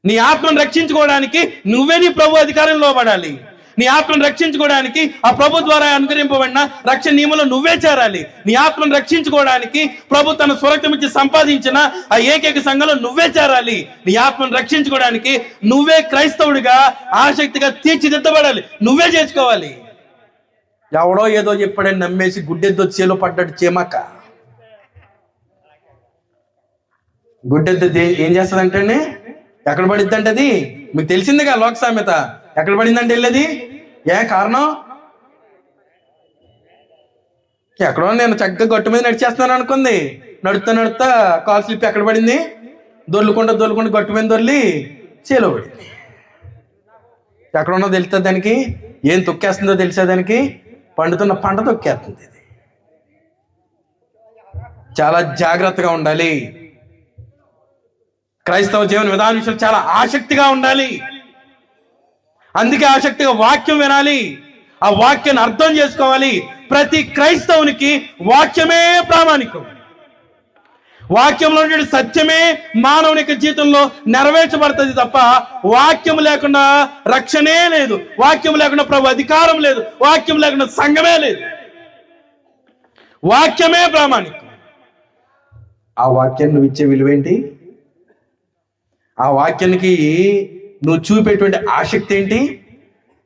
నీ ఆత్మను రక్షించుకోవడానికి నువ్వే నీ ప్రభు అధికారంలో లోబడాలి. నీ ఆత్మను రక్షించుకోవడానికి ఆ ప్రభు ద్వారా అనుగ్రహింపబడిన రక్షణ నియమంలో నువ్వే చేరాలి. నీ ఆత్మను రక్షించుకోవడానికి ప్రభు తన స్వరక్తం ఇచ్చి సంపాదించిన ఆ ఏకైక సంఘంలో నువ్వే చేరాలి. నీ ఆత్మను రక్షించుకోవడానికి నువ్వే క్రైస్తవుడిగా ఆసక్తిగా తీర్చిదిద్దబడాలి. నువ్వే చేసుకోవాలి. ఎవడో ఏదో చెప్పాడని నమ్మేసి గుడ్డెద్దు చేలో పడ్డాడు చేమక్క. గుడ్డెద్దు ఏం చేస్తుందంటే ఎక్కడ పడిద్ది అంటే, అది మీకు తెలిసిందిగా లోక సామెత. ఎక్కడ పడిందంటే వెళ్ళేది ఏ కారణం? ఎక్కడో నేను చక్కగా గట్టు మీద నడిచేస్తున్నాను అనుకుంది, నడుస్తా కాల్ స్లిప్ ఎక్కడ పడింది? దొర్లుకుంటా గట్టు మీద దొర్లి చేలో పడింది. ఎక్కడ ఉన్నదో తెలుస్తుంది దానికి, ఏం తొక్కేస్తుందో తెలిసే దానికి, పండుతున్న పంట తొక్కేస్తుంది. ఇది చాలా జాగ్రత్తగా ఉండాలి. క్రైస్తవ జీవన విధాన విషయం చాలా ఆసక్తిగా ఉండాలి. అందుకే ఆసక్తిగా వాక్యం వినాలి, ఆ వాక్యాన్ని అర్థం చేసుకోవాలి. ప్రతి క్రైస్తవునికి వాక్యమే ప్రామాణికం. వాక్యంలో ఉండే సత్యమే మానవుని యొక్క జీవితంలో నెరవేర్చబడుతుంది తప్ప వాక్యం లేకుండా రక్షణే లేదు, వాక్యం లేకుండా ప్రభు అధికారం లేదు, వాక్యం లేకుండా సంఘమే లేదు. వాక్యమే ప్రామాణికం. ఆ వాక్యాన్ని నువ్వు ఇచ్చే విలువేంటి? ఆ వాక్యానికి నువ్వు చూపేటువంటి ఆసక్తి ఏంటి?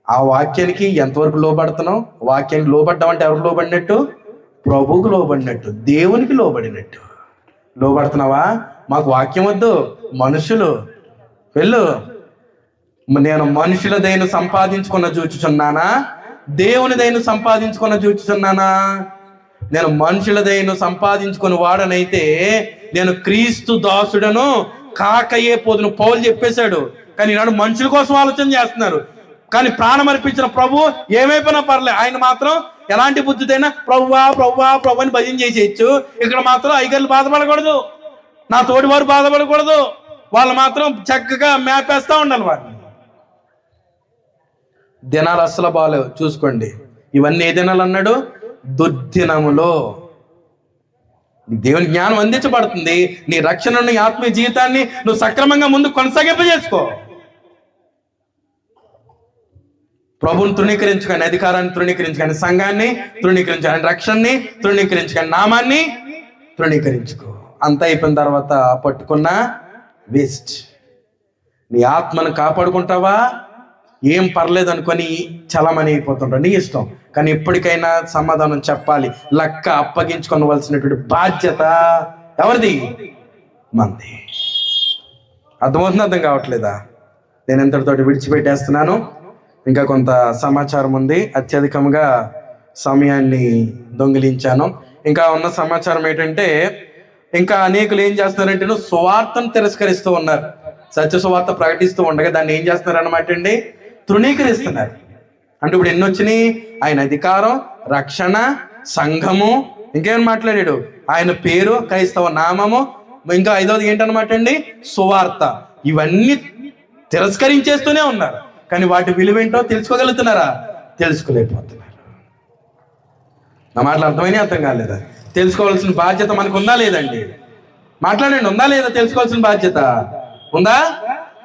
ఆ వాక్యానికి ఎంతవరకు లోబడుతున్నావు? వాక్యానికి లోబడ్డావు అంటే ఎవరికి లోబడినట్టు? ప్రభువుకు లోబడినట్టు, దేవునికి లోబడినట్టు. లోబడుతున్నావా? మాకు వాక్యం వద్దు, మనుషులు వెళ్ళు. నేను మనుషుల దయను సంపాదించుకున్న చూచుచున్నానా, దేవుని దయను సంపాదించుకున్న చూచుచున్నానా? నేను మనుషుల దయను సంపాదించుకుని వాడనైతే నేను క్రీస్తు దాసుడను కాకయే పోదును పౌలు చెప్పేశాడు. కానీ ఈనాడు మనుషుల కోసం ఆలోచన చేస్తున్నారు. కానీ ప్రాణం అర్పించిన ప్రభు ఏమైపోయినా పర్లే, ఆయన మాత్రం ఎలాంటి బుద్ధితైనా ప్రభువా ప్రభువా ప్రభు అని భజన చేసేయచ్చు. ఇక్కడ మాత్రం ఐగర్లు బాధపడకూడదు, నా తోటి వారు బాధపడకూడదు. వాళ్ళు మాత్రం చక్కగా మేపేస్తా ఉండాలి. వారిని దినాలు అస్సలు బాగాలేవు, చూసుకోండి. ఇవన్నీ ఏ దినాలు అన్నాడు? దుర్దినములో. దేవుని జ్ఞానం అందించబడుతుంది. నీ రక్షణ, నీ ఆత్మీయ జీవితాన్ని నువ్వు సక్రమంగా ముందు కొనసాగింపజేసుకో. ప్రభుని తృణీకరించుకొని, అధికారాన్ని తృణీకరించుకొని, సంఘాన్ని తృణీకరించుకొని, రక్షణని తృణీకరించుకొని, నామాన్ని తృణీకరించుకో. అంత అయిపోయిన తర్వాత పట్టుకున్న వేస్ట్. నీ ఆత్మను కాపాడుకుంటావా? ఏం పర్లేదు అనుకొని చలమని అయిపోతుంటావు, నీ ఇష్టం. కానీ ఎప్పటికైనా సమాధానం చెప్పాలి. లెక్క అప్పగించుకోవలసినటువంటి బాధ్యత ఎవరిది? మంది. అర్థమవుతుంది? అర్థం కావట్లేదా? నేను ఎంతటితోటి విడిచిపెట్టేస్తున్నాను. ఇంకా కొంత సమాచారం ఉంది. అత్యధికంగా సమయాన్ని దొంగిలించాను. ఇంకా ఉన్న సమాచారం ఏంటంటే, ఇంకా అనేకులు ఏం చేస్తున్నారంటే సువార్తను తిరస్కరిస్తూ ఉన్నారు. సత్య సువార్త ప్రకటిస్తూ ఉండగా దాన్ని ఏం చేస్తున్నారు అన్నమాట అండి? తృణీకరిస్తున్నారు. అంటే ఇప్పుడు ఎన్ని వచ్చినాయి? ఆయన అధికారం, రక్షణ, సంఘము, ఇంకేమైనా మాట్లాడాడు, ఆయన పేరు, క్రైస్తవ నామము, ఇంకా ఐదవది ఏంటన్నమాట అండి? సువార్త. ఇవన్నీ తిరస్కరించేస్తూనే ఉన్నారు. కానీ వాటి విలువేంటో తెలుసుకోగలుగుతున్నారా? తెలుసుకోలేకపోతున్నారు. నా మాటలు అర్థమైనా అర్థం కాలేదా? తెలుసుకోవాల్సిన బాధ్యత మనకు ఉందా లేదండి? మాట్లాడండి, ఉందా లేదా? తెలుసుకోవాల్సిన బాధ్యత ఉందా?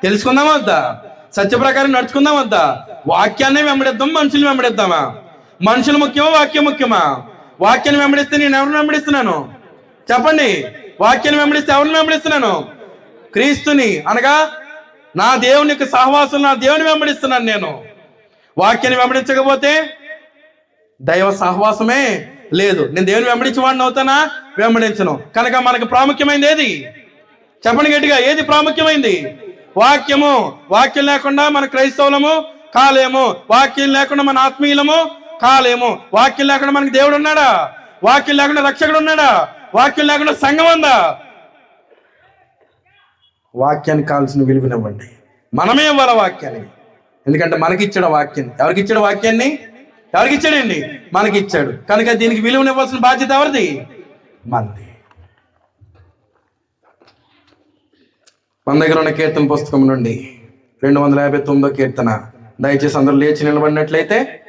తెలుసుకుందామా వద్దా? సత్య ప్రకారం నడుచుకుందాం వద్దా? వాక్యాన్ని వెంబడిద్దాం, మనుషులు వెంబడిద్దామా? మనుషులు ముఖ్యమా, వాక్యం ముఖ్యమా? వాక్యాన్ని వెంబడిస్తే నేను ఎవరిని వెంబడిస్తున్నాను చెప్పండి? వాక్యాన్ని వెంబడిస్తే ఎవరిని వెంబడిస్తున్నాను? క్రీస్తుని, అనగా నా దేవుని యొక్క సహవాసం, నా దేవుని వెంబడిస్తున్నాను నేను. వాక్యాన్ని వెంబడించకపోతే దైవ సహవాసమే లేదు. నేను దేవుని వెంబడించి వాడిని అవుతానా? వెంబడించను. కనుక మనకు ప్రాముఖ్యమైనది ఏది? చెప్పండి గట్టిగా, ఏది ప్రాముఖ్యమైంది? వాక్యము. వాక్యం లేకుండా మన క్రైస్తవులము కాలేము. వాక్యం లేకుండా మన ఆత్మీయులము కాలేము. వాక్యం లేకుండా మనకి దేవుడు ఉన్నాడా? వాక్యం లేకుండా రక్షకుడు ఉన్నాడా? వాక్యం లేకుండా సంఘం ఉందా? వాక్యానికి కావాల్సిన విలువనివ్వండి. మనమే ఇవ్వాలి వాక్యాన్ని. ఎందుకంటే మనకిచ్చాడు వాక్యం. ఎవరికి ఇచ్చాడు వాక్యాన్ని? ఎవరికి ఇచ్చాడండి? మనకి ఇచ్చాడు. కనుక దీనికి విలువనివ్వాల్సిన బాధ్యత ఎవరిది? మనది. మన దగ్గర ఉన్న కీర్తన పుస్తకం నుండి 259వ కీర్తన. దయచేసి అందరూ లేచి నిలబడినట్లయితే